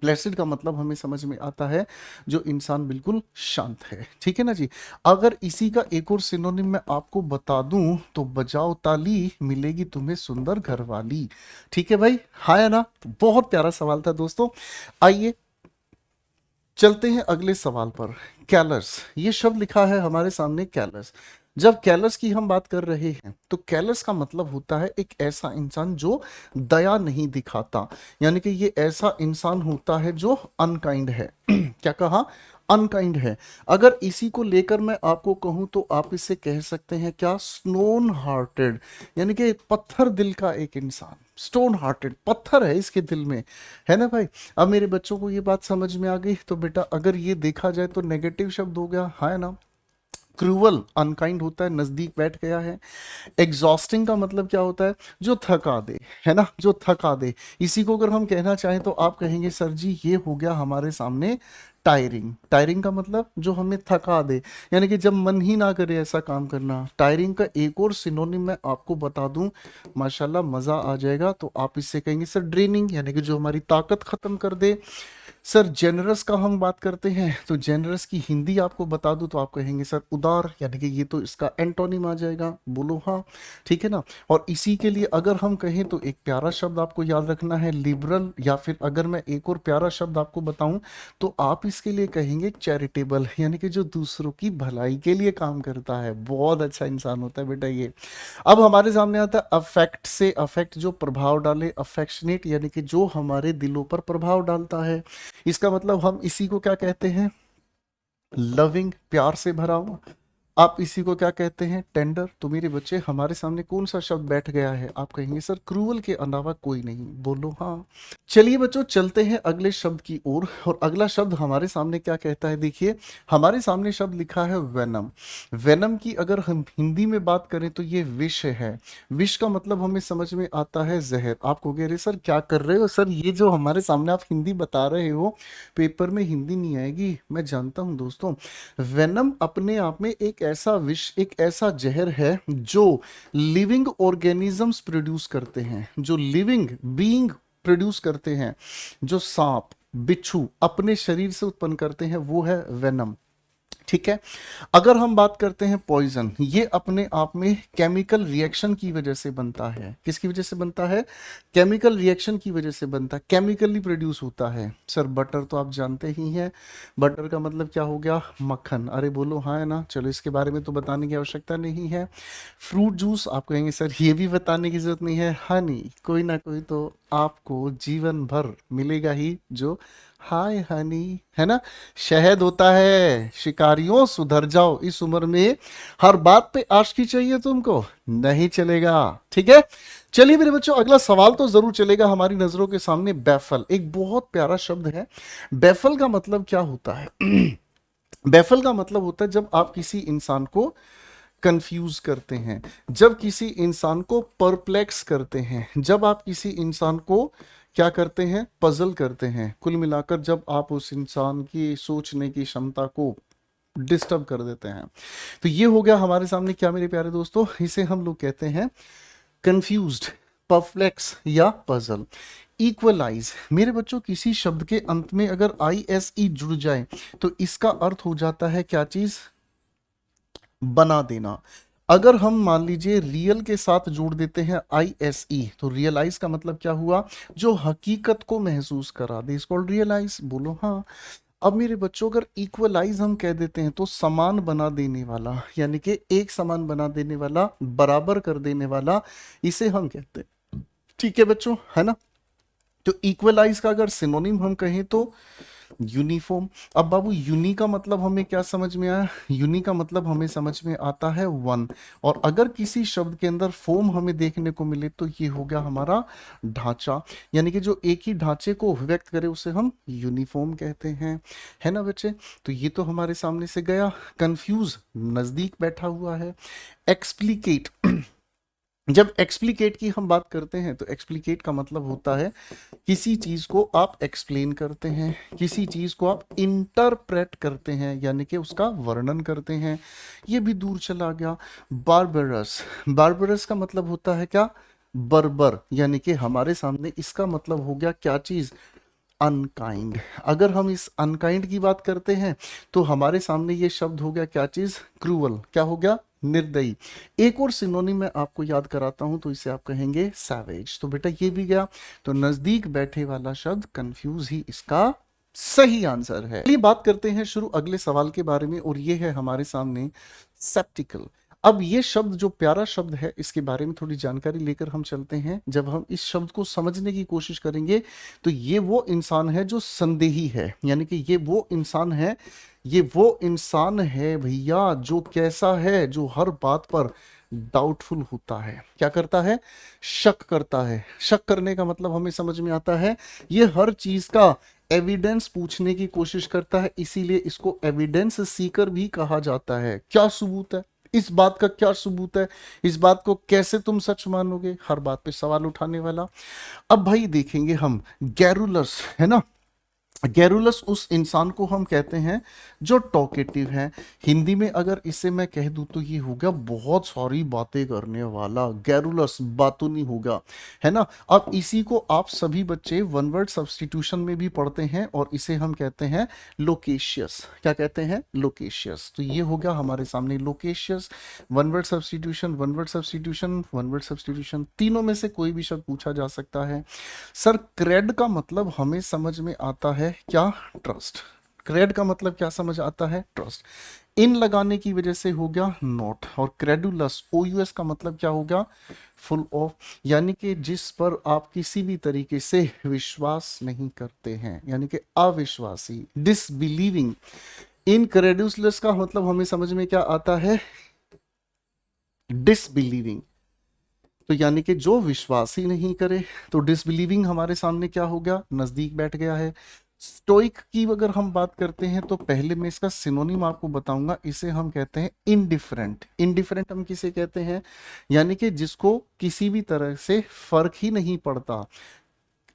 प्लेसिड का मतलब हमें समझ में आता है जो इंसान बिल्कुल शांत है। ठीक है ना जी। अगर इसी का एक और सिनोनिम मैं आपको बता दूं तो बजाओ ताली मिलेगी तुम्हें सुंदर घरवाली। ठीक है भाई, हाँ है ना। तो बहुत प्यारा सवाल था दोस्तों। आइए चलते हैं अगले सवाल पर। कैलर्स, ये शब्द लिखा है हमारे सामने, कैलर्स। जब कैलर्स की हम बात कर रहे हैं तो कैलर्स का मतलब होता है एक ऐसा इंसान जो दया नहीं दिखाता, यानी कि ये ऐसा इंसान होता है जो अनकाइंड है। क्या कहा, अनकाइंड है। अगर इसी को लेकर मैं आपको कहूं तो आप इसे कह सकते हैं क्या, स्टोन हार्टेड, यानी कि पत्थर दिल का एक इंसान। स्टोन हार्टेड, पत्थर है इसके दिल में, है ना भाई। अब मेरे बच्चों को ये बात समझ में आ गई, तो बेटा अगर ये देखा जाए तो नेगेटिव शब्द हो गया, है ना। क्रूअल अनकाइंड होता है, नजदीक बैठ गया है। एग्जॉस्टिंग का मतलब क्या होता है, जो थका दे, है ना, जो थका दे। इसी को अगर हम कहना चाहें तो आप कहेंगे सर जी ये हो गया हमारे सामने टायरिंग। टायरिंग का मतलब जो हमें थका दे, यानी कि जब मन ही ना करे ऐसा काम करना। टायरिंग का एक और सिनोनिम मैं आपको बता दूं, माशाल्लाह मजा आ जाएगा, तो आप इससे कहेंगे सर ड्रेनिंग, यानी कि जो हमारी ताकत खत्म कर दे। सर जेनरस का हम बात करते हैं तो जेनरस की हिंदी आपको बता दूं तो आप कहेंगे सर उदार, यानी कि ये तो इसका एंटोनिम आ जाएगा, बोलो हाँ। ठीक है ना। और इसी के लिए अगर हम कहें तो एक प्यारा शब्द आपको याद रखना है, लिबरल। या फिर अगर मैं एक और प्यारा शब्द आपको बताऊं तो आप इसके लिए कहेंगे चैरिटेबल, यानी कि जो दूसरों की भलाई के लिए काम करता है। बहुत अच्छा इंसान होता है बेटा ये। अब हमारे सामने आता है अफेक्ट से, अफेक्ट जो प्रभाव डाले, अफेक्शनेट यानी कि जो हमारे दिलों पर प्रभाव डालता है। इसका मतलब हम इसी को क्या कहते हैं, लविंग, प्यार से भरा हुआ। आप इसी को क्या कहते हैं, टेंडर। तो मेरे बच्चे हमारे सामने कौन सा शब्द बैठ गया है, आप कहेंगे सर क्रूअल के अलावा कोई नहीं, बोलो हाँ। चलिए बच्चों चलते हैं अगले शब्द की ओर। और अगला शब्द हमारे सामने क्या कहता है, देखिए हमारे सामने शब्द लिखा है वेनम। वेनम की अगर हम हिंदी में बात करें तो ये विष है। विष का मतलब हमें समझ में आता है जहर। आप कहोगे अरे सर क्या कर रहे हो सर, ये जो हमारे सामने आप हिंदी बता रहे हो पेपर में हिंदी नहीं आएगी, मैं जानता हूं दोस्तों। वेनम अपने आप में एक ऐसा विष, एक ऐसा जहर है जो लिविंग ऑर्गेनिजम्स प्रोड्यूस करते हैं, जो लिविंग बीइंग प्रोड्यूस करते हैं, जो सांप बिच्छू अपने शरीर से उत्पन्न करते हैं, वो है वेनम। ठीक है। अगर हम बात करते हैं पॉइजन, ये अपने आप में केमिकल रिएक्शन की वजह से बनता है। किसकी वजह से बनता है? केमिकल रिएक्शन की वजह से बनता है, केमिकली प्रोड्यूस होता है। सर बटर तो आप जानते ही हैं, बटर का मतलब क्या हो गया? मक्खन। अरे बोलो हाँ है ना, चलो इसके बारे में तो बताने की आवश्यकता नहीं है। फ्रूट जूस, आप कहेंगे सर ये भी बताने की जरूरत नहीं है। हनी, कोई ना कोई तो आपको जीवन भर मिलेगा ही, जो हाय हनी, है ना। शहद होता है, शिकारियों सुधर जाओ, इस उम्र में हर बात पे आशिकी चाहिए तुमको, नहीं चलेगा। ठीक है, चलिए मेरे बच्चों, अगला सवाल तो जरूर चलेगा हमारी नजरों के सामने। बैफल एक बहुत प्यारा शब्द है। बैफल का मतलब क्या होता है? बैफल का मतलब होता है जब आप किसी इंसान को कंफ्यूज करते हैं, जब किसी इंसान को परप्लेक्स करते हैं, जब आप किसी इंसान को क्या करते हैं? पजल करते हैं। कुल मिलाकर जब आप उस इंसान की सोचने की क्षमता को डिस्टर्ब कर देते हैं। तो ये हो गया हमारे सामने क्या मेरे प्यारे दोस्तों, इसे हम लोग कहते हैं कंफ्यूज्ड, परप्लेक्स या पजल। इक्वलाइज मेरे बच्चों, किसी शब्द के अंत में अगर आई एस ई जुड़ जाए तो इसका अर्थ हो जाता है क्या चीज? बना देना। अगर हम मान लीजिए रियल के साथ जोड़ देते हैं आई एस ई, तो रियलाइज का मतलब क्या हुआ? जो हकीकत को महसूस करा दे, इसको रियलाइज। बोलो हाँ। अब मेरे बच्चों, अगर इक्वलाइज हम कह देते हैं तो समान बना देने वाला, यानी कि एक समान बना देने वाला, बराबर कर देने वाला, इसे हम कहते हैं। ठीक है बच्चों, है ना। तो इक्वलाइज का अगर सिनोनिम हम कहें तो यूनिफॉर्म। अब बाबू यूनी का मतलब हमें क्या समझ में आया? यूनी का मतलब हमें समझ में आता है वन। और अगर किसी शब्द के अंदर फॉर्म हमें देखने को मिले तो ये हो गया हमारा ढांचा, यानी कि जो एक ही ढांचे को व्यक्त करे उसे हम यूनिफॉर्म कहते हैं, है ना बच्चे। तो ये तो हमारे सामने से गया। कंफ्यूज नजदीक बैठा हुआ है। एक्सप्लिकेट, जब एक्सप्लिकेट की हम बात करते हैं तो एक्सप्लिकेट का मतलब होता है किसी चीज को आप एक्सप्लेन करते हैं, किसी चीज को आप इंटरप्रेट करते हैं, यानी कि उसका वर्णन करते हैं। ये भी दूर चला गया। बारबरस, बारबरस का मतलब होता है क्या? बर्बर, यानी कि हमारे सामने इसका मतलब हो गया क्या चीज? अनकाइंड। अगर हम इस अनकाइंड की बात करते हैं तो हमारे सामने ये शब्द हो गया क्या चीज? क्रूअल। क्या हो गया? निर्दयी। एक और सिनोनिम मैं आपको याद कराता हूं, तो इसे आप कहेंगे सैवेज। तो बेटा ये भी गया। तो नजदीक बैठे वाला शब्द कंफ्यूज ही इसका सही आंसर है। चलिए बात करते हैं शुरू अगले सवाल के बारे में, और ये है हमारे सामने सेप्टिकल। अब ये शब्द जो प्यारा शब्द है, इसके बारे में थोड़ी जानकारी लेकर हम चलते हैं। जब हम इस शब्द को समझने की कोशिश करेंगे तो ये वो इंसान है जो संदेही है, यानी कि ये वो इंसान है, ये वो इंसान है भैया जो कैसा है? जो हर बात पर डाउटफुल होता है। क्या करता है? शक करता है। शक करने का मतलब हमें समझ में आता है, ये हर चीज का एविडेंस पूछने की कोशिश करता है, इसीलिए इसको एविडेंस सीकर भी कहा जाता है। क्या सबूत है? इस बात का क्या सबूत है? इस बात को कैसे तुम सच मानोगे? हर बात पे सवाल उठाने वाला। अब भाई देखेंगे हम गैरुलस, है ना। गैरुलस उस इंसान को हम कहते हैं जो टॉकेटिव है। हिंदी में अगर इसे मैं कह दूं तो ये होगा बहुत सारी बातें करने वाला। गैरुलस बातूनी होगा, है ना। अब इसी को आप सभी बच्चे वन वर्ड सब्स्टिट्यूशन में भी पढ़ते हैं, और इसे हम कहते हैं लोकेशियस। क्या कहते हैं? लोकेशियस। तो ये हो गया हमारे सामने loquacious. One word substitution, one word substitution, one word substitution, तीनों में से कोई भी शब्द पूछा जा सकता है। सर क्रेड का मतलब हमें समझ में आता है क्या? ट्रस्ट। क्रेड का मतलब क्या समझ आता है? ट्रस्ट। इन लगाने की वजह से हो गया नोट। और क्रेडुलस, ओ यू एस का मतलब क्या हो गया? फुल ऑफ, यानी कि जिस पर आप किसी भी तरीके से विश्वास नहीं करते हैं, यानी कि अविश्वासी, डिसबिलीविंग। इनक्रेडुलस का मतलब हमें समझ में क्या आता है? डिसबिलीविंग। तो यानी कि जो विश्वास ही नहीं करे। तो डिसबिलीविंग हमारे सामने क्या हो गया? नजदीक बैठ गया है। स्टोइक की अगर हम बात करते हैं तो पहले मैं इसका सिनोनिम आपको बताऊंगा। इसे हम कहते हैं इनडिफरेंट। इनडिफरेंट हम किसे कहते हैं? यानी कि जिसको किसी भी तरह से फर्क ही नहीं पड़ता,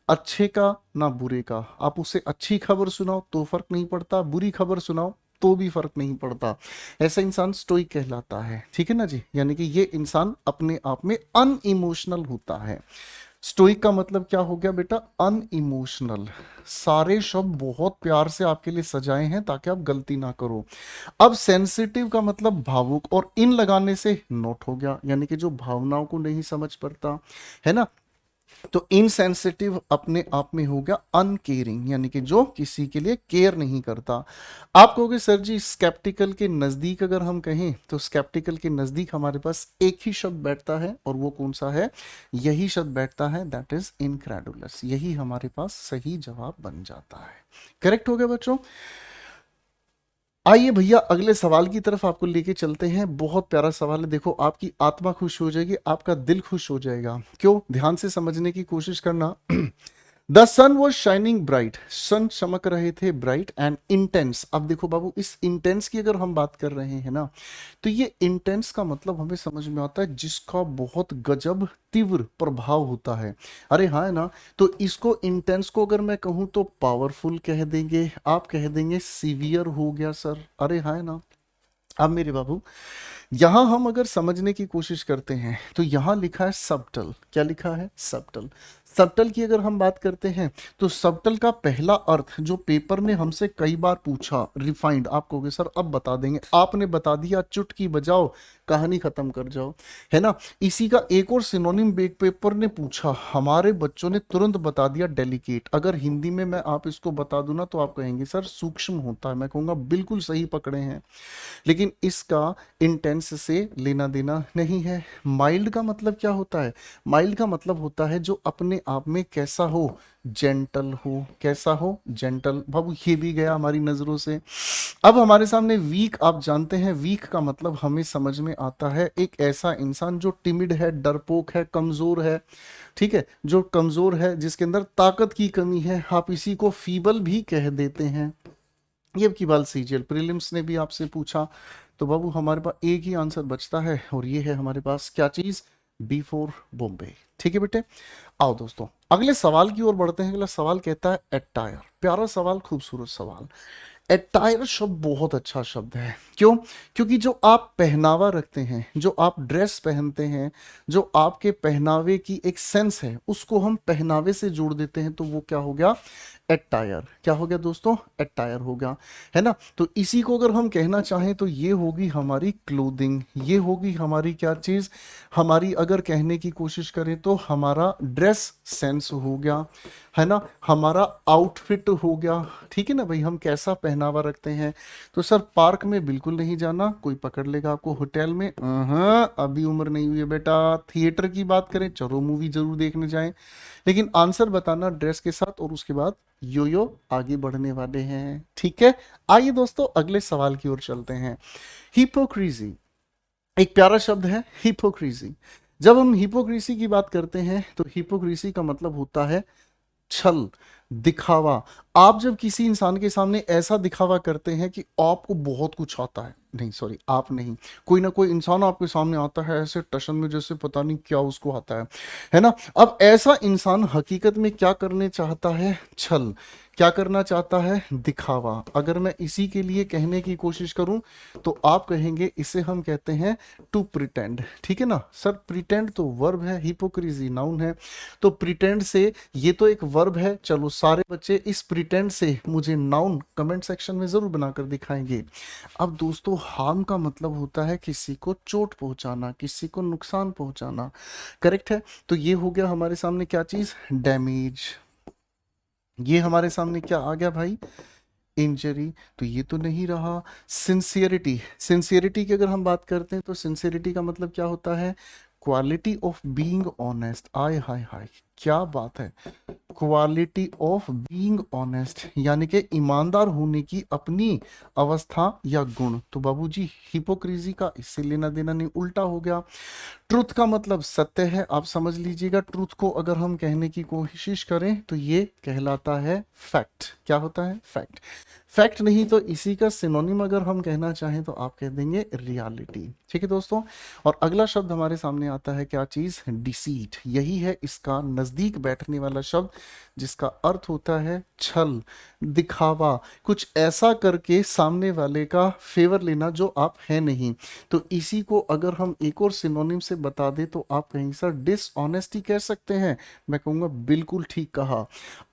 अच्छे का ना बुरे का। आप उसे अच्छी खबर सुनाओ तो फर्क नहीं पड़ता, बुरी खबर सुनाओ तो भी फर्क नहीं पड़ता। ऐसा इंसान स्टोइक कहलाता है। ठीक है ना जी, यानी कि ये इंसान अपने आप में अनइमोशनल होता है। स्टोइक का मतलब क्या हो गया बेटा, अनइमोशनल। सारे शब्द बहुत प्यार से आपके लिए सजाए हैं ताकि आप गलती ना करो। अब सेंसिटिव का मतलब भावुक, और इन लगाने से नोट हो गया, यानी कि जो भावनाओं को नहीं समझ पाता, है ना। तो इनसेंसिटिव अपने आप में हो गया अनकेयरिंग, यानी कि जो किसी के लिए केयर नहीं करता। आप कहोगे सर जी स्केप्टिकल के नजदीक अगर हम कहें, तो स्केप्टिकल के नजदीक हमारे पास एक ही शब्द बैठता है, और वो कौन सा है, यही शब्द बैठता है, दैट इज इनक्रेडुलस। यही हमारे पास सही जवाब बन जाता है। करेक्ट हो गया बच्चों। आइए भैया अगले सवाल की तरफ आपको लेके चलते हैं। बहुत प्यारा सवाल है, देखो आपकी आत्मा खुश हो जाएगी, आपका दिल खुश हो जाएगा। क्यों, ध्यान से समझने की कोशिश करना। The sun was shining bright, sun चमक रहे थे, ब्राइट एंड इंटेंस। अब देखो बाबू, इस इंटेंस की अगर हम बात कर रहे हैं ना, तो ये इंटेंस का मतलब हमें समझ में आता है जिसका बहुत गजब तीव्र प्रभाव होता है। अरे हाँ, है ना। तो इसको इंटेंस को अगर मैं कहूँ तो पावरफुल कह देंगे, आप कह देंगे सीवियर हो गया सर। अरे हाँ, है ना। अब मेरे बाबू, यहां हम अगर समझने की कोशिश करते हैं तो यहां लिखा है सबटल। क्या लिखा है, सबटल। सबटल की अगर हम बात करते हैं तो सबटल का पहला अर्थ जो पेपर ने हमसे कई बार पूछा, रिफाइंड। आप कहोगे सर अब बता देंगे, आपने बता दिया, चुटकी बजाओ, कहानी खत्म कर जाओ, है ना। इसी का एक और सिनोनिम बेग पेपर ने पूछा, हमारे बच्चों ने तुरंत बता दिया, डेलिकेट। अगर हिंदी में मैं आप इसको बता दूं ना तो आप कहेंगे सर सूक्ष्म होता है, मैं कहूंगा बिल्कुल सही पकड़े हैं, लेकिन इसका इंटेंस से लेना देना नहीं है। माइल्ड का मतलब क्या होता है, माइल्ड का मतलब होता है जो अपने आप में कैसा हो, जेंटल हो। कैसा हो, जेंटल। बाबू ये भी गया हमारी नजरों से। अब हमारे सामने वीक, आप जानते हैं वीक का मतलब हमें समझ में आता है एक ऐसा इंसान जो टिमिड है, डरपोक है, कमजोर है। ठीक है, जो कमजोर है, जिसके अंदर ताकत की कमी है, आप इसी को फीबल भी कह देते हैं। ये की बात सीजीएल प्रीलिम्स ने भी आपसे पूछा, तो बाबू हमारे पास एक ही आंसर बचता है, और ये है हमारे पास क्या चीज, B4 बॉम्बे। ठीक है बेटे। आओ दोस्तों अगले सवाल की ओर बढ़ते हैं। अगला सवाल कहता है एटायर। प्यारा सवाल, खूबसूरत सवाल। एटायर शब्द बहुत अच्छा शब्द है। क्यों, क्योंकि जो आप पहनावा रखते हैं, जो आप ड्रेस पहनते हैं, जो आपके पहनावे की एक सेंस है, उसको हम पहनावे से जोड़ देते हैं, तो वो क्या हो गया, एटायर। क्या हो गया दोस्तों, एटायर हो गया, है ना। तो इसी को अगर हम कहना चाहें तो ये होगी हमारी क्लोथिंग, ये होगी हमारी क्या चीज, हमारी अगर कहने की कोशिश करें तो हमारा ड्रेस सेंस हो गया, है ना, हमारा आउटफिट हो गया। ठीक है ना भाई, हम कैसा पहनावा रखते हैं। तो सर पार्क में बिल्कुल नहीं जाना, कोई पकड़ लेगा आपको, होटल में अभी उम्र नहीं हुई है बेटा। थिएटर की बात करें, चलो मूवी जरूर देखने जाएं, लेकिन आंसर बताना ड्रेस के साथ, और उसके बाद यो यो आगे बढ़ने वाले हैं। ठीक है, आइए दोस्तों अगले सवाल की ओर चलते हैं। हिपोक्रीसी एक प्यारा शब्द है, हिपोक्रीसी। जब हम हिपोक्रीसी की बात करते हैं तो हिपोक्रीसी का मतलब होता है छल, दिखावा। आप जब किसी इंसान के सामने ऐसा दिखावा करते हैं कि आपको बहुत कुछ आता है, नहीं सॉरी आप नहीं, कोई ना कोई इंसान आपके सामने आता है ऐसे टशन में जैसे पता नहीं क्या उसको आता है ना। अब ऐसा इंसान हकीकत में क्या करने चाहता है, छल। क्या करना चाहता है, दिखावा। अगर मैं इसी के लिए कहने की कोशिश करूं तो आप कहेंगे इसे हम कहते हैं टू प्रिटेंड। ठीक है ना सर, प्रिटेंड तो वर्ब है, हिपोक्रीसी नाउन है। तो प्रिटेंड से, ये तो एक वर्ब है। चलो सारे बच्चे इस प्रिटेंड से मुझे नाउन कमेंट सेक्शन में जरूर बनाकर दिखाएंगे। अब दोस्तों हार्म का मतलब होता है किसी को चोट पहुंचाना, किसी को नुकसान पहुंचाना। करेक्ट है। तो ये हो गया हमारे सामने क्या चीज, डैमेज। ये हमारे सामने क्या आ गया भाई, इंजरी। तो ये तो नहीं रहा। सिंसियरिटी, सिंसियरिटी की अगर हम बात करते हैं तो सिंसियरिटी का मतलब क्या होता है, क्वालिटी ऑफ बीइंग ऑनेस्ट। आय हाय हाय, क्या बात है, क्वालिटी ऑफ बीइंग ऑनेस्ट, यानी कि ईमानदार होने की अपनी अवस्था या गुण। तो बाबूजी हिपोक्रीसी का इससे लेना देना नहीं, उल्टा हो गया। ट्रुथ का मतलब सत्य है, आप समझ लीजिएगा। ट्रुथ को अगर हम कहने की कोशिश करें तो ये कहलाता है फैक्ट। क्या होता है, फैक्ट। फैक्ट नहीं तो इसी का सिनोनिम अगर हम कहना चाहें तो आप कह देंगे रियलिटी। ठीक है दोस्तों। और अगला शब्द हमारे सामने आता है क्या चीज, डिसीट। यही है इसका नजदीक बैठने वाला शब्द, जिसका अर्थ होता है छल, दिखावा, कुछ ऐसा करके सामने वाले का फेवर लेना जो आप हैं नहीं। तो इसी को अगर हम एक और सिनोनिम से बता दें तो आप कहेंगे सर डिसऑनेस्टी कह सकते हैं। मैं कहूँगा बिल्कुल ठीक कहा।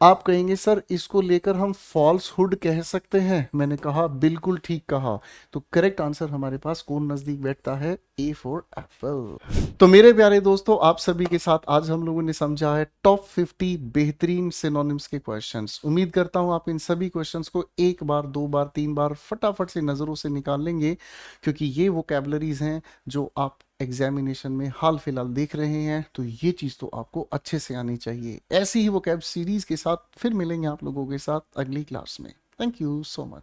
आप कहेंगे सर इसको लेकर हम फॉल्सहुड कह सकते हैं। मैंने कहा बिल्कुल ठीक कहा। तो करेक्ट आंसर हमारे पास कौन नजदीक बैठता है? A for Apple. तो मेरे प्यारे दोस्तों, आप सभी के साथ आज हम लोगों ने समझा है टॉप 50 बेहतरीन सिनोनिम्स के क्वेश्चंस। उम्मीद करता हूं आप इन सभी क्वेश्चंस को एक बार, दो बार, तीन बार फटाफट से नजरों से निकाल लेंगे, क्योंकि ये वोकैबुलरीज हैं जो आप एग्जामिनेशन में हाल फिलहाल देख रहे हैं। तो ये चीज तो आपको अच्छे से आनी चाहिए। ऐसी ही वोकैब सीरीज के साथ फिर मिलेंगे आप लोगों के साथ अगली क्लास में। Thank you so much.